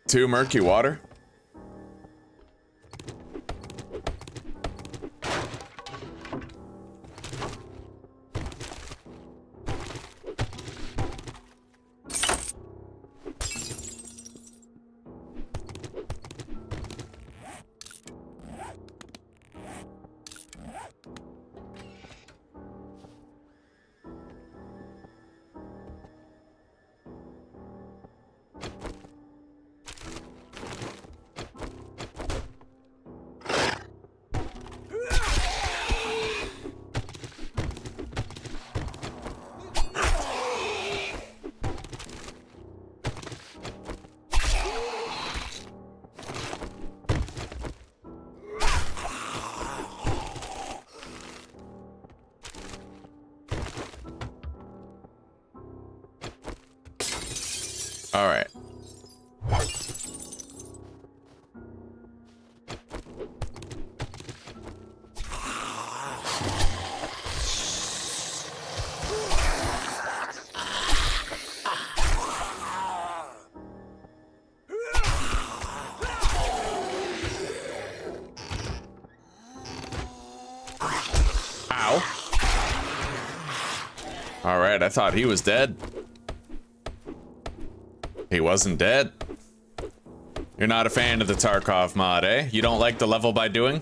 Two murky water. All right. Alright, I thought he was dead. He wasn't dead. You're not a fan of the Tarkov mod, eh? You don't like the level by doing?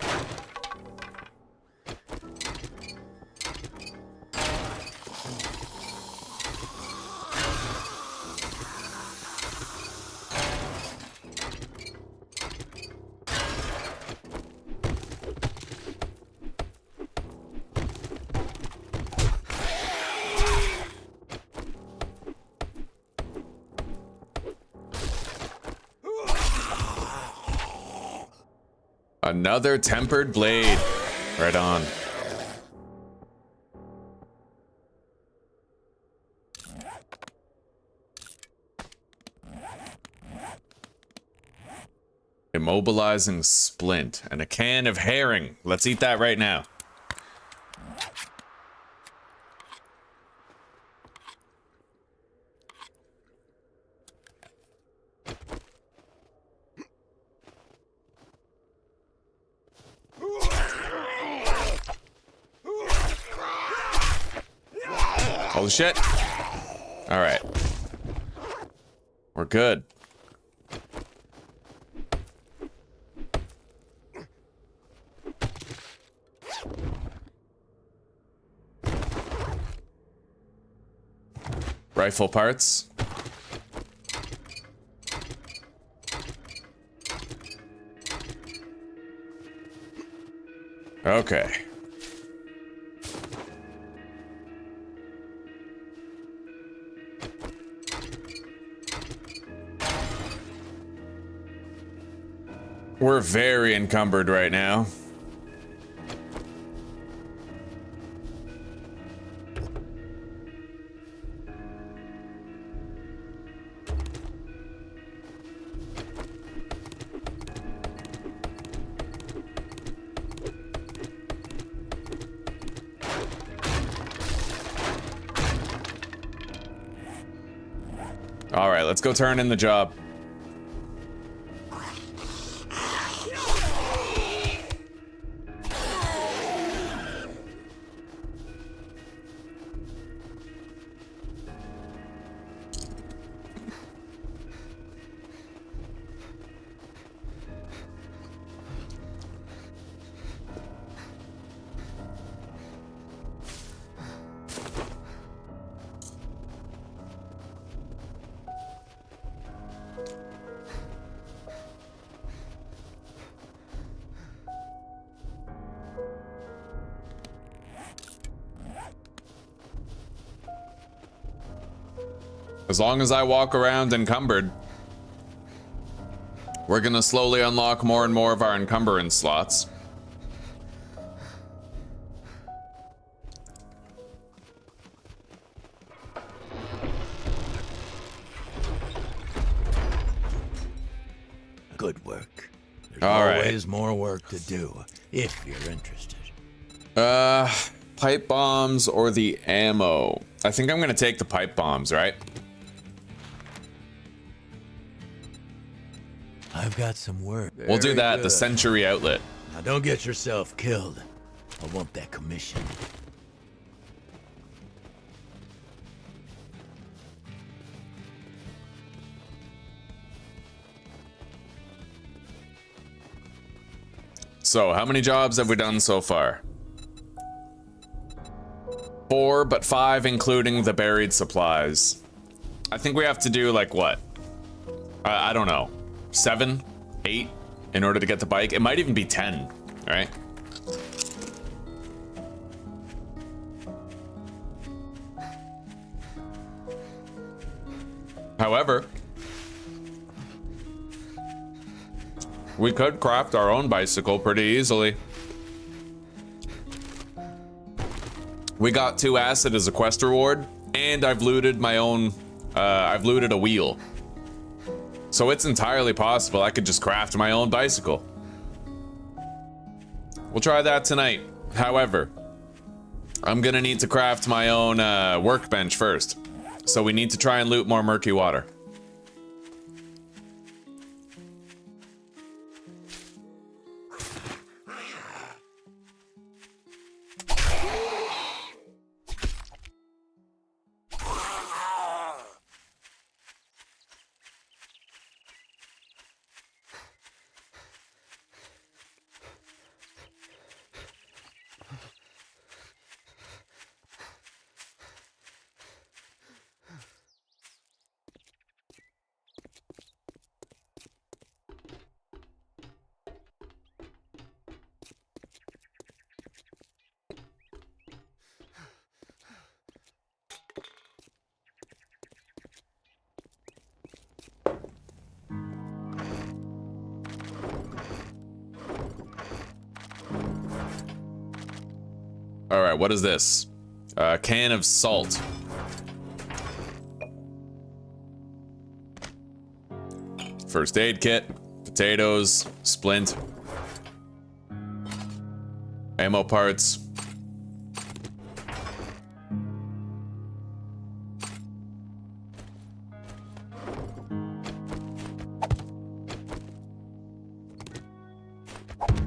Another tempered blade. Right on. Immobilizing splint and a can of herring. Let's eat that right now. Holy shit. All right. We're good. Rifle parts. Okay. We're very encumbered right now. All right, let's go turn in the job. As long as I walk around encumbered, we're gonna slowly unlock more and more of our encumbrance slots. Good work. There's All right. always more work to do, if you're interested. Pipe bombs or the ammo? I think I'm gonna take the pipe bombs, right? I've got some work. We'll do Very that at the good. Century outlet. Now don't get yourself killed. I want that commission. So, how many jobs have we done so far? 4, but 5 including the buried supplies. I think we have to do like what? I don't know. 7, 8 in order to get the bike. It might even be 10, right? However, we could craft our own bicycle pretty easily. We got 2 acid as a quest reward, and I've looted my own, I've looted a wheel. So it's entirely possible I could just craft my own bicycle. We'll try that tonight. However, I'm gonna need to craft my own workbench first. So we need to try and loot more murky water. All right, what is this? A can of salt. First aid kit, potatoes, splint, ammo parts.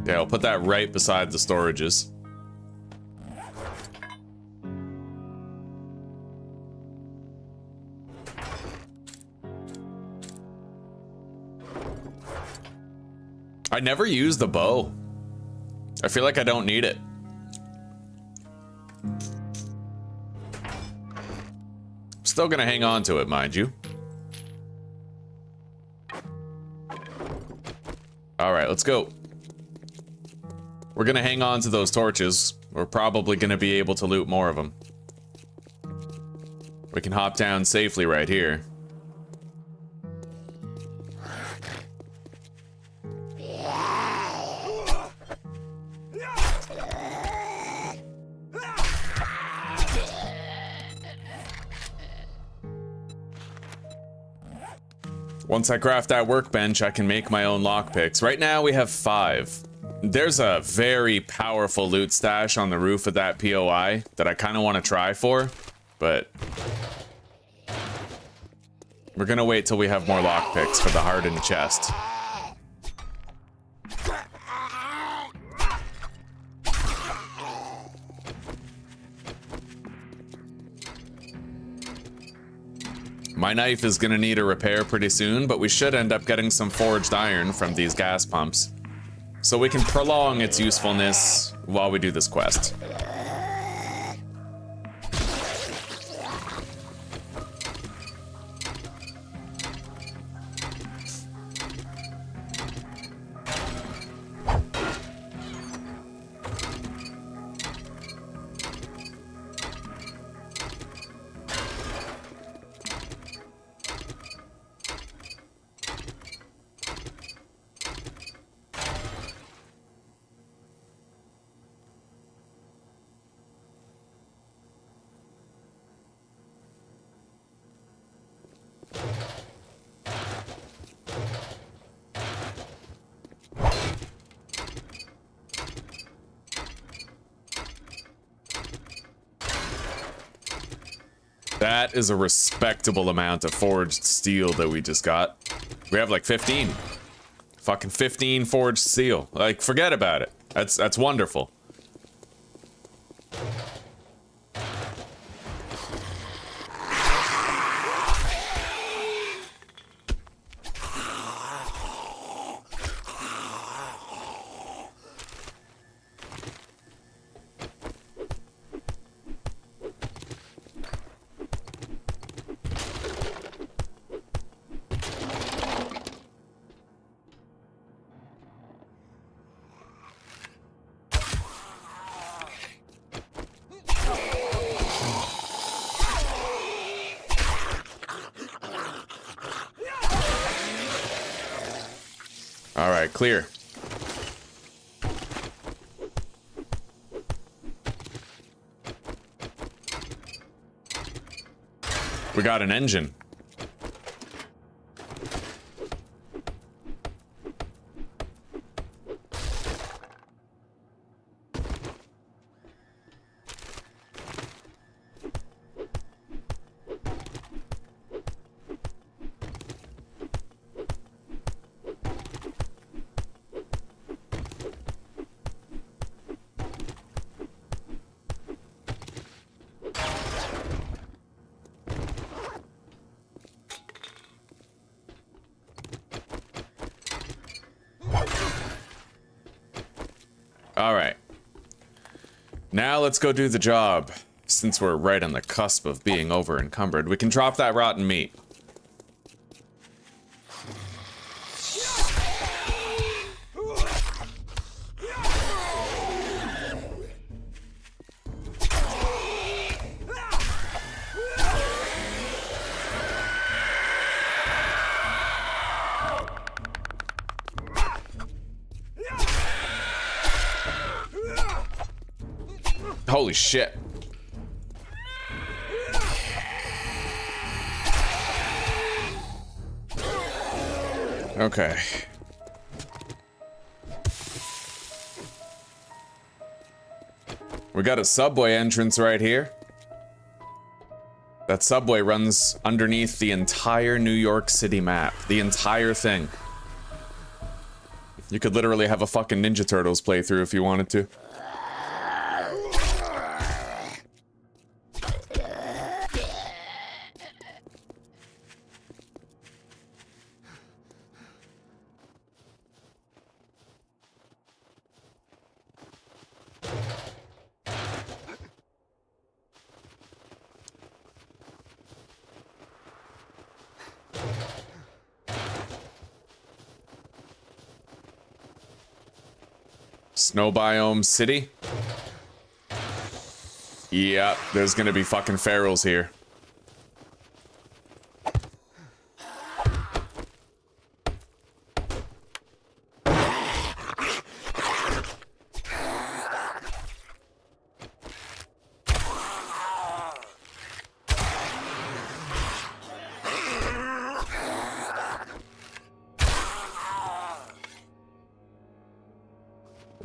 Yeah, I'll put that right beside the storages. I never use the bow. I feel like I don't need it. Still gonna hang on to it, mind you. All right, let's go. We're gonna hang on to those torches. We're probably gonna be able to loot more of them. We can hop down safely right here. Once I craft that workbench, I can make my own lockpicks. Right now we have 5. There's a very powerful loot stash on the roof of that POI that I kind of want to try for, but we're gonna wait till we have more lockpicks for the hardened chest. My knife is gonna need a repair pretty soon, but we should end up getting some forged iron from these gas pumps, so we can prolong its usefulness while we do this quest. That is a respectable amount of forged steel that we just got. We have like 15. Fucking 15 forged steel. Like, forget about it. That's wonderful. All right, clear. We got an engine. All right. Now let's go do the job. Since we're right on the cusp of being over encumbered, we can drop that rotten meat. Holy shit. Okay. We got a subway entrance right here. That subway runs underneath the entire New York City map. The entire thing. You could literally have a fucking Ninja Turtles playthrough if you wanted to. Snow biome city. Yep, there's gonna be fucking ferals here.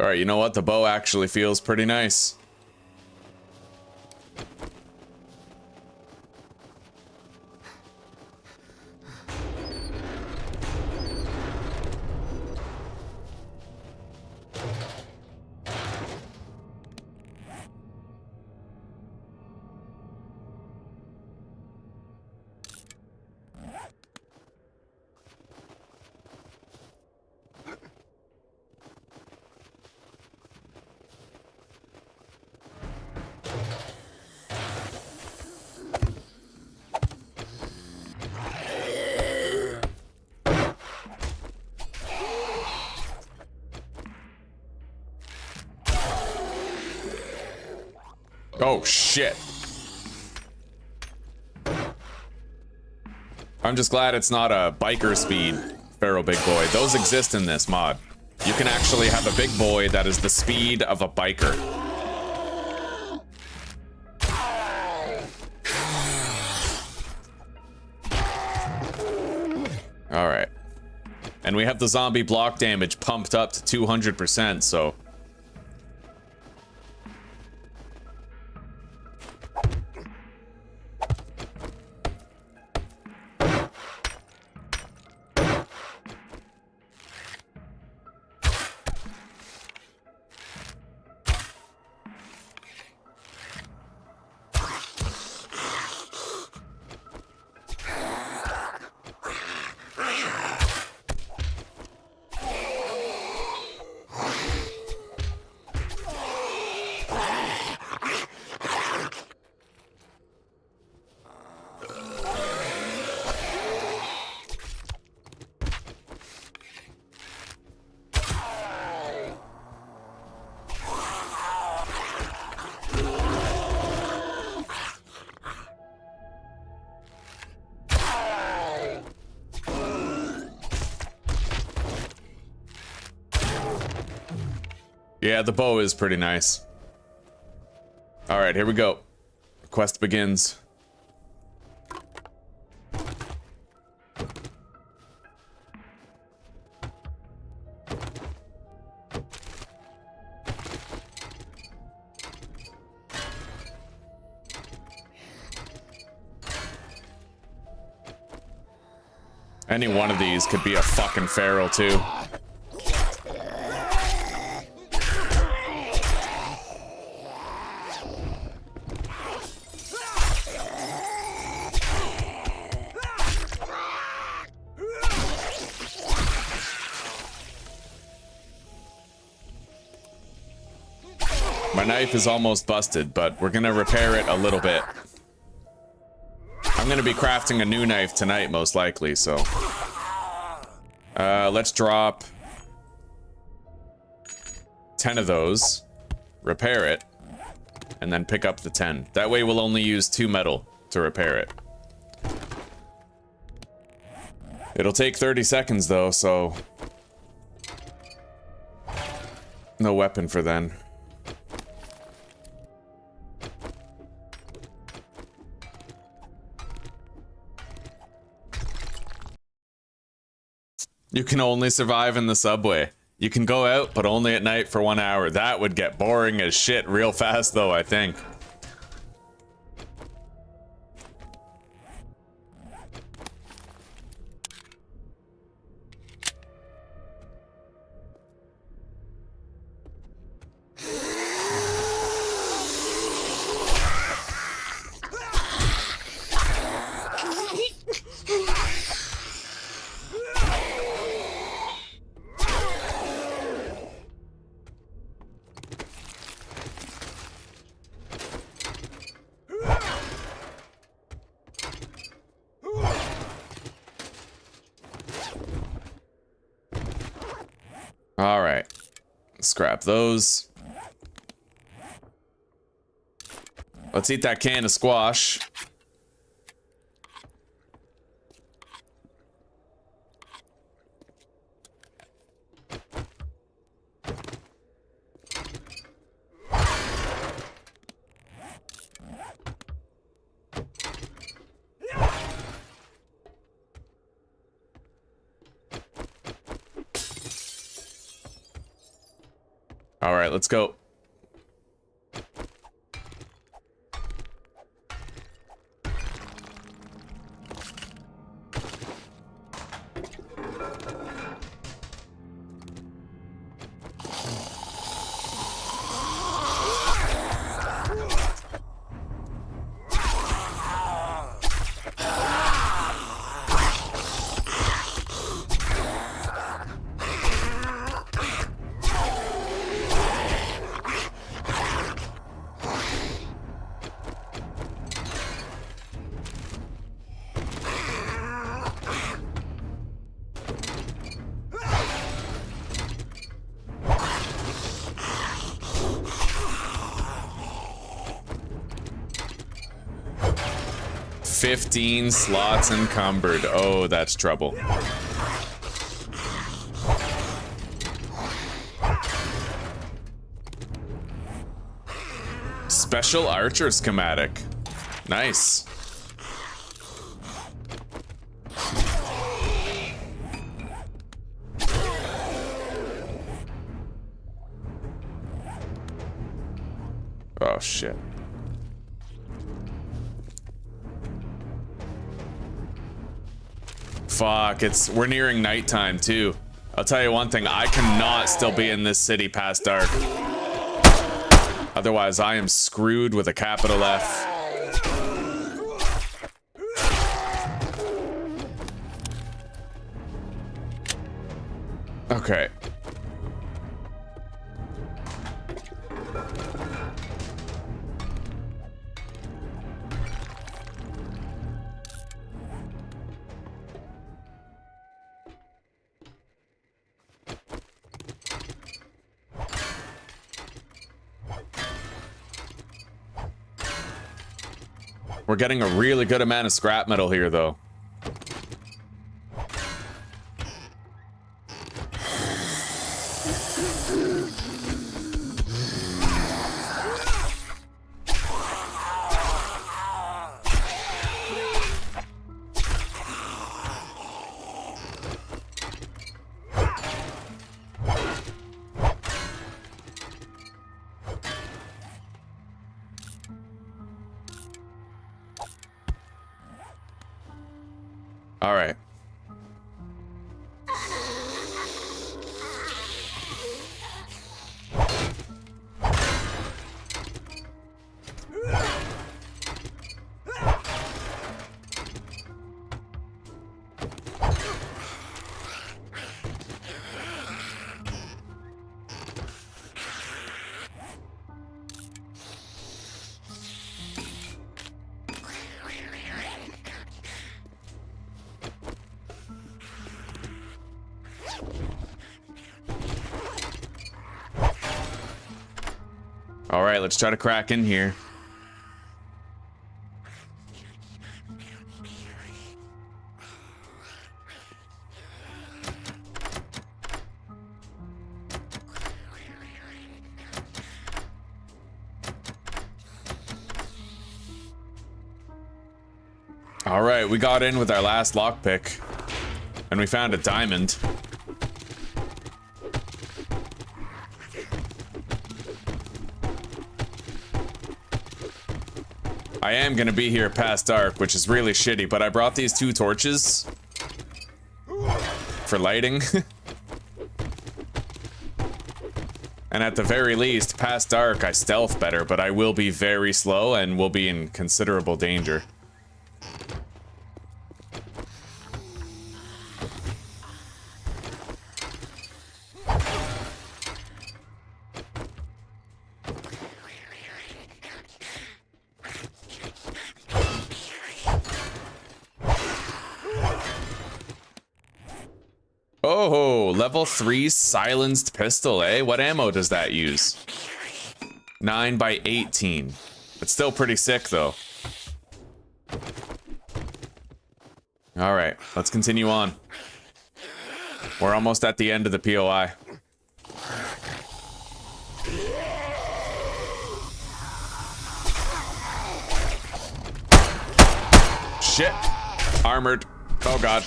Alright, you know what? The bow actually feels pretty nice. Oh, shit. I'm just glad it's not a biker speed Feral Big Boy. Those exist in this mod. You can actually have a big boy that is the speed of a biker. Alright. And we have the zombie block damage pumped up to 200%, so... Yeah, the bow is pretty nice. Alright, here we go. Quest begins. Any one of these could be a fucking feral too. My knife is almost busted, but we're gonna repair it a little bit. I'm gonna be crafting a new knife tonight, most likely, so... let's drop... 10 of those, repair it, and then pick up the 10. That way we'll only use 2 metal to repair it. It'll take 30 seconds, though, so... no weapon for then. You can only survive in the subway. You can go out, but only at night for 1 hour. That would get boring as shit real fast, though, I think. All right, scrap those. Let's eat that can of squash. All right, let's go. $15 slots encumbered. Oh, that's trouble. Special archer schematic. Nice. Oh, shit. Fuck, we're nearing nighttime too. I'll tell you one thing, I cannot still be in this city past dark. Otherwise, I am screwed with a capital F. Okay. We're getting a really good amount of scrap metal here, though. All right. All right, let's try to crack in here. All right, we got in with our last lockpick. And we found a diamond. I am gonna be here past dark, which is really shitty, but I brought these 2 torches for lighting. And at the very least, past dark, I stealth better, but I will be very slow and will be in considerable danger. Oh, level 3 silenced pistol, eh? What ammo does that use? 9x18. It's still pretty sick, though. Alright, let's continue on. We're almost at the end of the POI. Shit! Armored. Oh god.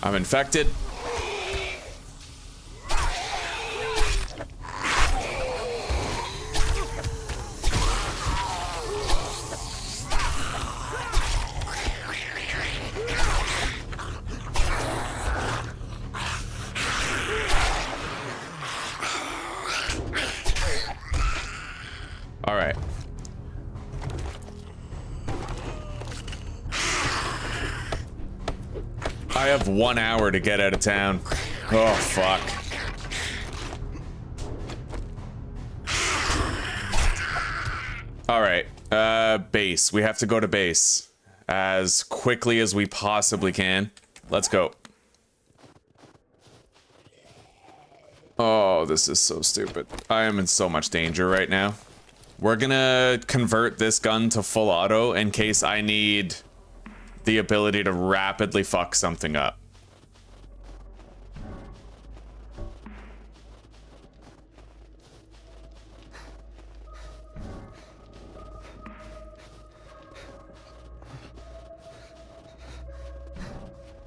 I'm infected. All right. I have 1 hour to get out of town. Oh, fuck. All right, base. We have to go to base as quickly as we possibly can. Let's go. Oh, this is so stupid. I am in so much danger right now. We're gonna convert this gun to full auto in case I need the ability to rapidly fuck something up.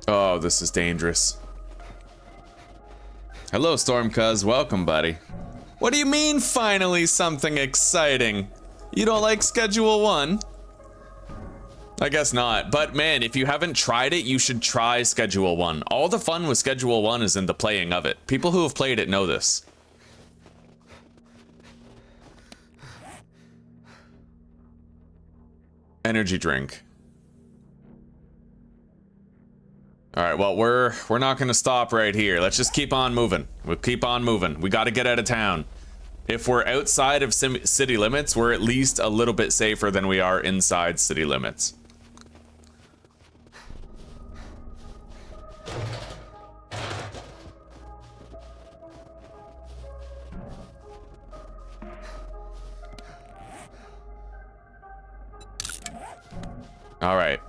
Oh, this is dangerous. Hello, Stormcuz. Welcome, buddy. What do you mean, finally something exciting? You don't like Schedule 1? I guess not, but man, if you haven't tried it, you should try Schedule 1. All the fun with Schedule 1 is in the playing of it. People who have played it know this. Energy drink. Alright, well, we're not gonna stop right here. Let's just keep on moving. We'll keep on moving. We gotta get out of town. If we're outside of city limits, we're at least a little bit safer than we are inside city limits. Alright.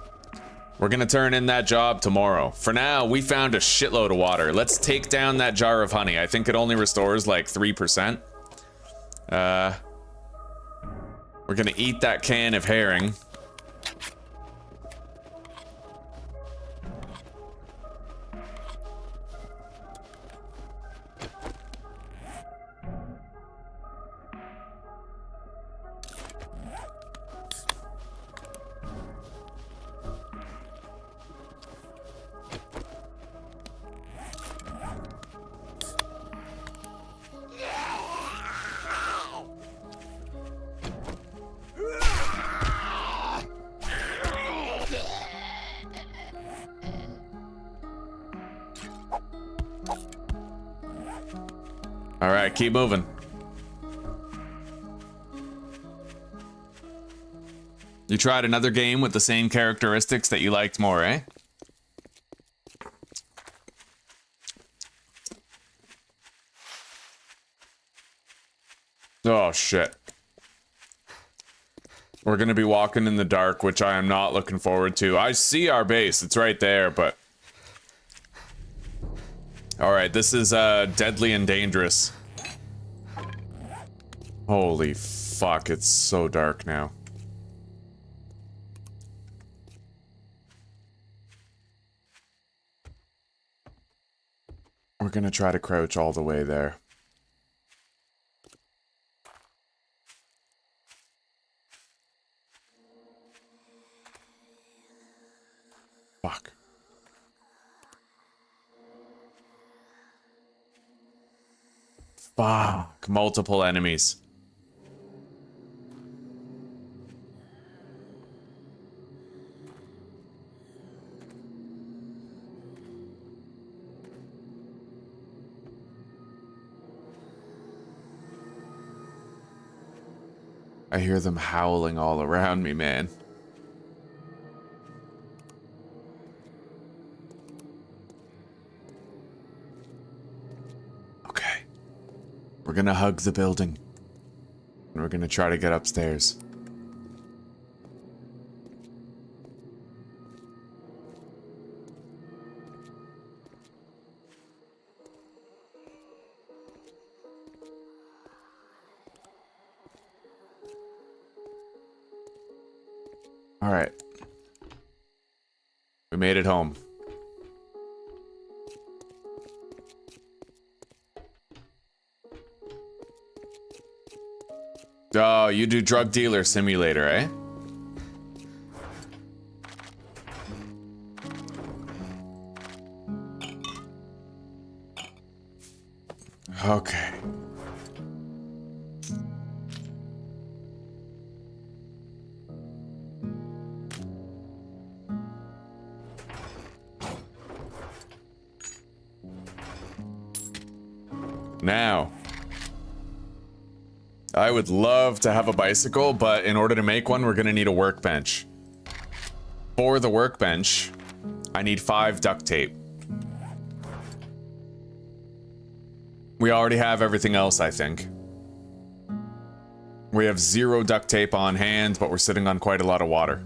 We're gonna turn in that job tomorrow. For now, we found a shitload of water. Let's take down that jar of honey. I think it only restores like 3%. We're gonna eat that can of herring. All right, keep moving. You tried another game with the same characteristics that you liked more, eh? Oh, shit. We're gonna be walking in the dark, which I am not looking forward to. I see our base. It's right there, but... Alright, this is deadly and dangerous. Holy fuck, it's so dark now. We're gonna try to crouch all the way there. Fuck. Fuck. Multiple enemies. I hear them howling all around me, man. Okay. We're gonna hug the building. And we're gonna try to get upstairs. All right. We made it home. Oh, you do drug dealer simulator, eh? Okay. Now, I would love to have a bicycle, but in order to make one, we're gonna need a workbench. For the workbench, I need 5 duct tape. We already have everything else, I think. We have 0 duct tape on hand, but we're sitting on quite a lot of water.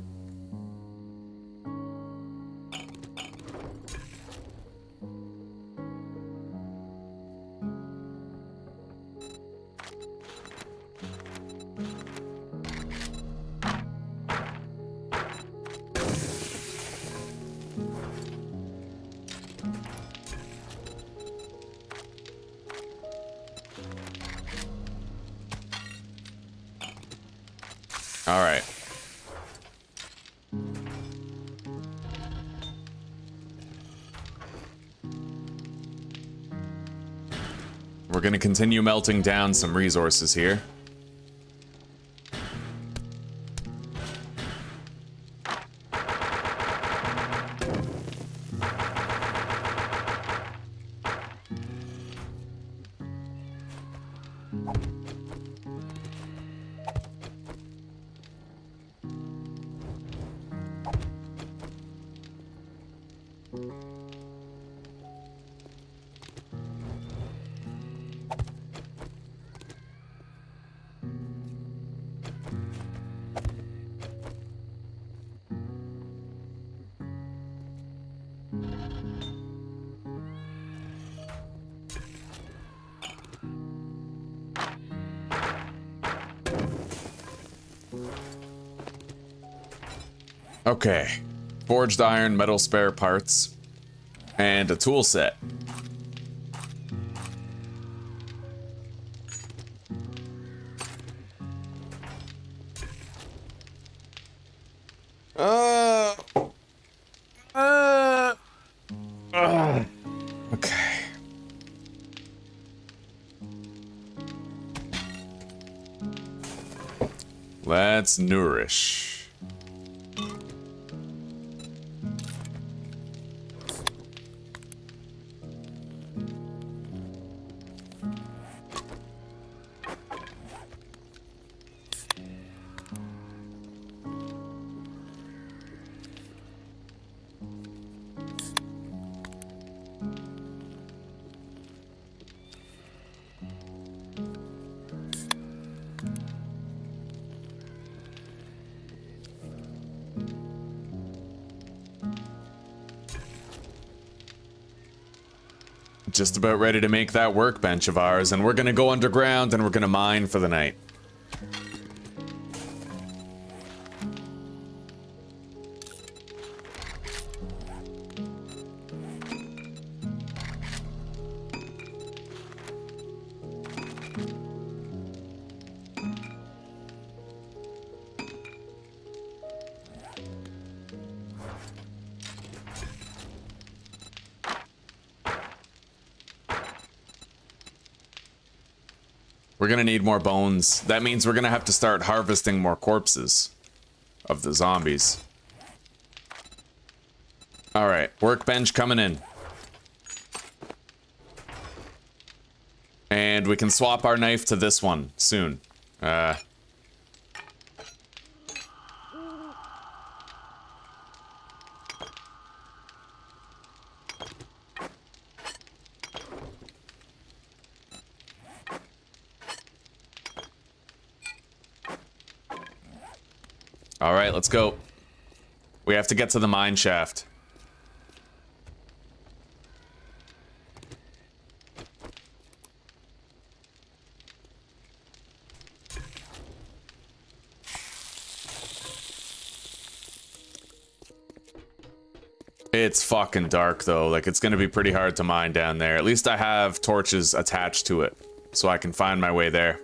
All right. We're going to continue melting down some resources here. Okay. Forged iron, metal spare parts, and a tool set. Okay. Let's nourish. Just about ready to make that workbench of ours, and we're gonna go underground and we're gonna mine for the night. We're gonna need more bones. That means we're gonna have to start harvesting more corpses of the zombies. Alright, workbench coming in. And we can swap our knife to this one soon. Alright, let's go. We have to get to the mine shaft. It's fucking dark though, like it's gonna be pretty hard to mine down there. At least I have torches attached to it, so I can find my way there.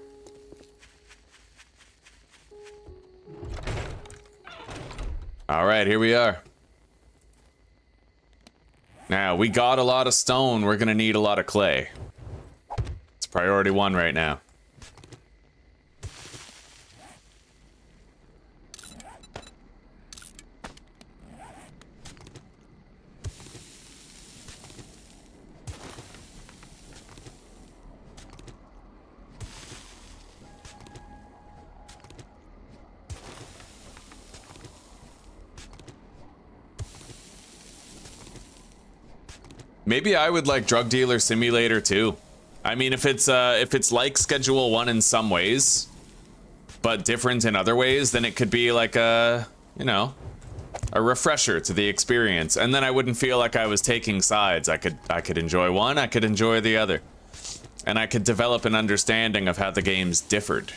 Alright, here we are. Now, we got a lot of stone, we're gonna need a lot of clay. It's priority 1 right now. Maybe I would like Drug Dealer Simulator too. I mean, if it's like Schedule 1 in some ways, but different in other ways, then it could be like a, you know, a refresher to the experience. And then I wouldn't feel like I was taking sides. I could enjoy one, I could enjoy the other. And I could develop an understanding of how the games differed.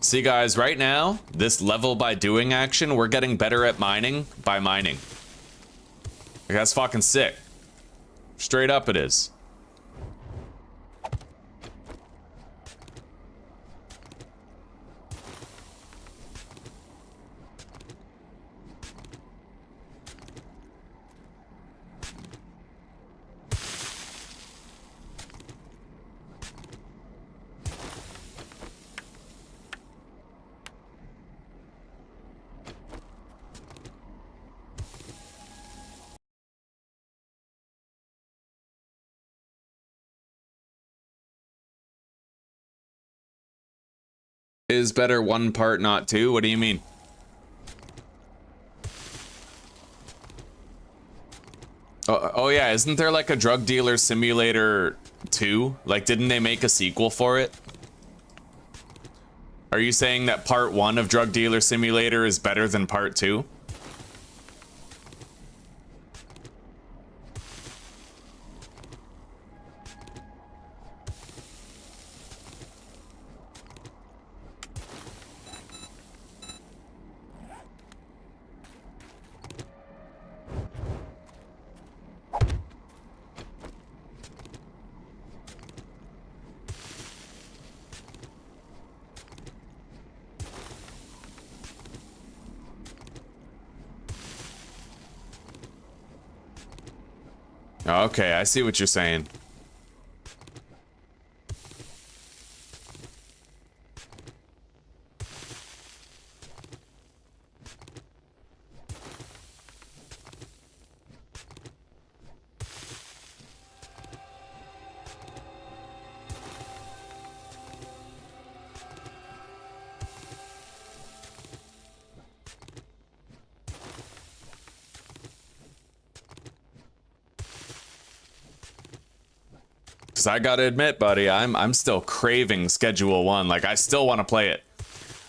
See guys, right now, this level by doing action, we're getting better at mining by mining. Like, that's fucking sick. Straight up it is. Is better one part, not two? What do you mean? Oh yeah, isn't there like a Drug Dealer Simulator 2? Like, didn't they make a sequel for it? Are you saying that part 1 of Drug Dealer Simulator is better than part 2? Okay, I see what you're saying. I gotta admit, buddy, I'm still craving Schedule 1. Like, I still want to play it.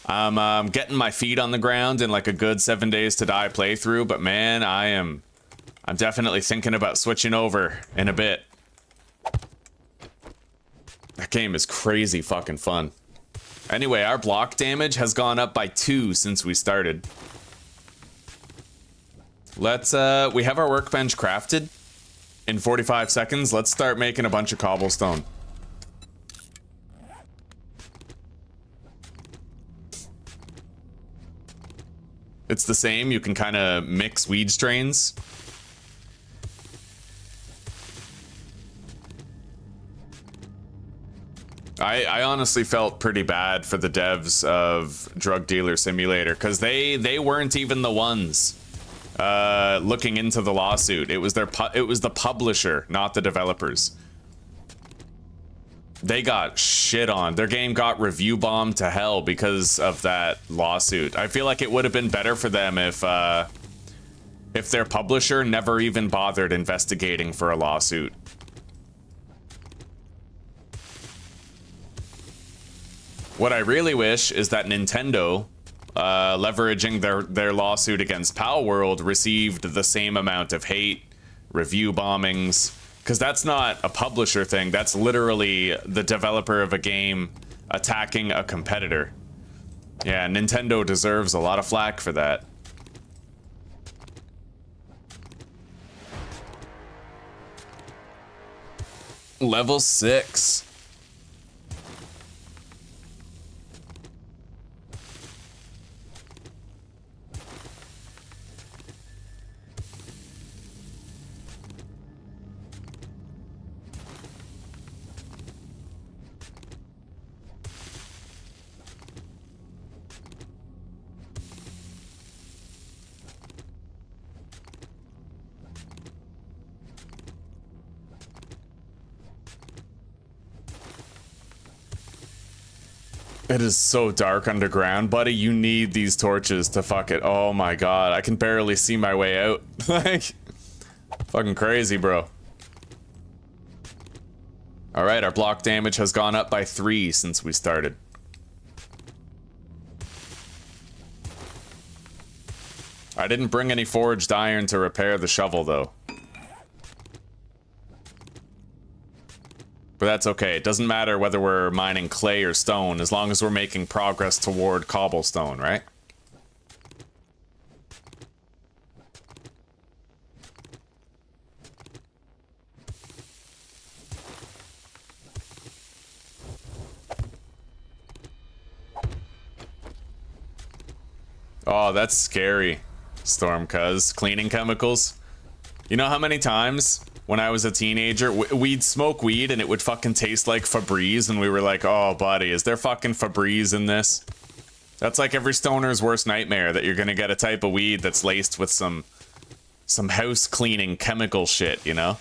I'm getting my feet on the ground in like a good 7 Days to Die playthrough, but man, I'm definitely thinking about switching over in a bit. That game is crazy fucking fun. Anyway, our block damage has gone up by 2 since we started. Let's we have our workbench crafted. In 45 seconds, let's start making a bunch of cobblestone. It's the same, you can kind of mix weed strains. I honestly felt pretty bad for the devs of Drug Dealer Simulator because they weren't even the ones looking into the lawsuit. It was the publisher, not the developers. They got shit on. Their game got review bombed to hell because of that lawsuit. I feel like it would have been better for them if their publisher never even bothered investigating for a lawsuit. What I really wish is that Nintendo, leveraging their lawsuit against Pal World, received the same amount of hate, review bombings, because that's not a publisher thing. That's literally the developer of a game attacking a competitor. Yeah, Nintendo deserves a lot of flack for that. Level 6. It is so dark underground, buddy. You need these torches to fuck it. Oh my god, I can barely see my way out. Like, fucking crazy, bro. Alright, our block damage has gone up by 3 since we started. I didn't bring any forged iron to repair the shovel, though. But that's okay. It doesn't matter whether we're mining clay or stone, as long as we're making progress toward cobblestone, right? Oh, that's scary, Storm, cuz. Cleaning chemicals. You know how many times when I was a teenager, we'd smoke weed and it would fucking taste like Febreze, and we were like, oh, buddy, is there fucking Febreze in this? That's like every stoner's worst nightmare, that you're gonna get a type of weed that's laced with some house cleaning chemical shit, you know?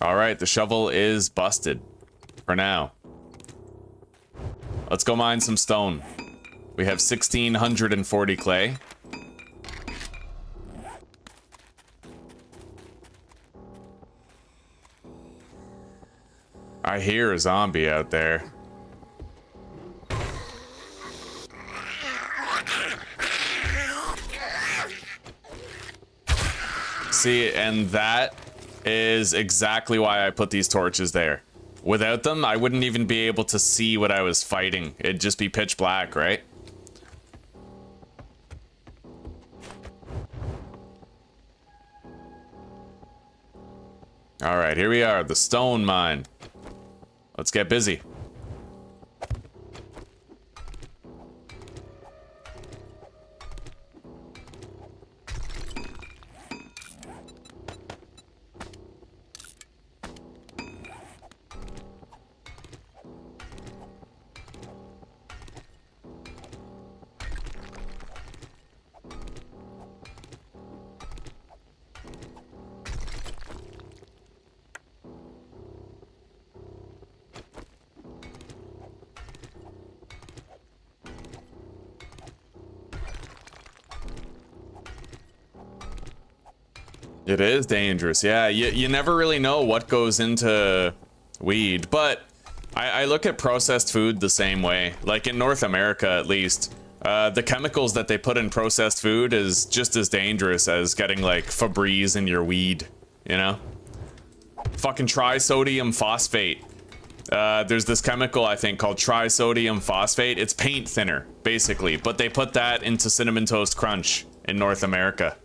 Alright, the shovel is busted. For now. Let's go mine some stone. We have 1,640 clay. I hear a zombie out there. See, and that is exactly why I put these torches there. Without them, I wouldn't even be able to see what I was fighting. It'd just be pitch black, right? Alright, here we are, the stone mine. Let's get busy. It is dangerous, yeah. You never really know what goes into weed, but I look at processed food the same way. Like in North America, at least, the chemicals that they put in processed food is just as dangerous as getting like Febreze in your weed, you know? Fucking trisodium phosphate. There's this chemical, I think, called trisodium phosphate. It's paint thinner, basically, but they put that into Cinnamon Toast Crunch in North America.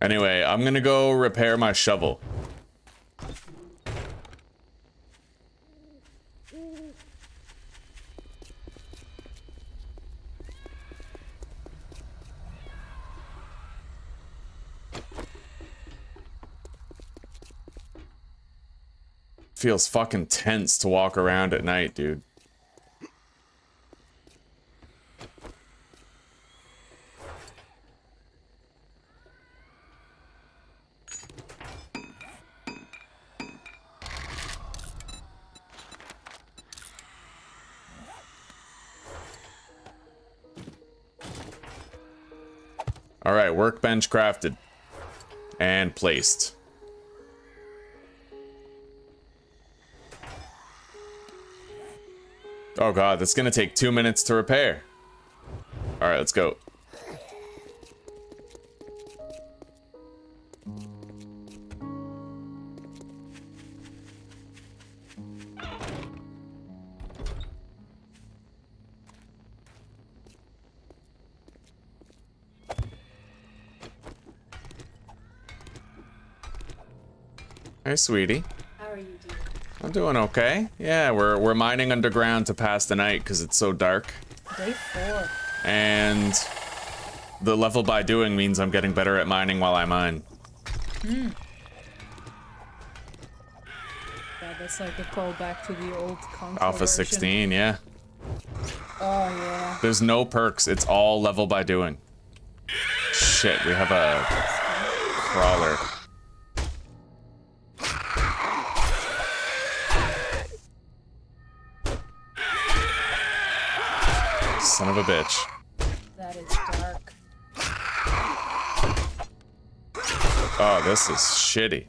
Anyway, I'm gonna go repair my shovel. Feels fucking tense to walk around at night, dude. All right, workbench crafted and placed. Oh god, that's gonna take 2 minutes to repair. All right, let's go. Hey, sweetie. How are you doing? I'm doing okay. Yeah, we're mining underground to pass the night because it's so dark. Day 4. And the level by doing means I'm getting better at mining while I mine. Yeah, that's like a callback to the old console Alpha version. 16, yeah. Oh yeah. There's no perks. It's all level by doing. Shit, we have a crawler. Son of a bitch. That is dark. Oh, this is shitty.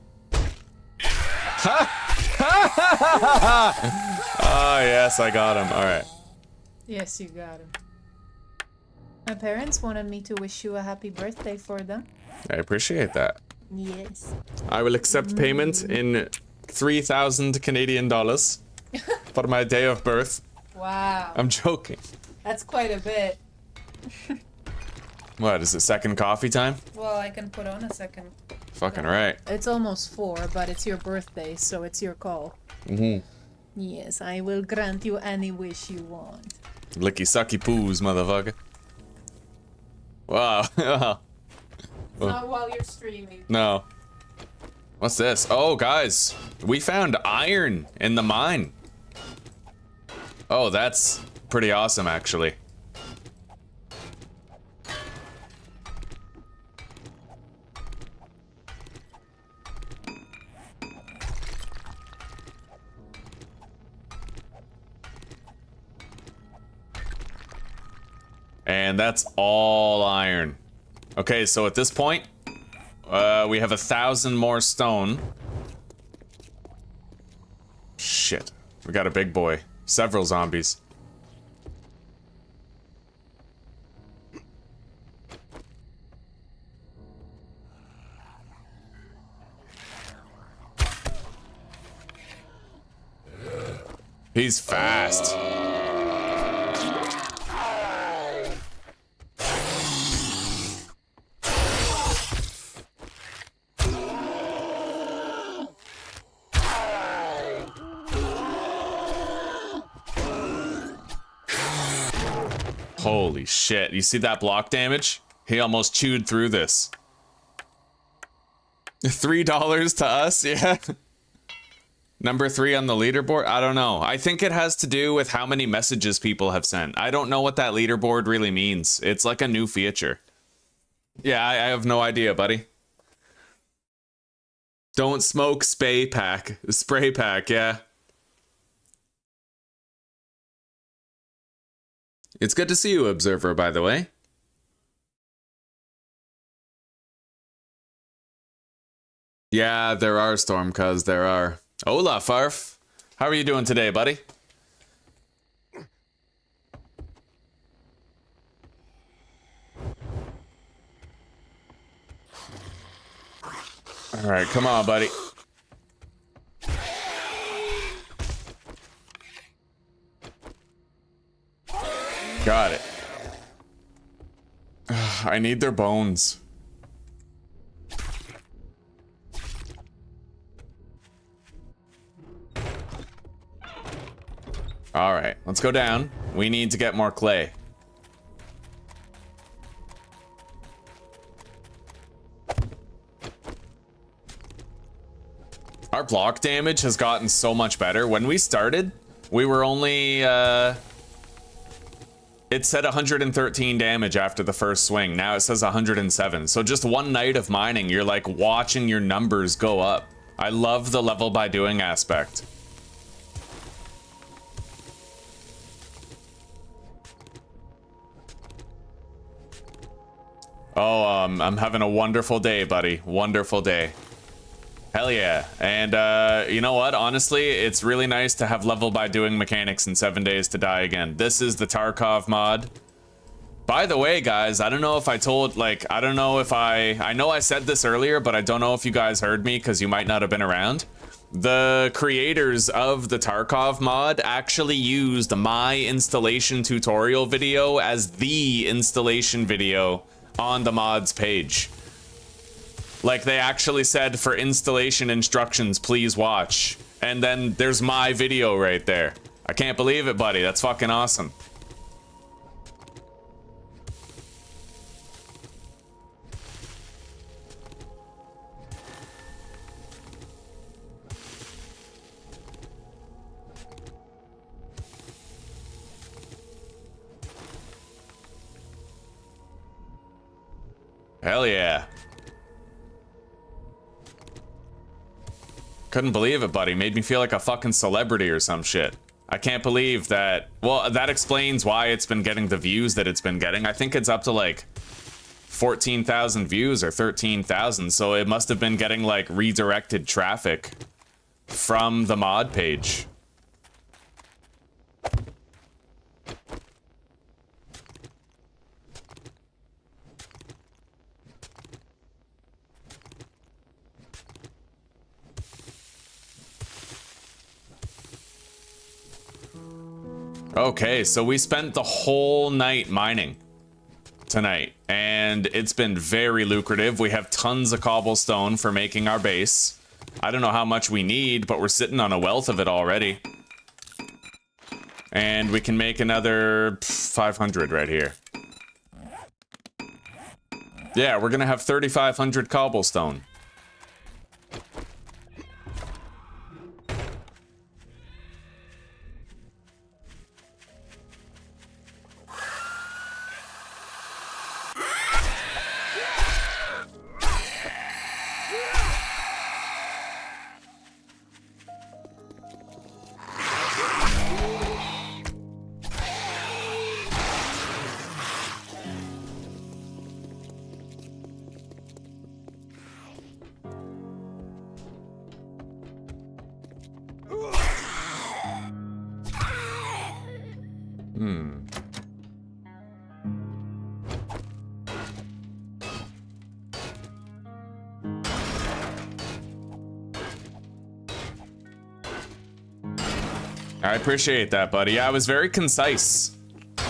Oh, yes, I got him. All right. Yes, you got him. My parents wanted me to wish you a happy birthday for them. I appreciate that. Yes. I will accept payment in 3,000 Canadian dollars for my day of birth. Wow. I'm joking. That's quite a bit. What, is it second coffee time? Well, I can put on a second. Fucking right. It's almost 4, but it's your birthday, so it's your call. Mm-hmm. Yes, I will grant you any wish you want. Licky sucky poos, motherfucker. Wow. Not while you're streaming. No. What's this? Oh, guys. We found iron in the mine. Oh, that's pretty awesome, actually. And that's all iron. Okay, so at this point, we have 1,000 more stone. Shit. We got a big boy. Several zombies. He's fast. Holy shit. You see that block damage? He almost chewed through this. $3 to us? Yeah. Number 3 on the leaderboard? I don't know. I think it has to do with how many messages people have sent. I don't know what that leaderboard really means. It's like a new feature. Yeah, I have no idea, buddy. Don't smoke spray pack. Spray pack, yeah. It's good to see you, Observer, by the way. Yeah, there are, Storm, cuz there are. Hola, Farf. How are you doing today, buddy? Alright, come on, buddy. Got it. I need their bones. All right, let's go down. We need to get more clay. Our block damage has gotten so much better. When we started, we were only, it said 113 damage after the first swing. Now it says 107. So just one night of mining, you're like watching your numbers go up. I love the level by doing aspect. Oh, I'm having a wonderful day, buddy. Wonderful day. Hell yeah. And you know what? Honestly, it's really nice to have level by doing mechanics in 7 Days to Die again. This is the Tarkov mod. By the way, guys, I don't know if I told, like, I don't know if I know I said this earlier, but I don't know if you guys heard me because you might not have been around. The creators of the Tarkov mod actually used my installation tutorial video as the installation video on the mod's page. Like, they actually said, for installation instructions, please watch. And then there's my video right there. I can't believe it, buddy. That's fucking awesome. Hell yeah. Couldn't believe it, buddy. Made me feel like a fucking celebrity or some shit. I can't believe that. Well, that explains why it's been getting the views that it's been getting. I think it's up to like 14,000 views or 13,000. So it must have been getting like redirected traffic from the mod page. Okay, so we spent the whole night mining tonight, and it's been very lucrative. We have tons of cobblestone for making our base. I don't know how much we need, but we're sitting on a wealth of it already. And we can make another 500 right here. Yeah, we're gonna have 3,500 cobblestone. I appreciate that, buddy. I was very concise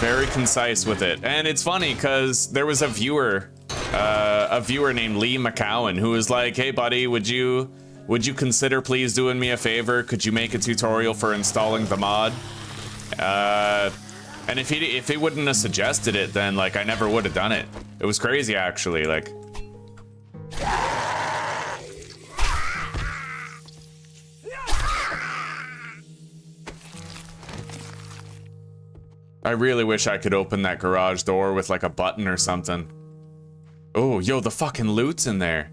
with it. And it's funny because there was a viewer named Lee McCowan who was like, hey buddy, would you consider please doing me a favor? Could you make a tutorial for installing the mod? And if he wouldn't have suggested it, then like I never would have done it. It was crazy actually, like. I really wish I could open that garage door with like a button or something. Oh, yo, the fucking loot's in there.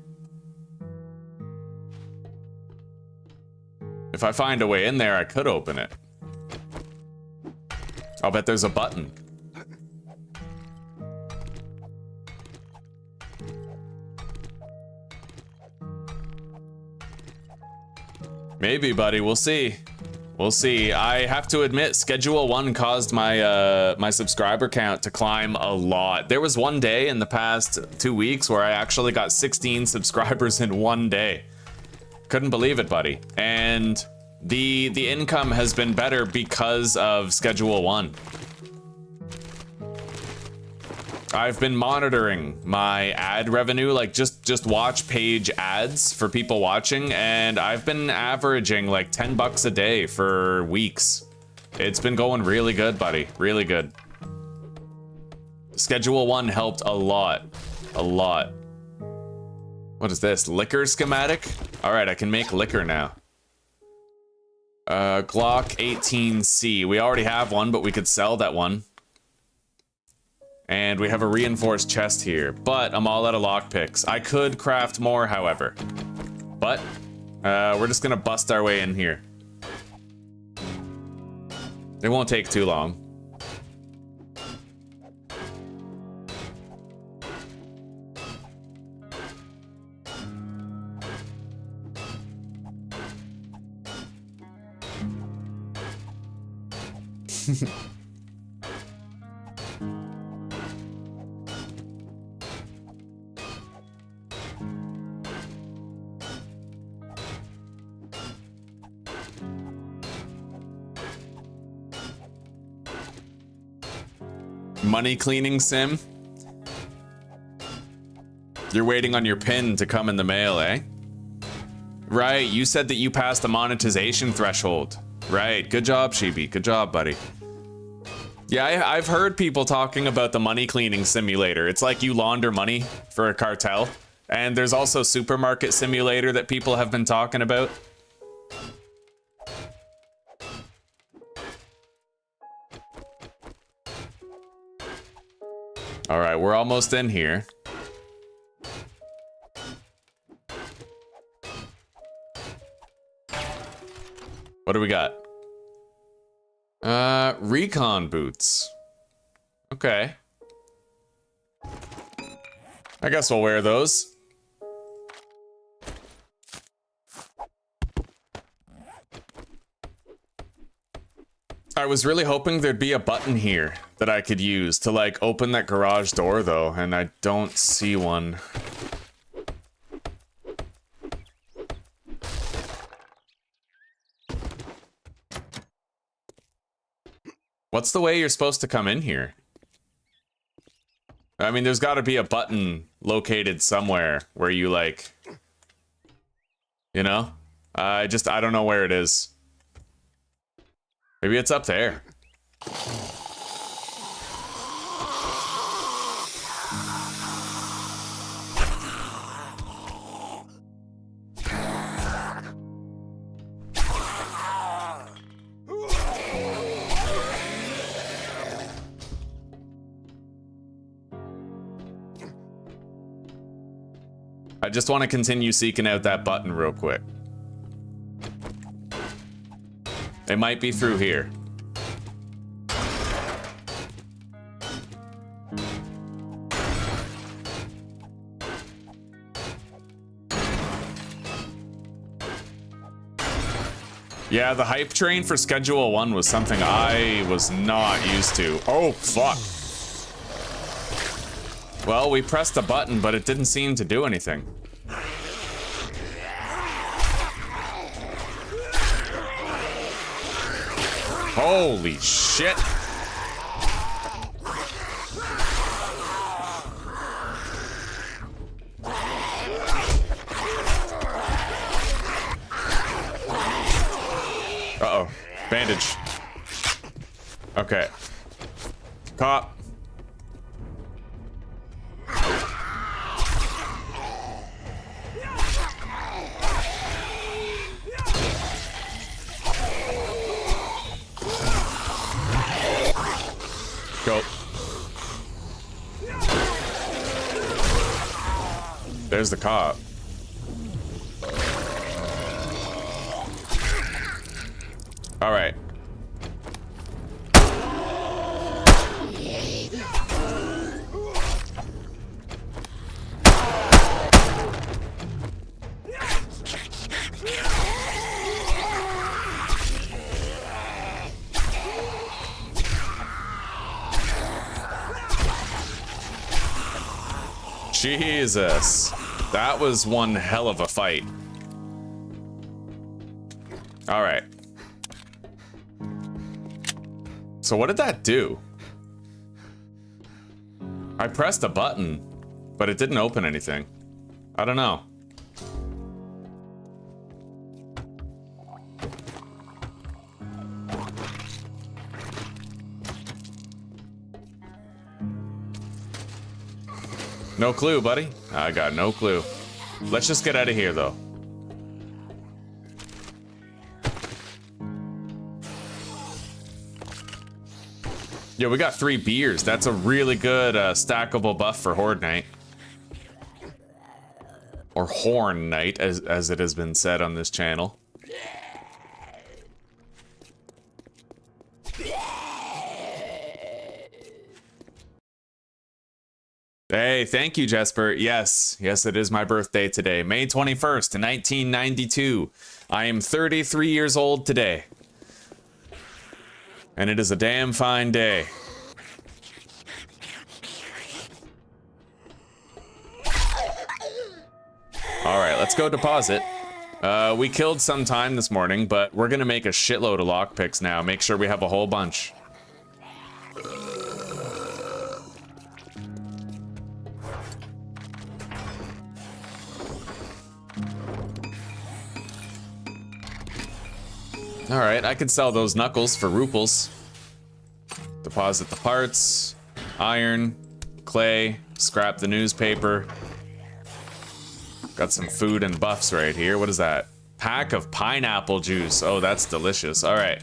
If I find a way in there, I could open it. I'll bet there's a button. Maybe, buddy, we'll see. We'll see. I have to admit, Schedule 1 caused my my subscriber count to climb a lot. There was one day in the past 2 weeks where I actually got 16 subscribers in one day. Couldn't believe it, buddy. And the income has been better because of Schedule 1. I've been monitoring my ad revenue, like just watch page ads for people watching, and I've been averaging like $10 a day for weeks. It's been going really good, buddy. Really good. Schedule 1 helped a lot. A lot. What is this? Liquor schematic? Alright, I can make liquor now. Glock 18C. We already have one, but we could sell that one. And we have a reinforced chest here, but I'm all out of lockpicks. I could craft more, however. But, we're just gonna bust our way in here. It won't take too long. Money cleaning sim? You're waiting on your pin to come in the mail, eh? Right, you said that you passed the monetization threshold. Right, good job, Shibi. Good job, buddy. Yeah, I've heard people talking about the money cleaning simulator. It's like you launder money for a cartel. And there's also supermarket simulator that people have been talking about. All right, we're almost in here. What do we got? Recon boots. Okay. I guess we'll wear those. I was really hoping there'd be a button here that I could use to, like, open that garage door, though, and I don't see one. What's the way you're supposed to come in here? I mean, there's got to be a button located somewhere where you, like... You know? I don't know where it is. Maybe it's up there. I just want to continue seeking out that button real quick. It might be through here. Yeah, the hype train for Schedule 1 was something I was not used to. Oh, fuck. Well, we pressed a button, but it didn't seem to do anything. Holy shit. Uh-oh. Bandage. Okay. Cop. Go. There's the cop. All right. Jesus. That was one hell of a fight. All right. So what did that do? I pressed a button, but it didn't open anything. I don't know. No clue, buddy. I got no clue. Let's just get out of here, though. Yo, we got 3 beers. That's a really good stackable buff for Horde Night. Or Horn Night, as it has been said on this channel. Hey, thank you, Jesper. Yes, it is my birthday today. May 21st, 1992. I am 33 years old today. And it is a damn fine day. Alright, let's go deposit. We killed some time this morning, but we're gonna make a shitload of lockpicks now. Make sure we have a whole bunch. Alright, I could sell those knuckles for ruples. Deposit the parts, iron, clay, scrap the newspaper. Got some food and buffs right here. What is that? Pack of pineapple juice. Oh, that's delicious. Alright.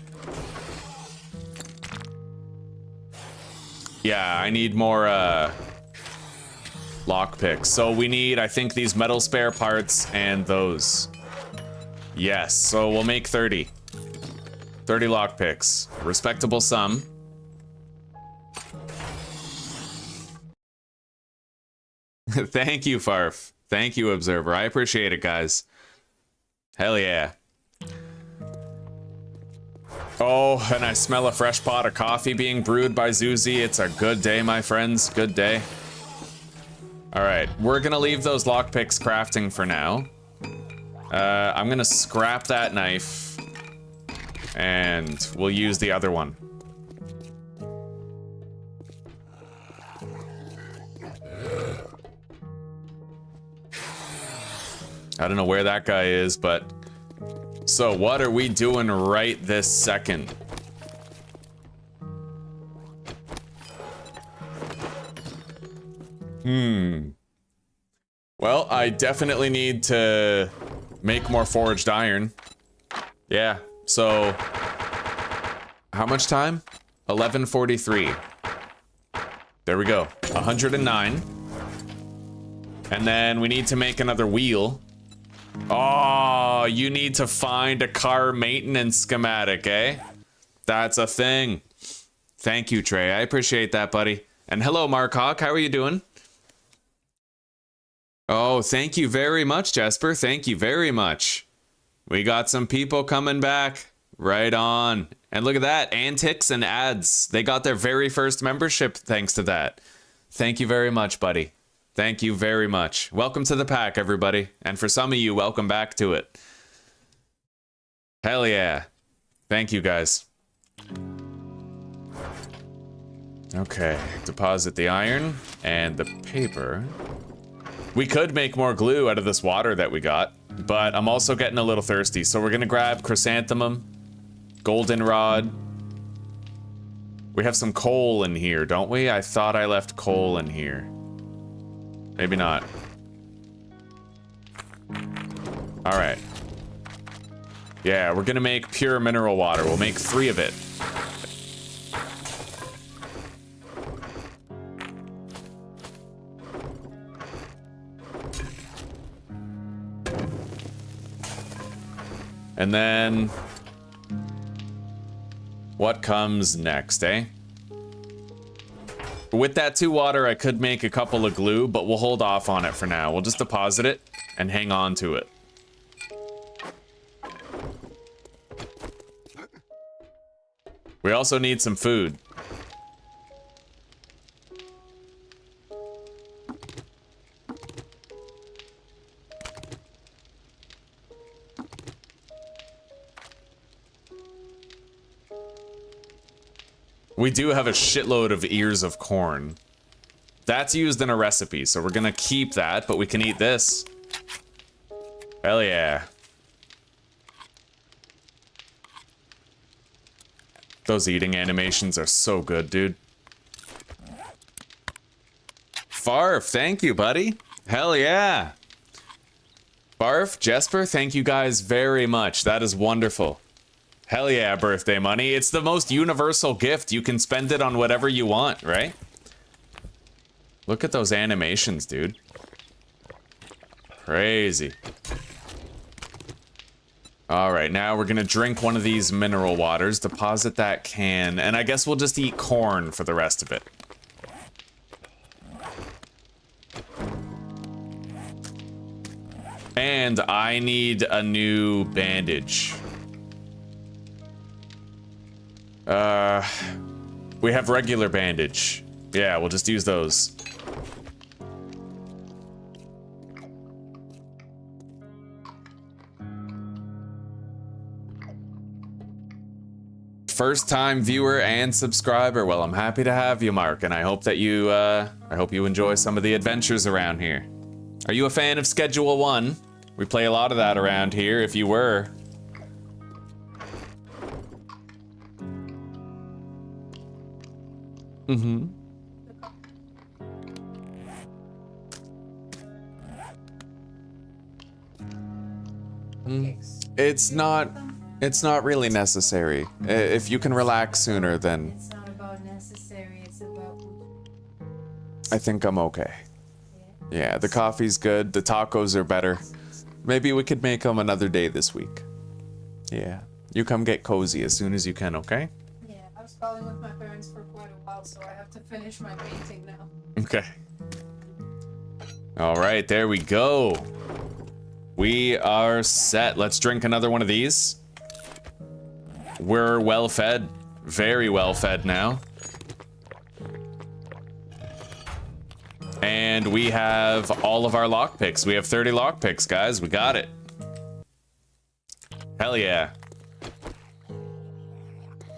Yeah, I need more lockpicks. So we need, I think, these metal spare parts and those. Yes, so we'll make 30. 30 lockpicks. Respectable sum. Thank you, Farf. Thank you, Observer. I appreciate it, guys. Hell yeah. Oh, and I smell a fresh pot of coffee being brewed by Zuzi. It's a good day, my friends. Good day. Alright, we're gonna leave those lockpicks crafting for now. I'm gonna scrap that knife. And we'll use the other one. I don't know where that guy is, but... So what are we doing right this second? Well, I definitely need to make more forged iron. Yeah. So, how much time? 11:43. There we go. 109. And then we need to make another wheel. Oh, you need to find a car maintenance schematic, eh? That's a thing. Thank you, Trey. I appreciate that, buddy. And hello, Mark Hawk. How are you doing? Oh, thank you very much, Jesper. Thank you very much. We got some people coming back. Right on. And look at that. Antics and ads. They got their very first membership thanks to that. Thank you very much, buddy. Thank you very much. Welcome to the pack, everybody. And for some of you, welcome back to it. Hell yeah. Thank you, guys. Okay. Deposit the iron and the paper. We could make more glue out of this water that we got. But I'm also getting a little thirsty, so we're gonna grab chrysanthemum, goldenrod. We have some coal in here, don't we? I thought I left coal in here. Maybe not. Alright. Yeah, we're gonna make pure mineral water. We'll make 3 of it. And then, what comes next, eh? With that 2 water, I could make a couple of glue, but we'll hold off on it for now. We'll just deposit it and hang on to it. We also need some food. We do have a shitload of ears of corn. That's used in a recipe, so we're gonna keep that, but we can eat this. Hell yeah. Those eating animations are so good, dude. Farf, thank you, buddy. Hell yeah. Farf, Jesper, thank you guys very much. That is wonderful. Hell yeah, birthday money. It's the most universal gift. You can spend it on whatever you want, right? Look at those animations, dude. Crazy. Alright, now we're gonna drink one of these mineral waters, deposit that can, and I guess we'll just eat corn for the rest of it. And I need a new bandage. We have regular bandage. Yeah, we'll just use those. First time viewer and subscriber. Well, I'm happy to have you, Mark, and I hope that you enjoy some of the adventures around here. Are you a fan of Schedule 1? We play a lot of that around here, if you were. Mm-hmm. It's not really necessary. If you can relax sooner, then It's not about necessary, it's about... I think I'm okay. Yeah, the coffee's good, the tacos are better. Maybe we could make them another day this week. Yeah. You come get cozy as soon as you can, okay? Yeah, I was calling with my parents for quite a while, so I have to finish my painting now. Okay. All right, there we go. We are set. Let's drink another one of these. We're well fed. Very well fed now. And we have all of our lockpicks. We have 30 lockpicks, guys. We got it. Hell yeah.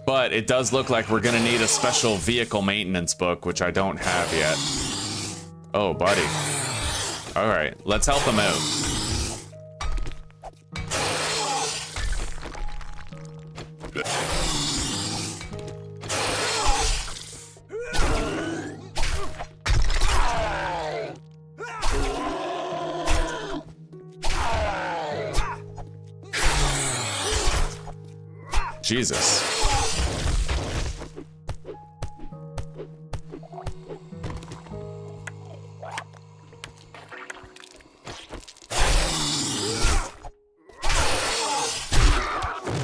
But it does look like we're gonna need a special vehicle maintenance book, which I don't have yet. Oh, buddy. All right, let's help him out. Jesus.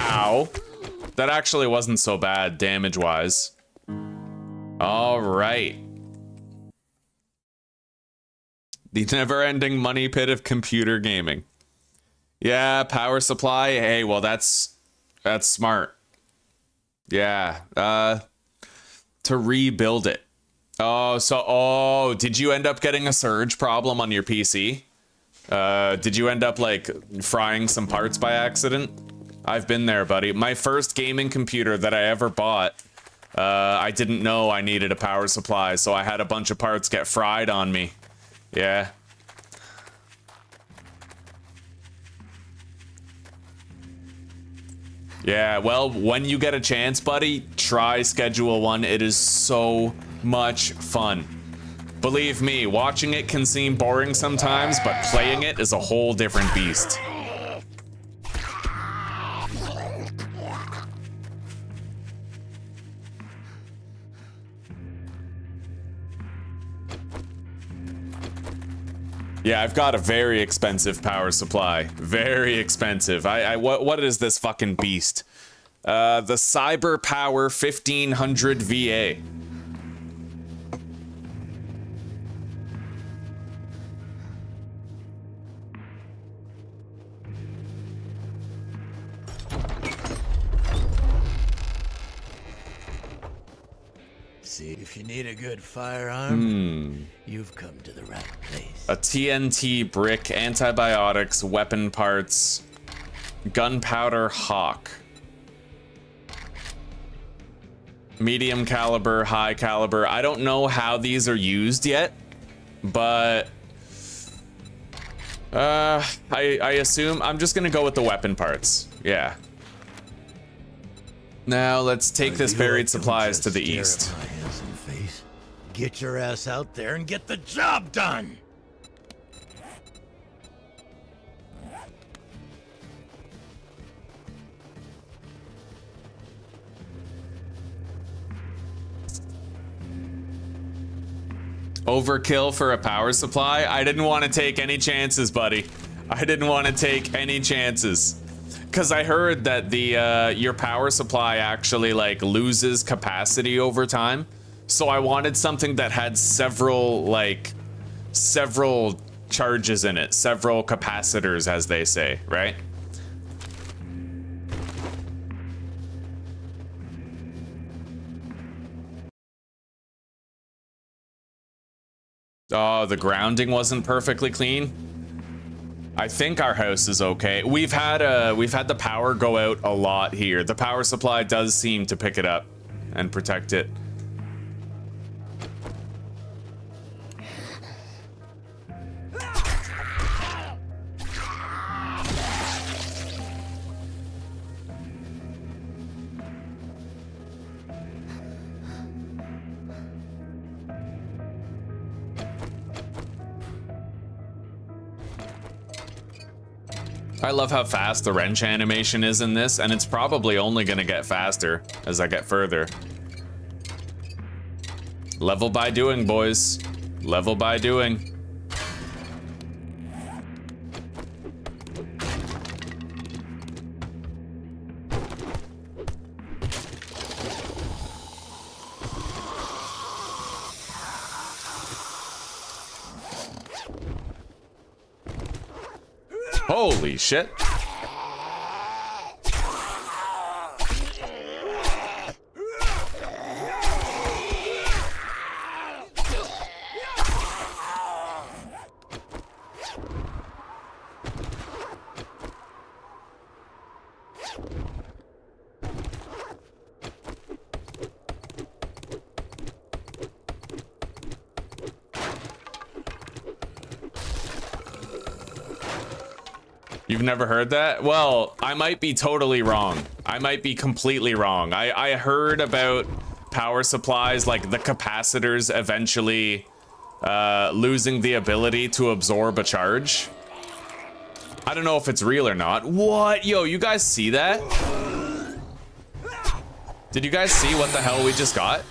Ow. That actually wasn't so bad damage-wise. All right. The never-ending money pit of computer gaming. Yeah, power supply. Hey, well, that's smart. Yeah, to rebuild it. Oh, did you end up getting a surge problem on your PC? Did you end up, like, frying some parts by accident? I've been there, buddy. My first gaming computer that I ever bought, I didn't know I needed a power supply, so I had a bunch of parts get fried on me. Yeah. Yeah, well, when you get a chance, buddy, try Schedule 1. It is so much fun. Believe me, watching it can seem boring sometimes, but playing it is a whole different beast. Yeah, I've got a very expensive power supply. Very expensive. What is this fucking beast? The Cyber Power 1500 VA. See, if you need a good firearm, you've come to the right place. A TNT brick, antibiotics, weapon parts, gunpowder hawk. Medium caliber, high caliber. I don't know how these are used yet, but I assume I'm just gonna go with the weapon parts. Yeah. Now let's take this buried supplies to the east. Get your ass out there and get the job done! Overkill for a power supply? I didn't want to take any chances, buddy. I didn't want to take any chances. Because I heard that the your power supply actually like loses capacity over time. So I wanted something that had several charges in it, several capacitors, as they say, right? Oh, the grounding wasn't perfectly clean. I think our house is okay. We've had the power go out a lot here. The power supply does seem to pick it up and protect it. I love how fast the wrench animation is in this, and it's probably only gonna get faster as I get further. Level by doing, boys. Level by doing. Holy shit. You've never heard that? Well, I might be totally wrong. I might be completely wrong. I heard about power supplies, like the capacitors eventually losing the ability to absorb a charge. I don't know if it's real or not. What? Yo, you guys see that? Did you guys see what the hell we just got?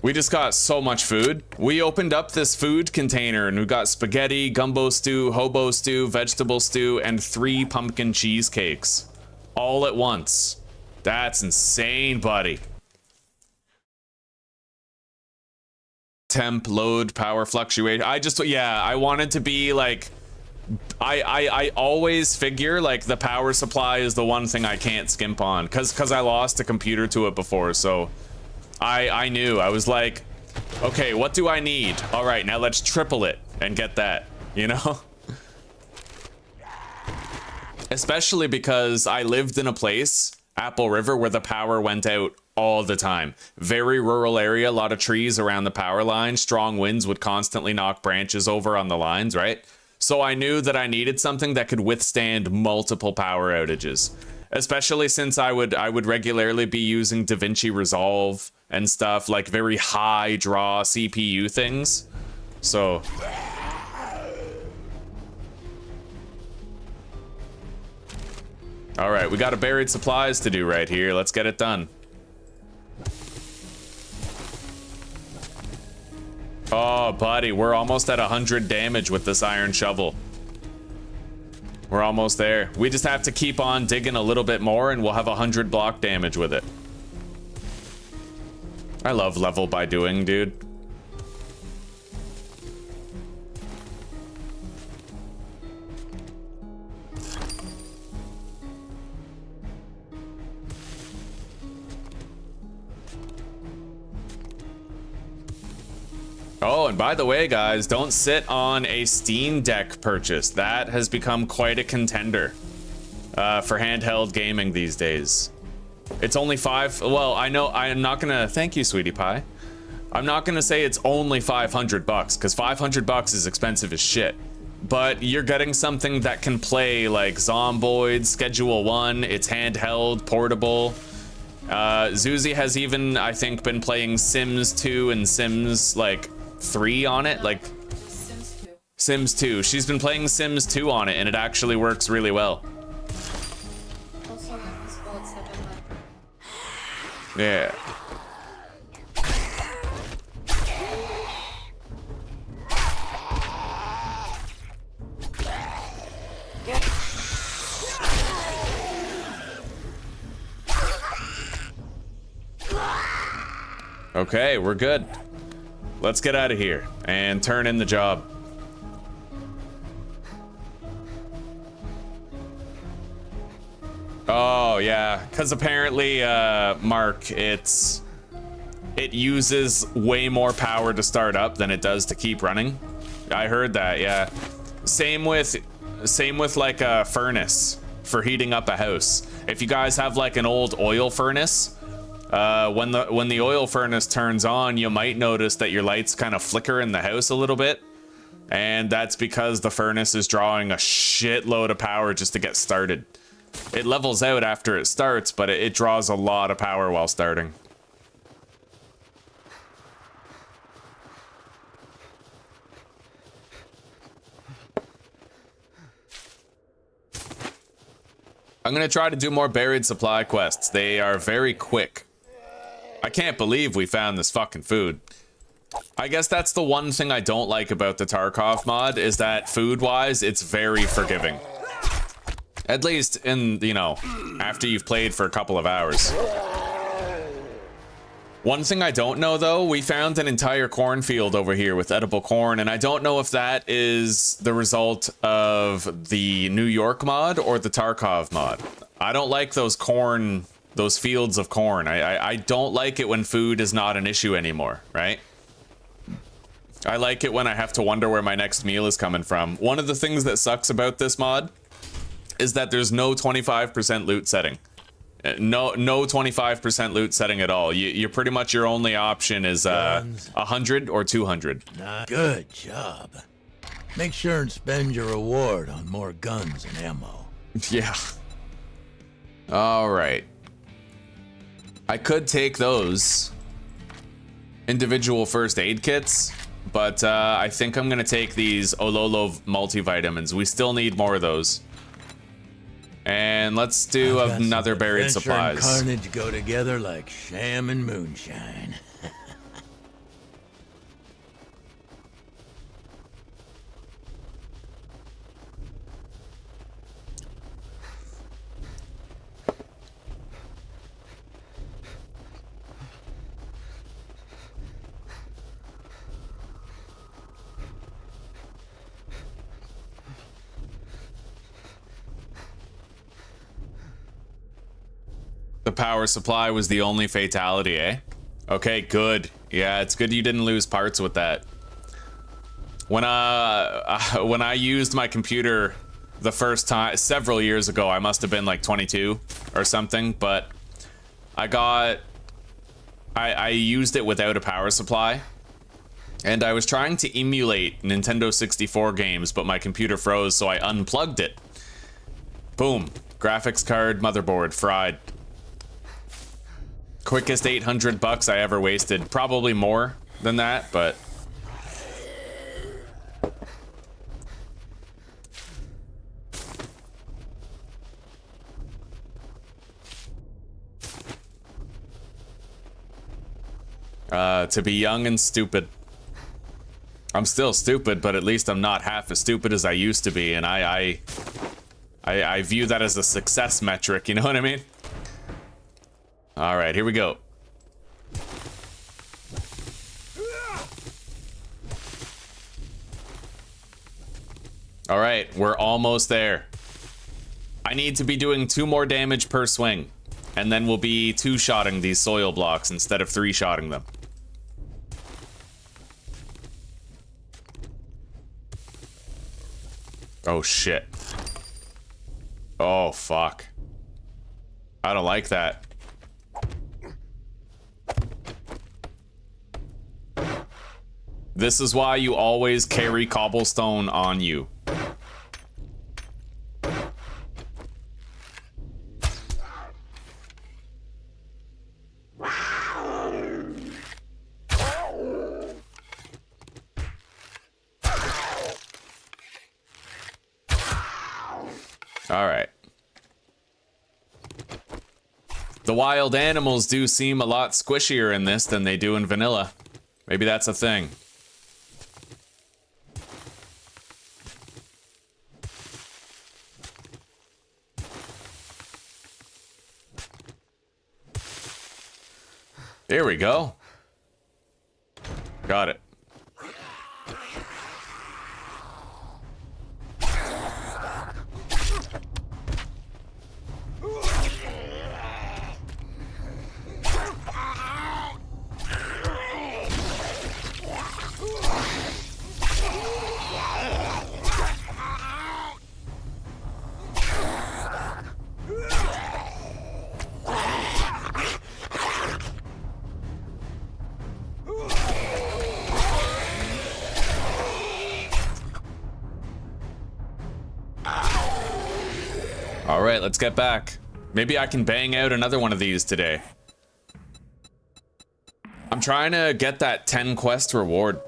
We just got so much food. We opened up this food container and we got spaghetti, gumbo stew, hobo stew, vegetable stew, and 3 pumpkin cheesecakes. All at once. That's insane, buddy. Temp, load, power fluctuate. I wanted to be like, I always figure like the power supply is the one thing I can't skimp on because I lost a computer to it before, so I knew. I was like, okay, what do I need? All right, now let's triple it and get that, you know? Especially because I lived in a place, Apple River, where the power went out all the time. Very rural area, a lot of trees around the power line. Strong winds would constantly knock branches over on the lines, right? So I knew that I needed something that could withstand multiple power outages. Especially since I would regularly be using DaVinci Resolve and stuff, like very high draw CPU things. So all right, we got a buried supplies to do right here. Let's get it done. Oh, buddy, we're almost at 100 damage with this iron shovel. We're almost there. We just have to keep on digging a little bit more and we'll have 100 block damage with it. I love level by doing, dude. Oh, and by the way, guys, don't sit on a Steam Deck purchase. That has become quite a contender for handheld gaming these days. It's only well, I know I'm not gonna, thank you, sweetie pie. I'm not gonna say it's only 500 bucks, because 500 bucks is expensive as shit. But you're getting something that can play like Zomboid, Schedule 1, it's handheld, portable. Zuzi has even, I think, been playing Sims 2 and Sims like 3 on it, like Sims 2. Sims 2. She's been playing Sims 2 on it, and it actually works really well. Also, like this bullet 7 Yeah. Okay, we're good. Let's get out of here and turn in the job. Oh yeah, because apparently, Mark, it uses way more power to start up than it does to keep running. I heard that, yeah. Same with like a furnace for heating up a house. If you guys have like an old oil furnace, when the oil furnace turns on, you might notice that your lights kind of flicker in the house a little bit. And that's because the furnace is drawing a shitload of power just to get started. It levels out after it starts, but it draws a lot of power while starting. I'm gonna try to do more buried supply quests. They are very quick. I can't believe we found this fucking food. I guess that's the one thing I don't like about the Tarkov mod, is that food-wise, it's very forgiving. At least in, you know, after you've played for a couple of hours. One thing I don't know, though, we found an entire cornfield over here with edible corn, and I don't know if that is the result of the New York mod or the Tarkov mod. I don't like those fields of corn. I don't like it when food is not an issue anymore, right? I like it when I have to wonder where my next meal is coming from. One of the things that sucks about this mod is that there's no 25% loot setting. No 25% loot setting at all. You're pretty much, your only option is 100 or 200. Good job. Make sure and spend your reward on more guns and ammo. Yeah. All right. I could take those individual first aid kits, but I think I'm gonna take these Ololo multivitamins. We still need more of those. And let's do another buried supplies. And carnage go together like sham and moonshine. The power supply was the only fatality, eh? Okay, good. Yeah, it's good you didn't lose parts with that. When I used my computer the first time, several years ago, I must have been like 22 or something, but I used it without a power supply, and I was trying to emulate Nintendo 64 games, but my computer froze, so I unplugged it. Boom. Graphics card, motherboard, fried. Quickest 800 bucks I ever wasted. Probably more than that, but... to be young and stupid. I'm still stupid, but at least I'm not half as stupid as I used to be, and I view that as a success metric, you know what I mean? All right, here we go. All right, we're almost there. I need to be doing 2 more damage per swing, and then we'll be 2-shotting these soil blocks instead of 3-shotting them. Oh, shit. Oh, fuck. I don't like that. This is why you always carry cobblestone on you. All right. The wild animals do seem a lot squishier in this than they do in vanilla. Maybe that's a thing. There we go. Got it. All right, let's get back. Maybe I can bang out another one of these today. I'm trying to get that 10 quest reward.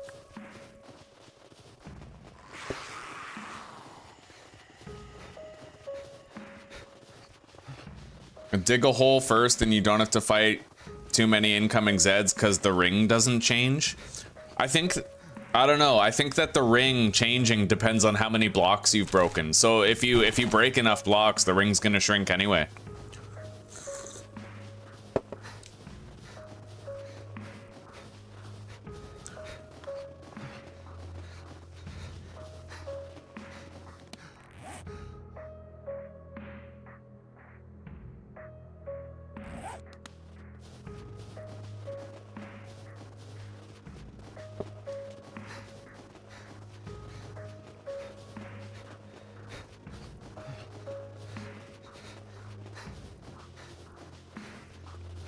Dig a hole first and you don't have to fight too many incoming Zeds because the ring doesn't change. I don't know. I think that the ring changing depends on how many blocks you've broken. So if you break enough blocks, the ring's gonna shrink anyway.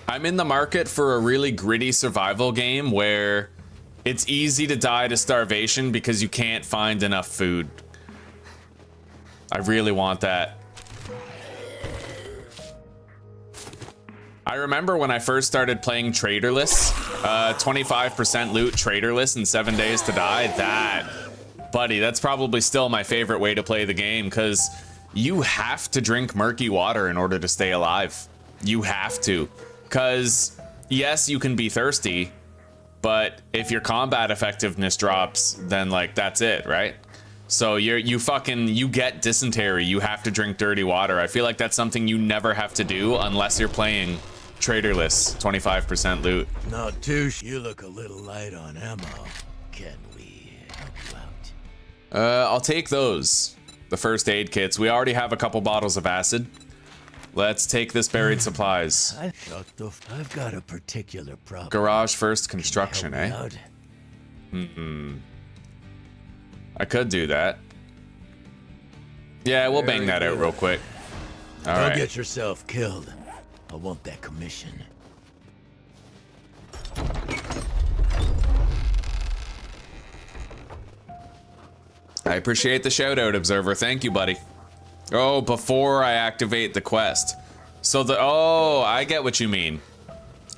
I'm in the market for a really gritty survival game where it's easy to die to starvation because you can't find enough food. I really want that. I remember when I first started playing Traderless, 25% loot Traderless in 7 days to die. Buddy, that's probably still my favorite way to play the game because you have to drink murky water in order to stay alive. You have to. Because, yes, you can be thirsty, but if your combat effectiveness drops, then, like, that's it, right? So you get dysentery, you have to drink dirty water. I feel like that's something you never have to do unless you're playing Traderless, 25% loot. Not too you look a little light on ammo. Can we help you out? I'll take those. The first aid kits. We already have a couple bottles of acid. Let's take this buried supplies. I've got a particular problem. Garage first construction, eh? Out? I could do that. Yeah, we'll bang that out real quick. All Don't right. get yourself killed. I want that commission. I appreciate the shout out, Observer. Thank you, buddy. Oh, before I activate the quest. Oh, I get what you mean.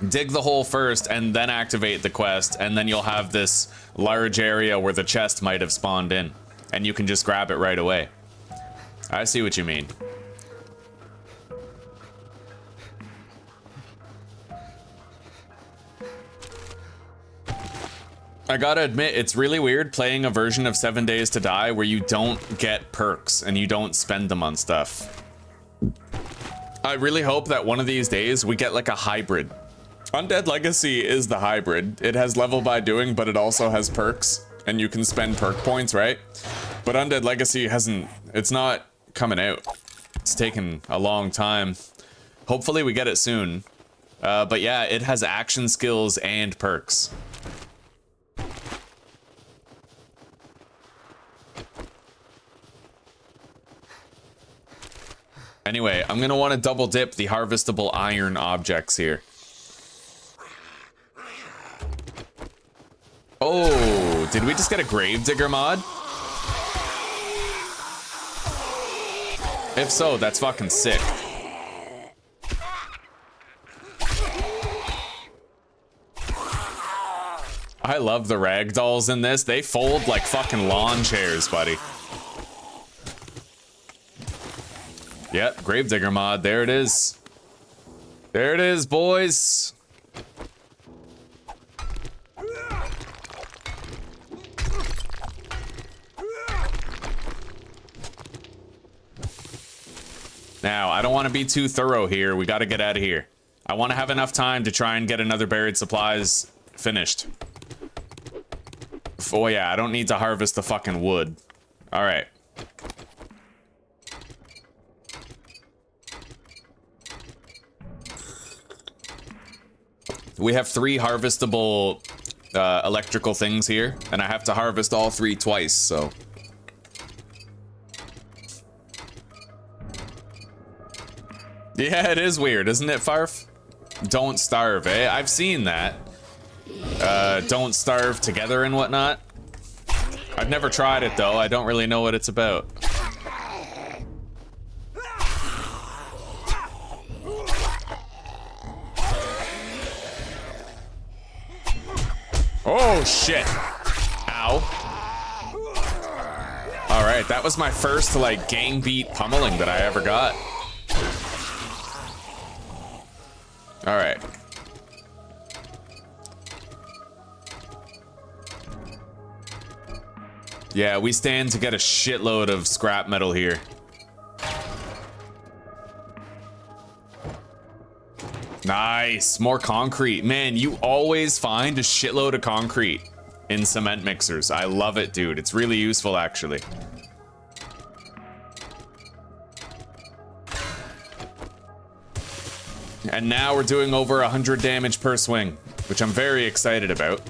Dig the hole first and then activate the quest, and then you'll have this large area where the chest might have spawned in, and you can just grab it right away. I see what you mean. I gotta admit, it's really weird playing a version of 7 Days to Die where you don't get perks and you don't spend them on stuff. I really hope that one of these days we get like a hybrid. Undead Legacy is the hybrid. It has level by doing, but it also has perks, and you can spend perk points, right? But Undead Legacy it's not coming out. It's taken a long time. Hopefully we get it soon. But yeah, it has action skills and perks. Anyway, I'm gonna want to double dip the harvestable iron objects here. Oh, did we just get a gravedigger mod? If so, that's fucking sick. I love the ragdolls in this. They fold like fucking lawn chairs, buddy. Yep, gravedigger mod. There it is. There it is, boys. Now, I don't want to be too thorough here. We got to get out of here. I want to have enough time to try and get another buried supplies finished. Oh yeah, I don't need to harvest the fucking wood. All right. We have 3 harvestable electrical things here, and I have to harvest all 3 twice, so. Yeah, it is weird, isn't it, Farf? Don't starve, eh? I've seen that. Don't starve together and whatnot. I've never tried it, though. I don't really know what it's about. Oh, shit. Ow. Alright, that was my first, like, gang beat pummeling that I ever got. Alright. Yeah, we stand to get a shitload of scrap metal here. Nice, more concrete. Man, you always find a shitload of concrete in cement mixers. I love it, dude. It's really useful, actually. And now we're doing over 100 damage per swing, which I'm very excited about.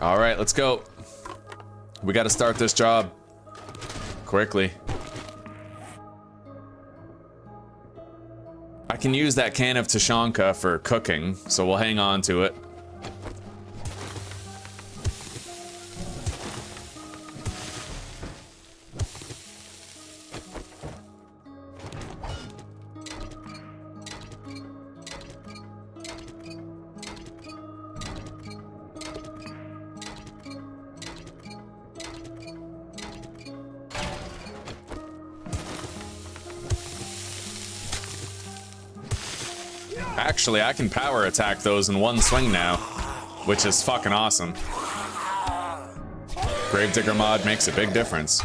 All right, let's go. We got to start this job quickly. I can use that can of Tashanka for cooking, so we'll hang on to it. Actually, I can power attack those in one swing now, which is fucking awesome. Gravedigger mod makes a big difference.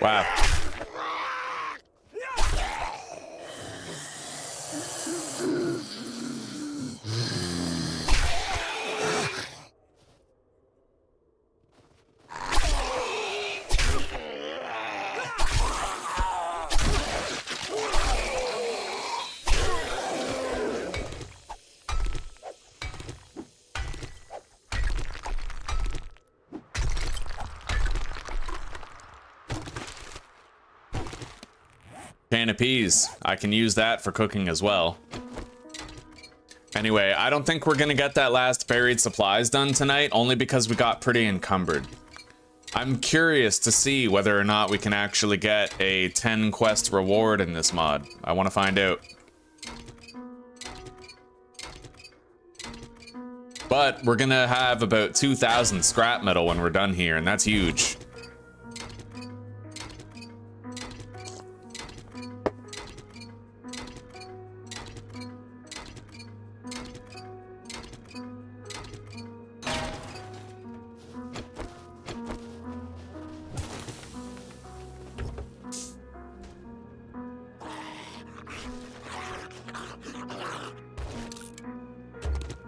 Wow. Can of peas. I can use that for cooking as well. Anyway, I don't think we're gonna get that last buried supplies done tonight, only because we got pretty encumbered. I'm curious to see whether or not we can actually get a 10 quest reward in this mod. I want to find out. But we're gonna have about 2,000 scrap metal when we're done here, and that's huge.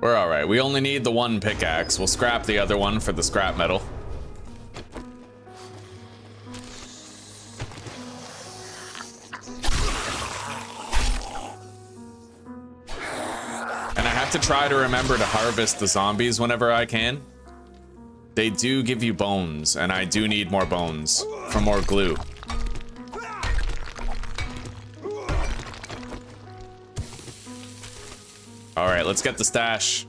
We're alright. We only need the one pickaxe. We'll scrap the other one for the scrap metal. And I have to try to remember to harvest the zombies whenever I can. They do give you bones, and I do need more bones for more glue. All right, let's get the stash.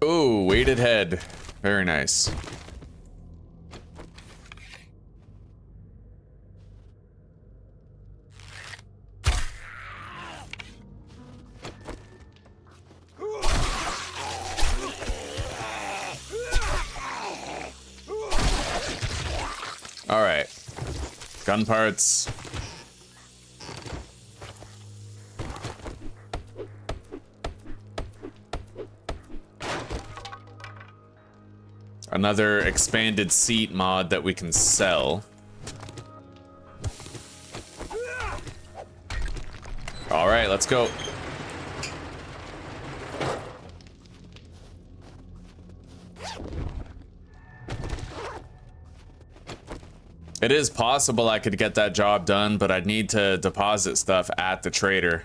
Ooh, weighted head. Very nice. All right. Gun parts. Another expanded seat mod that we can sell. All right, let's go. It is possible I could get that job done, but I'd need to deposit stuff at the trader.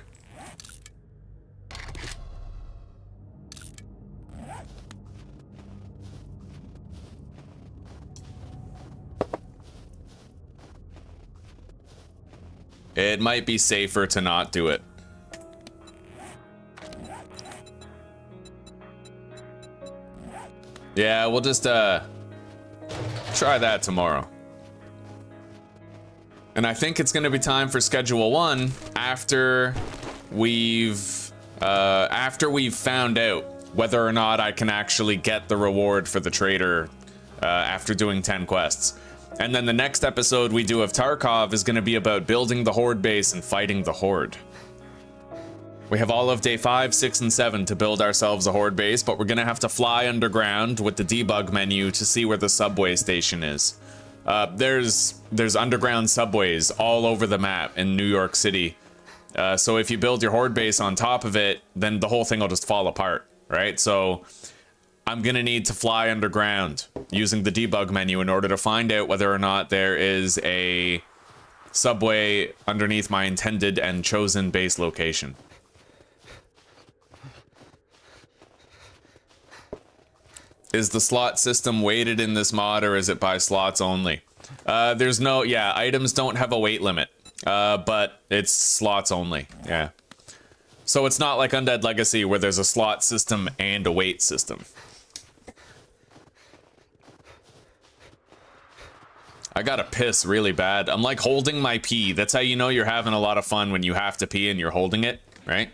It might be safer to not do it. Yeah, we'll just try that tomorrow. And I think it's gonna be time for schedule 1 after we've found out whether or not I can actually get the reward for the trader after doing 10 quests. And then the next episode we do of Tarkov is gonna be about building the horde base and fighting the horde. We have all of day 5, 6, and 7 to build ourselves a horde base, but we're gonna have to fly underground with the debug menu to see where the subway station is. There's underground subways all over the map in New York City. So if you build your horde base on top of it, then the whole thing will just fall apart, right? So I'm gonna need to fly underground using the debug menu in order to find out whether or not there is a subway underneath my intended and chosen base location. Is the slot system weighted in this mod, or is it by slots only? There's no, yeah, items don't have a weight limit, but it's slots only, yeah. So it's not like Undead Legacy where there's a slot system and a weight system. I gotta piss really bad. I'm like holding my pee. That's how you know you're having a lot of fun, when you have to pee and you're holding it, right?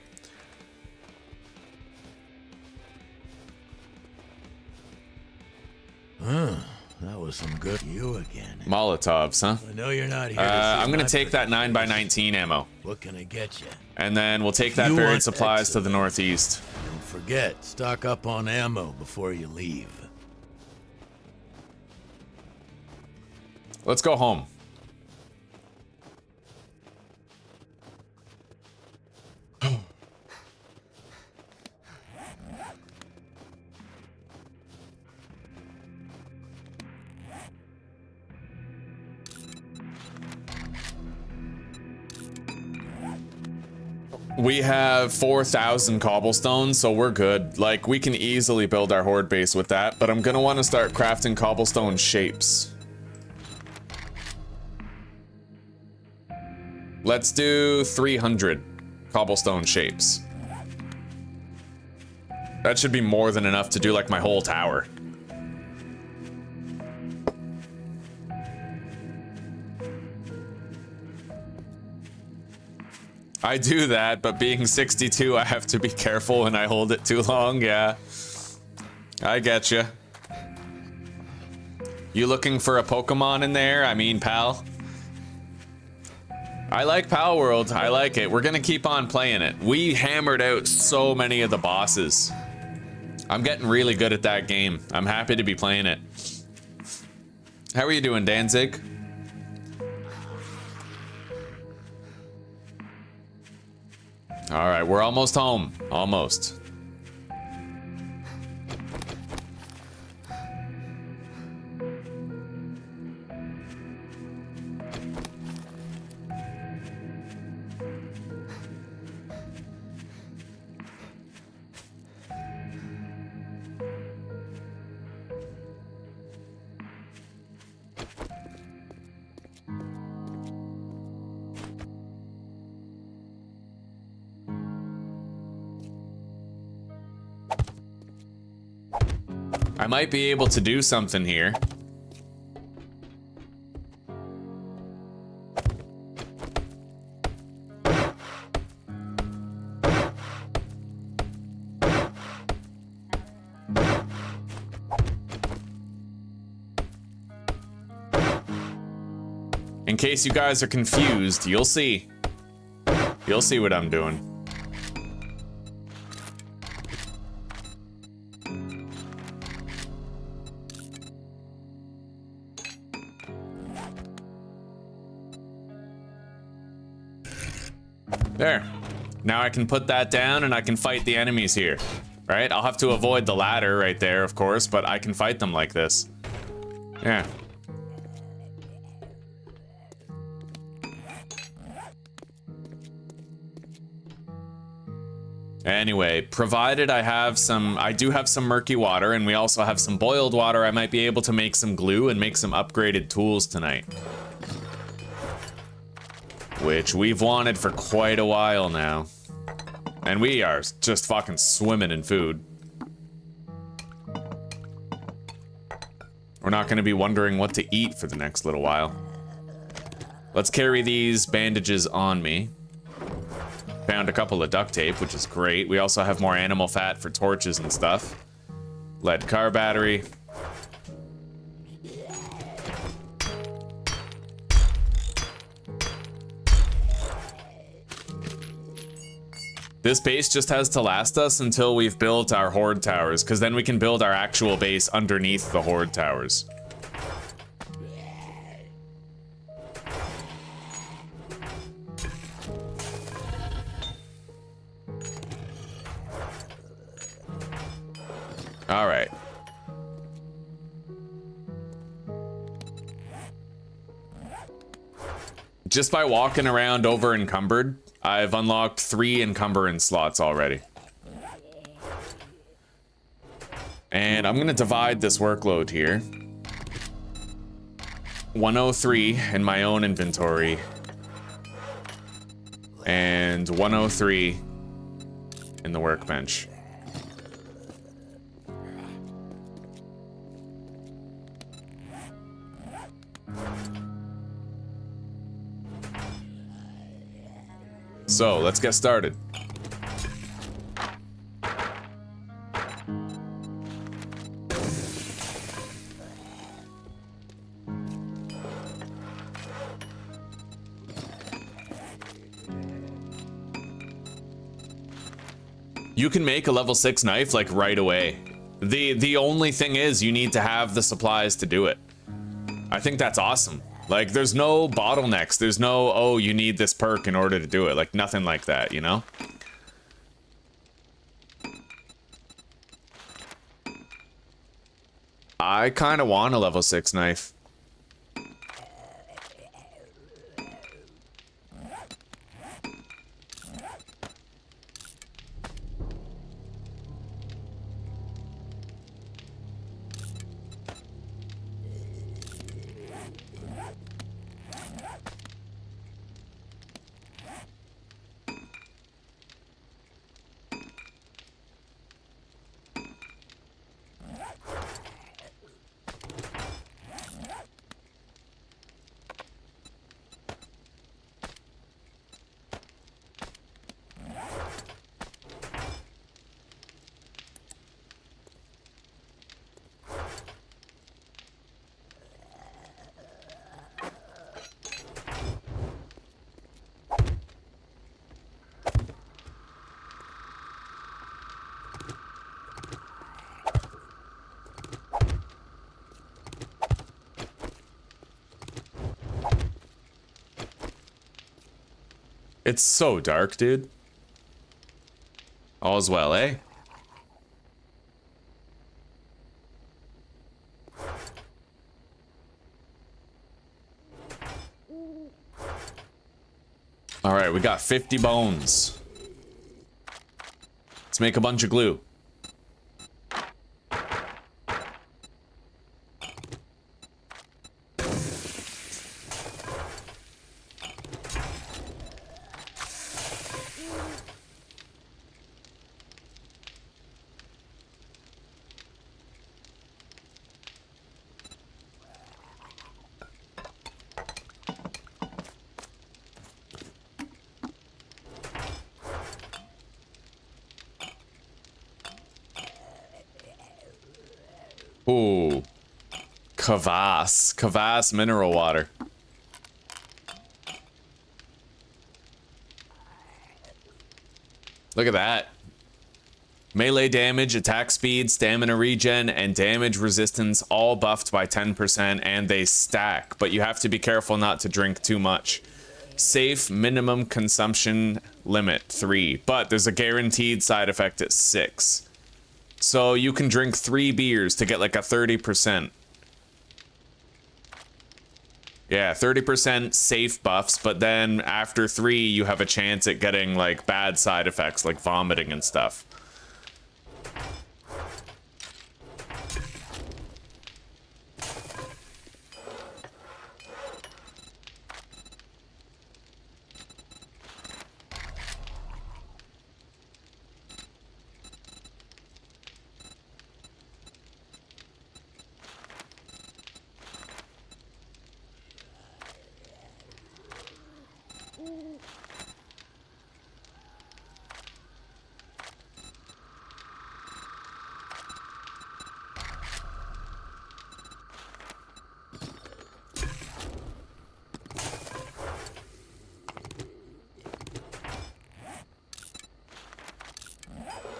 That was some good. You again. Molotovs, huh? I know you're not here. I'm gonna take that 9x19 ammo. What can I get you? And then we'll take that buried supplies to the northeast. Don't forget, stock up on ammo before you leave. Let's go home. We have 4,000 cobblestone, so we're good. Like, we can easily build our horde base with that, but I'm gonna want to start crafting cobblestone shapes. Let's do 300 cobblestone shapes. That should be more than enough to do like my whole tower. I do that, but being 62, I have to be careful and I hold it too long, yeah. I get you. You looking for a Pokemon in there? I mean, pal. I like Power World. I like it. We're gonna keep on playing it. We hammered out so many of the bosses. I'm getting really good at that game. I'm happy to be playing it. How are you doing, Danzig? All right, we're almost home. Almost. I might be able to do something here. In case you guys are confused, you'll see. You'll see what I'm doing. There. Now I can put that down and I can fight the enemies here. Right? I'll have to avoid the ladder right there, of course, but I can fight them like this. Yeah. Anyway, provided I do have some murky water, and we also have some boiled water, I might be able to make some glue and make some upgraded tools tonight. Which we've wanted for quite a while now. And we are just fucking swimming in food. We're not gonna be wondering what to eat for the next little while. Let's carry these bandages on me. Found a couple of duct tape, which is great. We also have more animal fat for torches and stuff. Lead car battery. This base just has to last us until we've built our horde towers, because then we can build our actual base underneath the horde towers. All right. Just by walking around over encumbered, I've unlocked 3 encumbrance slots already. And I'm gonna divide this workload here. 103 in my own inventory. And 103 in the workbench. So, let's get started. You can make a level 6 knife like right away. The only thing is you need to have the supplies to do it. I think that's awesome. Like, there's no bottlenecks. There's no, oh, you need this perk in order to do it. Like, nothing like that, you know? I kind of want a level 6 knife. It's so dark, dude. All's well, eh? All right, we got 50 bones. Let's make a bunch of glue. Ooh. Kvass. Kvass mineral water. Look at that. Melee damage, attack speed, stamina regen, and damage resistance all buffed by 10%, and they stack, but you have to be careful not to drink too much. Safe minimum consumption limit 3, but there's a guaranteed side effect at 6. So you can drink 3 beers to get like a 30%. Yeah, 30% safe buffs, but then after 3 you have a chance at getting like bad side effects like vomiting and stuff.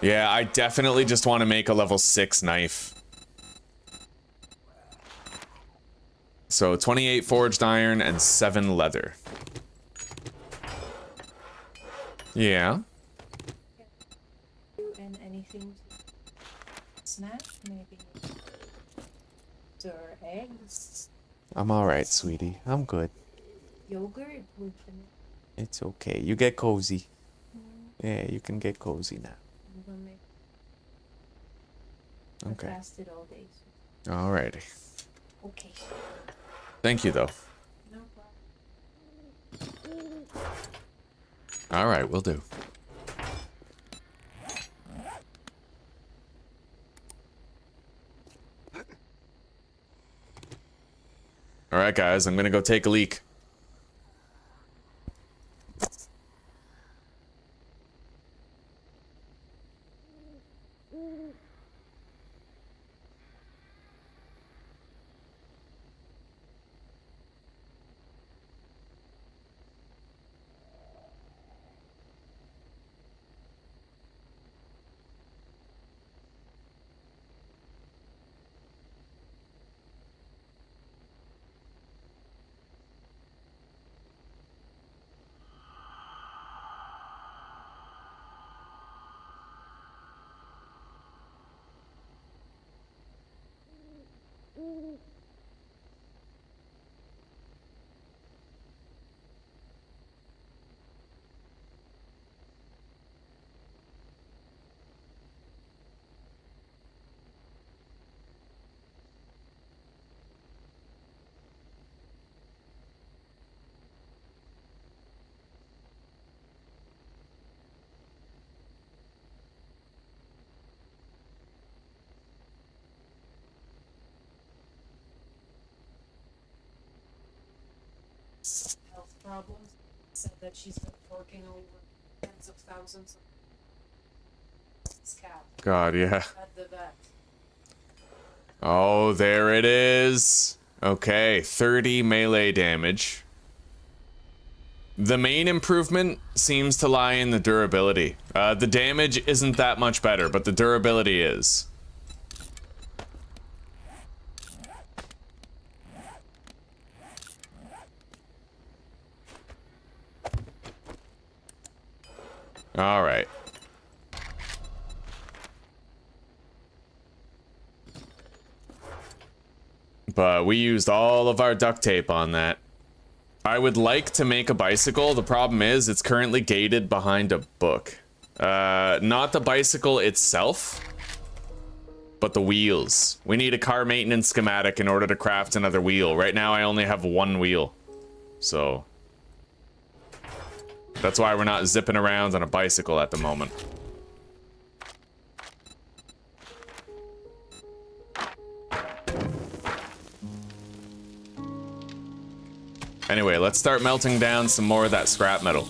Yeah, I definitely just want to make a level 6 knife. So 28 forged iron and 7 leather. Yeah. And anything to snack, maybe. Or eggs, I'm alright, sweetie. I'm good. yogurt with vanilla. It's okay. You get cozy. Yeah, you can get cozy now. I'm gonna make. Okay. I fasted all day. Alrighty. Okay. Thank you, though. No problem. Alright, will do. Alright, guys, I'm gonna go take a leak. Health problems. Said that she's been forking over tens of thousands of this cat God, yeah. at the vet. Oh, there it is. Okay, 30 melee damage. The main improvement seems to lie in the durability. The damage isn't that much better, but the durability is. All right. But we used all of our duct tape on that. I would like to make a bicycle. The problem is it's currently gated behind a book. Not the bicycle itself, but the wheels. We need a car maintenance schematic in order to craft another wheel. Right now I only have one wheel. So that's why we're not zipping around on a bicycle at the moment. Anyway, let's start melting down some more of that scrap metal.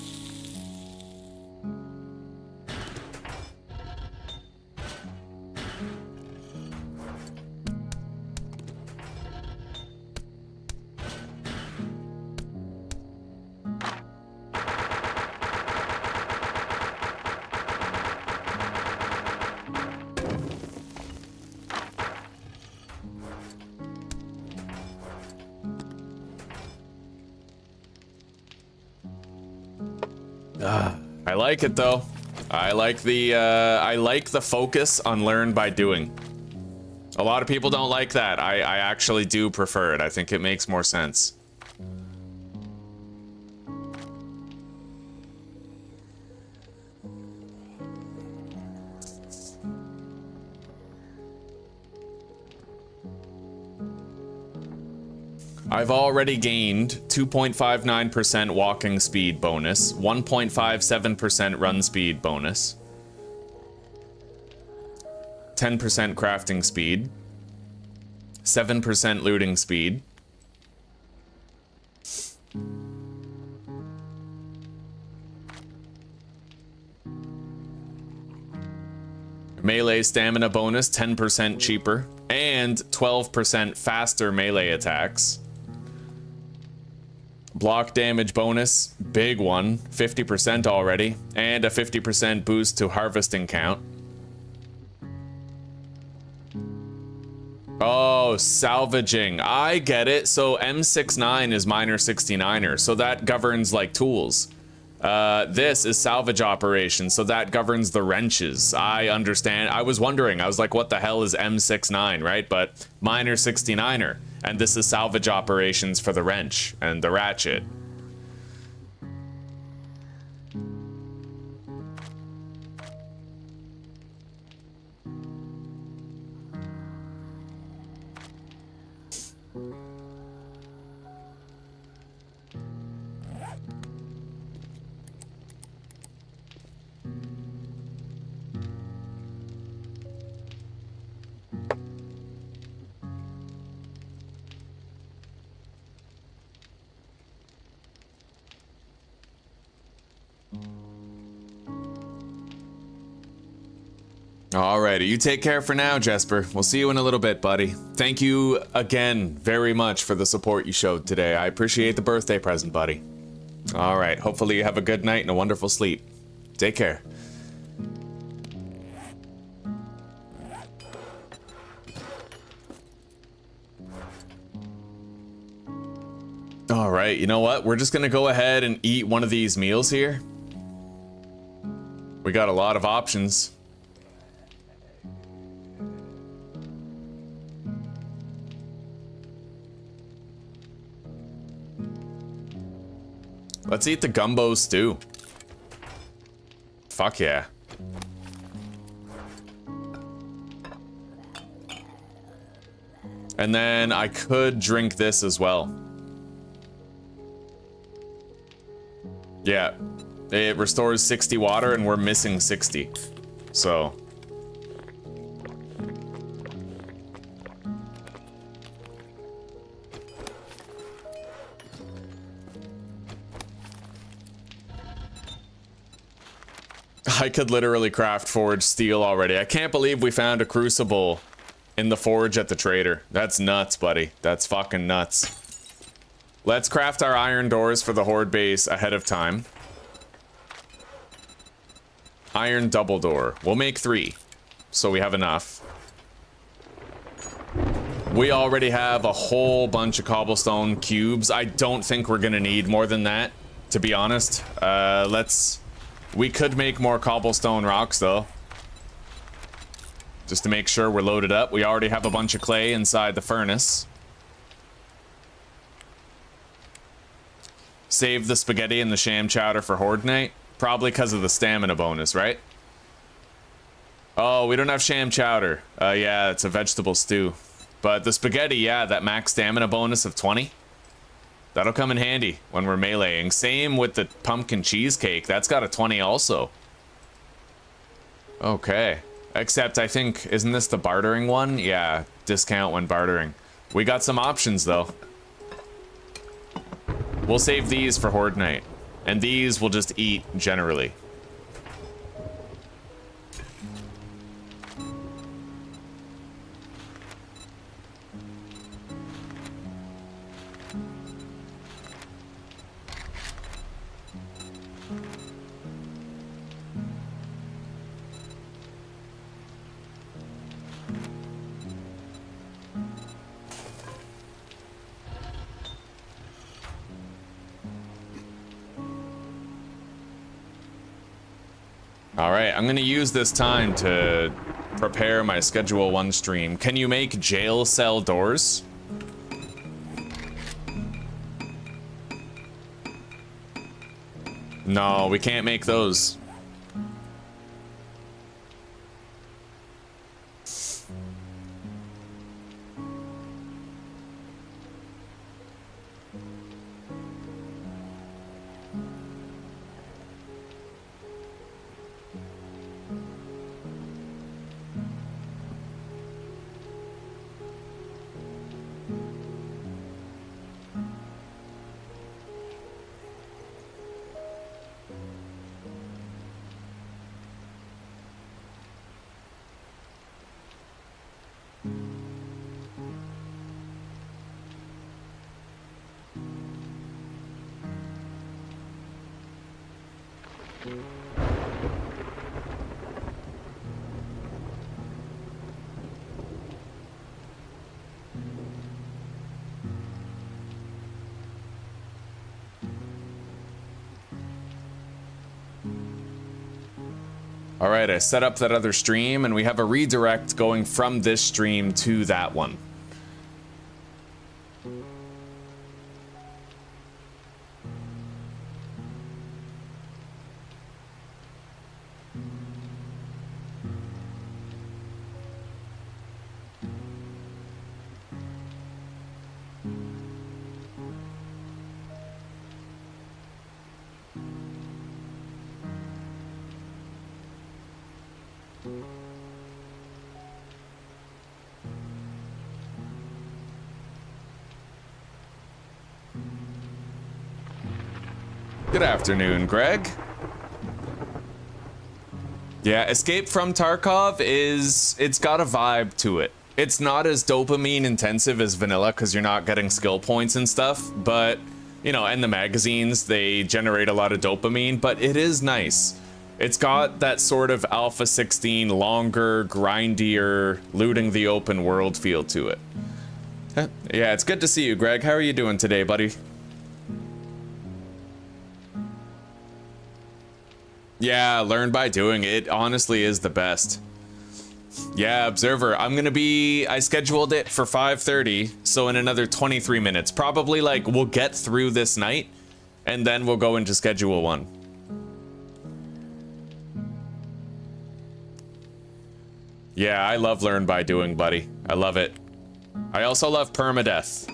I like it though. I like the focus on learn by doing. A lot of people don't like that. I actually do prefer it. I think it makes more sense. I've already gained 2.59% walking speed bonus, 1.57% run speed bonus, 10% crafting speed, 7% looting speed, melee stamina bonus 10% cheaper, and 12% faster melee attacks. Block damage bonus, big one, 50% already, and a 50% boost to harvesting count. Oh, salvaging. I get it. So M69 is minor 69er, so that governs like tools. This is salvage operations, so that governs the wrenches. I understand. I was wondering, I was like, what the hell is M69, right? But minor 69er. And this is salvage operations for the wrench and the ratchet. Alrighty, you take care for now, Jesper. We'll see you in a little bit, buddy. Thank you again very much for the support you showed today. I appreciate the birthday present, buddy. Alright, hopefully you have a good night and a wonderful sleep. Take care. Alright, you know what? We're just gonna go ahead and eat one of these meals here. We got a lot of options. Let's eat the gumbo stew. Fuck yeah. And then I could drink this as well. Yeah. It restores 60 water and we're missing 60. So. I could literally craft forged steel already. I can't believe we found a crucible in the forge at the trader. That's nuts, buddy. That's fucking nuts. Let's craft our iron doors for the horde base ahead of time. Iron double door. We'll make 3, so we have enough. We already have a whole bunch of cobblestone cubes. I don't think we're gonna need more than that, to be honest. We could make more cobblestone rocks, though. Just to make sure we're loaded up. We already have a bunch of clay inside the furnace. Save the spaghetti and the sham chowder for Horde Night. Probably because of the stamina bonus, right? Oh, we don't have sham chowder. Yeah, it's a vegetable stew. But the spaghetti, yeah, that max stamina bonus of 20. That'll come in handy when we're meleeing. Same with the pumpkin cheesecake. That's got a 20 also. Okay. Except I think, isn't this the bartering one? Yeah, discount when bartering. We got some options though. We'll save these for Horde Night. And these we'll just eat generally. Alright, I'm gonna use this time to prepare my Schedule 1 stream. Can you make jail cell doors? No, we can't make those. Alright, I set up that other stream, and we have a redirect going from this stream to that one. Good afternoon, Greg. Yeah, Escape from Tarkov it's got a vibe to it. It's not as dopamine intensive as vanilla because you're not getting skill points and stuff, but, you know, and the magazines, they generate a lot of dopamine, but it is nice. It's got that sort of Alpha 16, longer, grindier, looting the open world feel to it. Yeah, it's good to see you, Greg. How are you doing today, buddy? Yeah, learn by doing. It honestly is the best. Yeah, Observer, I scheduled it for 5:30, so in another 23 minutes. Probably, like, we'll get through this night, and then we'll go into Schedule 1. Yeah, I love learn by doing, buddy. I love it. I also love Permadeath.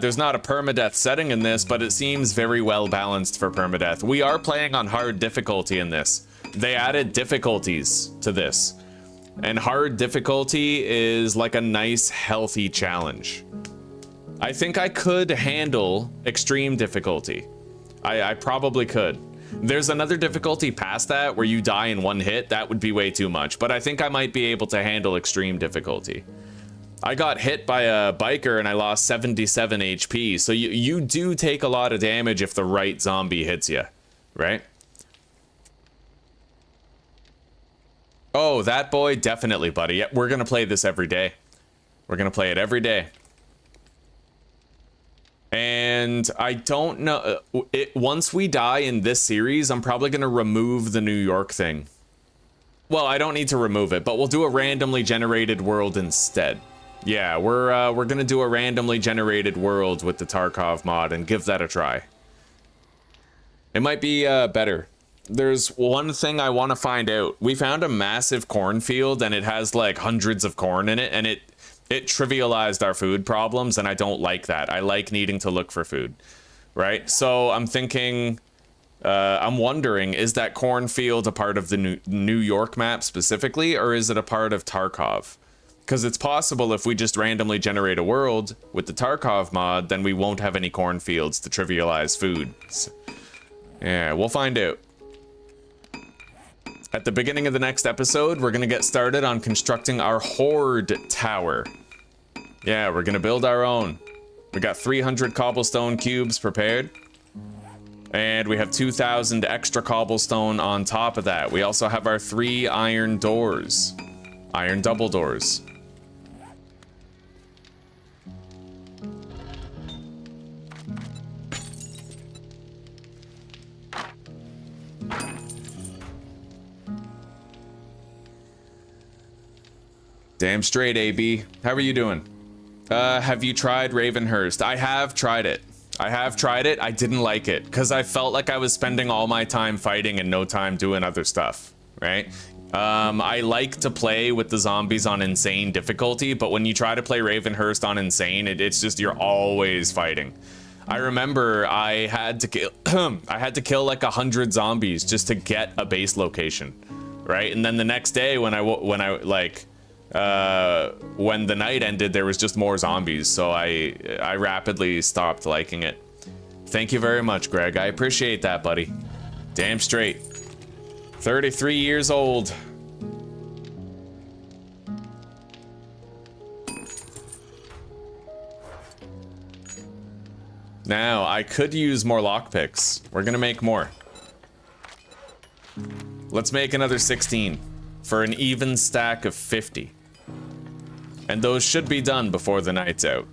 There's not a permadeath setting in this, but it seems very well balanced for permadeath. We are playing on hard difficulty in this. They added difficulties to this. And hard difficulty is like a nice, healthy challenge. I think I could handle extreme difficulty. I probably could. There's another difficulty past that where you die in one hit. That would be way too much, but I think I might be able to handle extreme difficulty. I got hit by a biker and I lost 77 HP, so you do take a lot of damage if the right zombie hits you, right? Oh, that boy, definitely, buddy. Yeah, we're gonna play this every day. We're gonna play it every day. And I don't know, once we die in this series, I'm probably going to remove the New York thing. Well, I don't need to remove it, but we'll do a randomly generated world instead. Yeah, we're going to do a randomly generated world with the Tarkov mod and give that a try. It might be better. There's one thing I want to find out. We found a massive cornfield and it has like hundreds of corn in it, and it trivialized our food problems, and I don't like that. I like needing to look for food, right? So I'm thinking, I'm wondering, is that cornfield a part of the New York map specifically, or is it a part of Tarkov? Because it's possible if we just randomly generate a world with the Tarkov mod, then we won't have any cornfields to trivialize food. So, yeah, we'll find out. At the beginning of the next episode, we're gonna get started on constructing our horde tower. Yeah, we're gonna build our own. We got 300 cobblestone cubes prepared. And we have 2,000 extra cobblestone on top of that. We also have our 3 iron doors. Iron double doors. Damn straight, AB. How are you doing? Have you tried Ravenhurst? I have tried it. I didn't like it because I felt like I was spending all my time fighting and no time doing other stuff, right? I like to play with the zombies on insane difficulty, but when you try to play Ravenhurst on insane, it's just you're always fighting. I remember I had to kill I had to kill like 100 zombies just to get a base location, right? And then the next day when the night ended, there was just more zombies, so I rapidly stopped liking it. Thank you very much, Greg. I appreciate that, buddy. Damn straight. 33 years old. Now, I could use more lockpicks. We're gonna make more. Let's make another 16 for an even stack of 50. And those should be done before the night's out.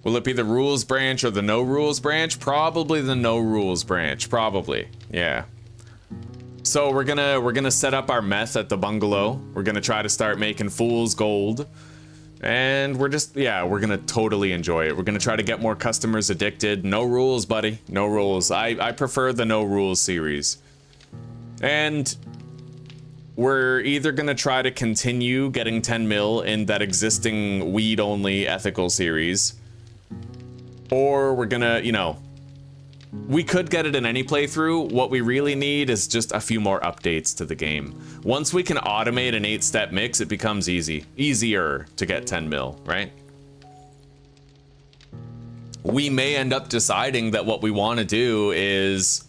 Will it be the rules branch or the no rules branch? Probably the no rules branch, probably. Yeah. So we're gonna set up our meth at the bungalow. We're gonna try to start making fool's gold. And we're gonna totally enjoy it. We're gonna try to get more customers addicted. No rules, buddy. No rules. I prefer the no rules series. And we're either gonna try to continue getting 10 mil in that existing weed only ethical series, or we're gonna, we could get it in any playthrough. What we really need is just a few more updates to the game. Once we can automate an 8-step mix, it becomes easier to get 10 mil, right? We may end up deciding that what we want to do is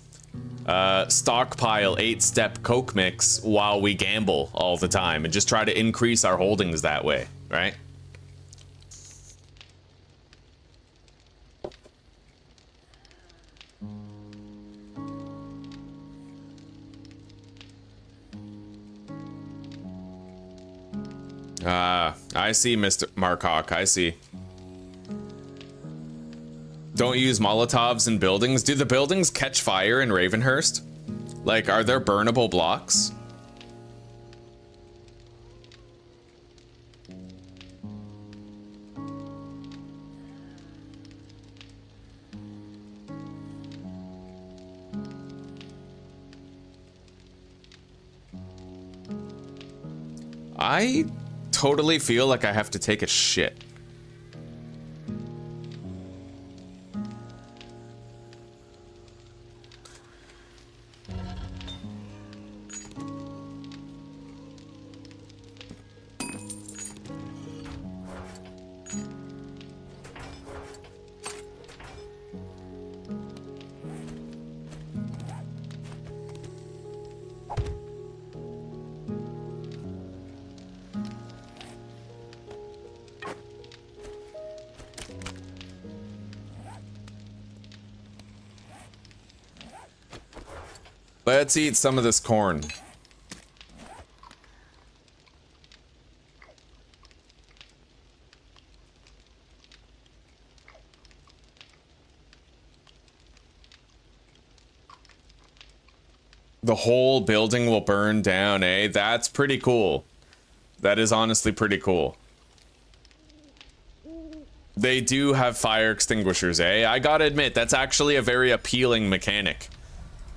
stockpile 8-step coke mix while we gamble all the time and just try to increase our holdings that way, right? I see, Mr. Markhawk, I see. Don't use Molotovs in buildings. Do the buildings catch fire in Ravenhurst? Like, are there burnable blocks? I totally feel like I have to take a shit. Let's eat some of this corn. The whole building will burn down, eh? That's pretty cool. That is honestly pretty cool. They do have fire extinguishers, eh? I gotta admit, that's actually a very appealing mechanic.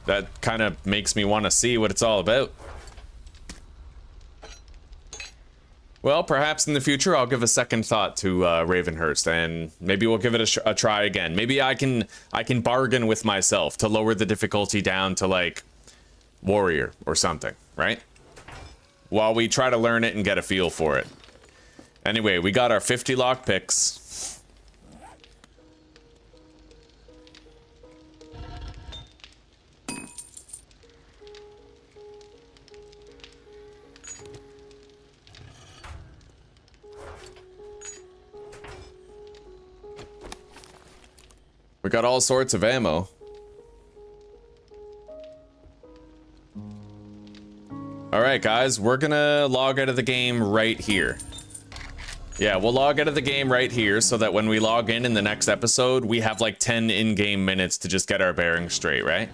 That kind of makes me want to see what it's all about. Well, perhaps in the future I'll give a second thought to Ravenhurst, and maybe we'll give it a try again. Maybe I can bargain with myself to lower the difficulty down to like warrior or something, right? While we try to learn it and get a feel for it. Anyway, we got our 50 lockpicks. We got all sorts of ammo. Alright guys, we're gonna log out of the game right here. Yeah, we'll log out of the game right here so that when we log in the next episode, we have like 10 in-game minutes to just get our bearings straight, right?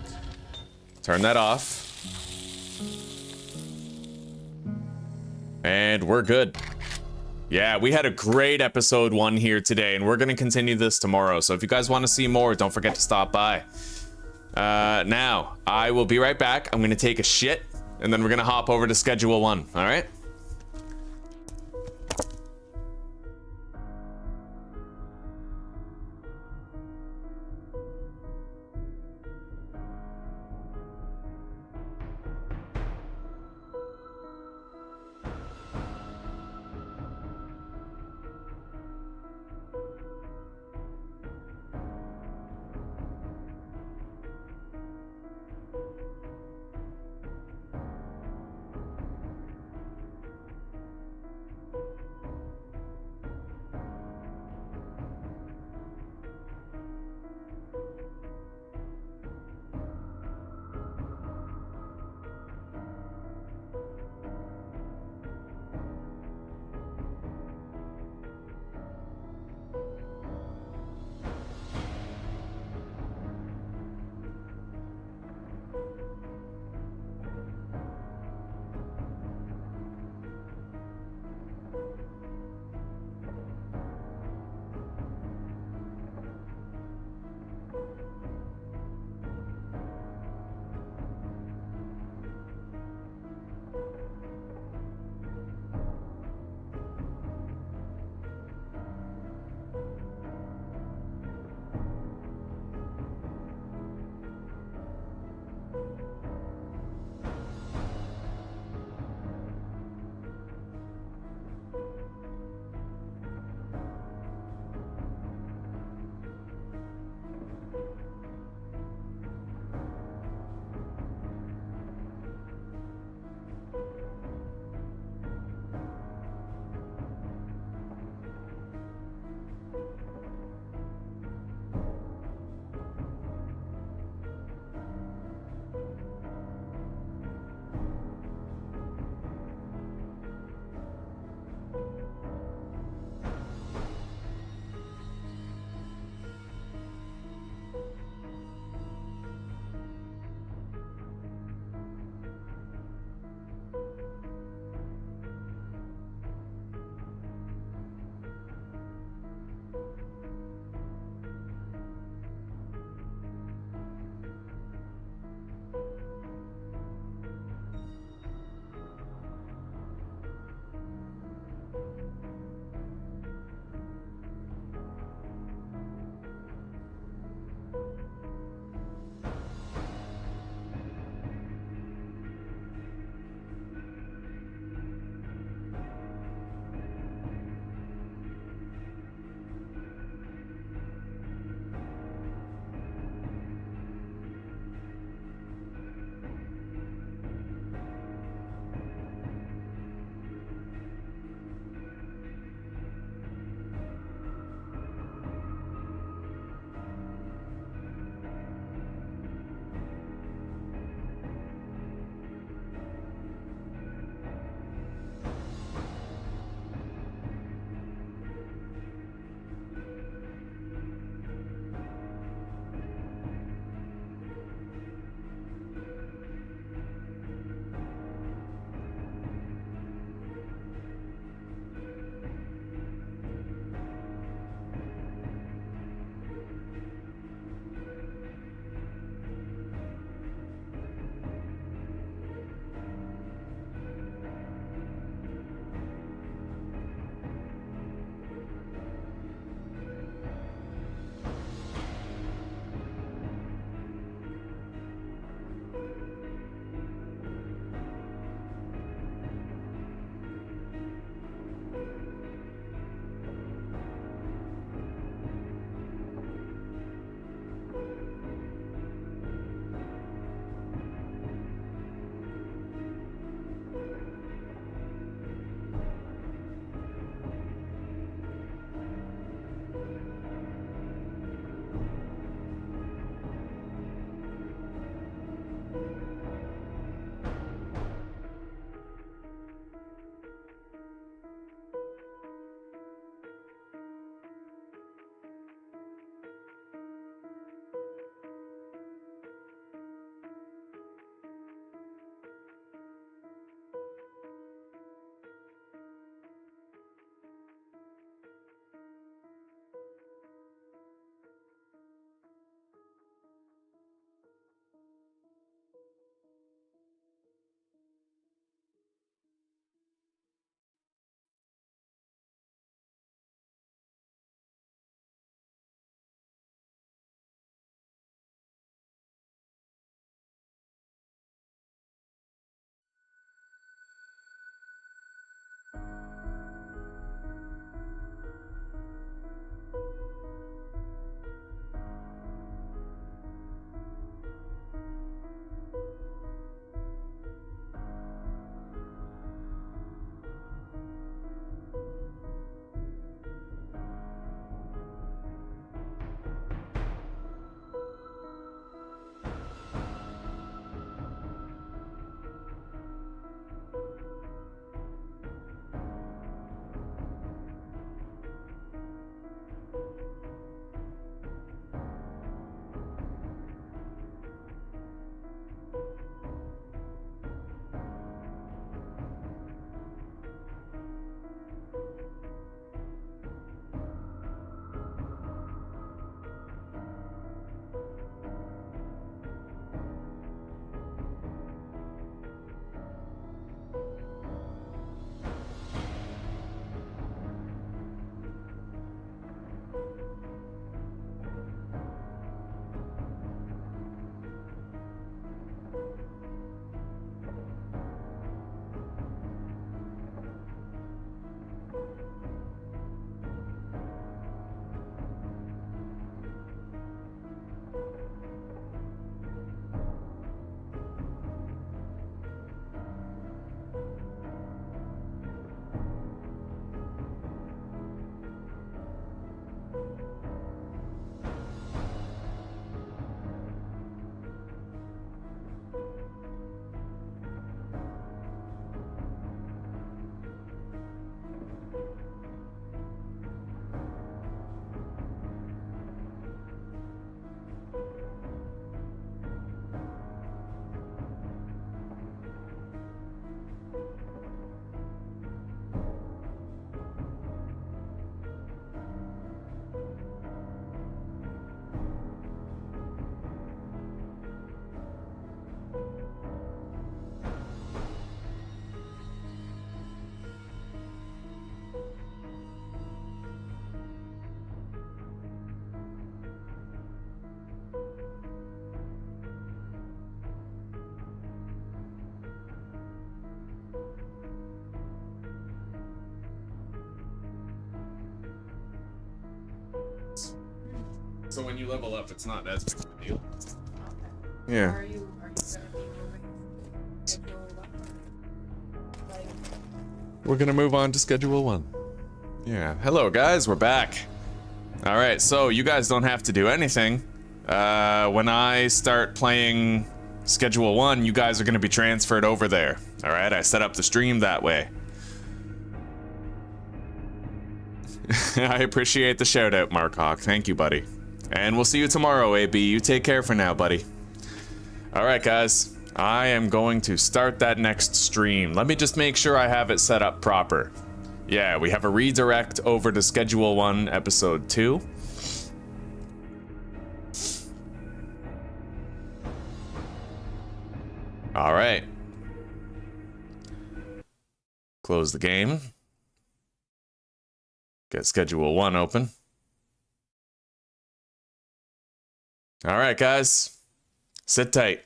Turn that off. And we're good. Yeah, we had a great episode 1 here today, and we're gonna continue this tomorrow. So if you guys want to see more, don't forget to stop by. Now, I will be right back. I'm gonna take a shit, and then we're gonna hop over to schedule 1, all right? points. So when you level up, it's not as big of a deal. Okay. Yeah. Are you gonna be moving schedule like We're gonna move on to schedule 1. Yeah. Hello, guys. We're back. All right. So you guys don't have to do anything. When I start playing schedule 1, you guys are gonna be transferred over there. All right. I set up the stream that way. I appreciate the shout out, Mark Hawk. Thank you, buddy. And we'll see you tomorrow, AB. You take care for now, buddy. All right, guys. I am going to start that next stream. Let me just make sure I have it set up proper. Yeah, we have a redirect over to Schedule 1, Episode 2. All right. Close the game. Get Schedule 1 open. All right, guys. Sit tight.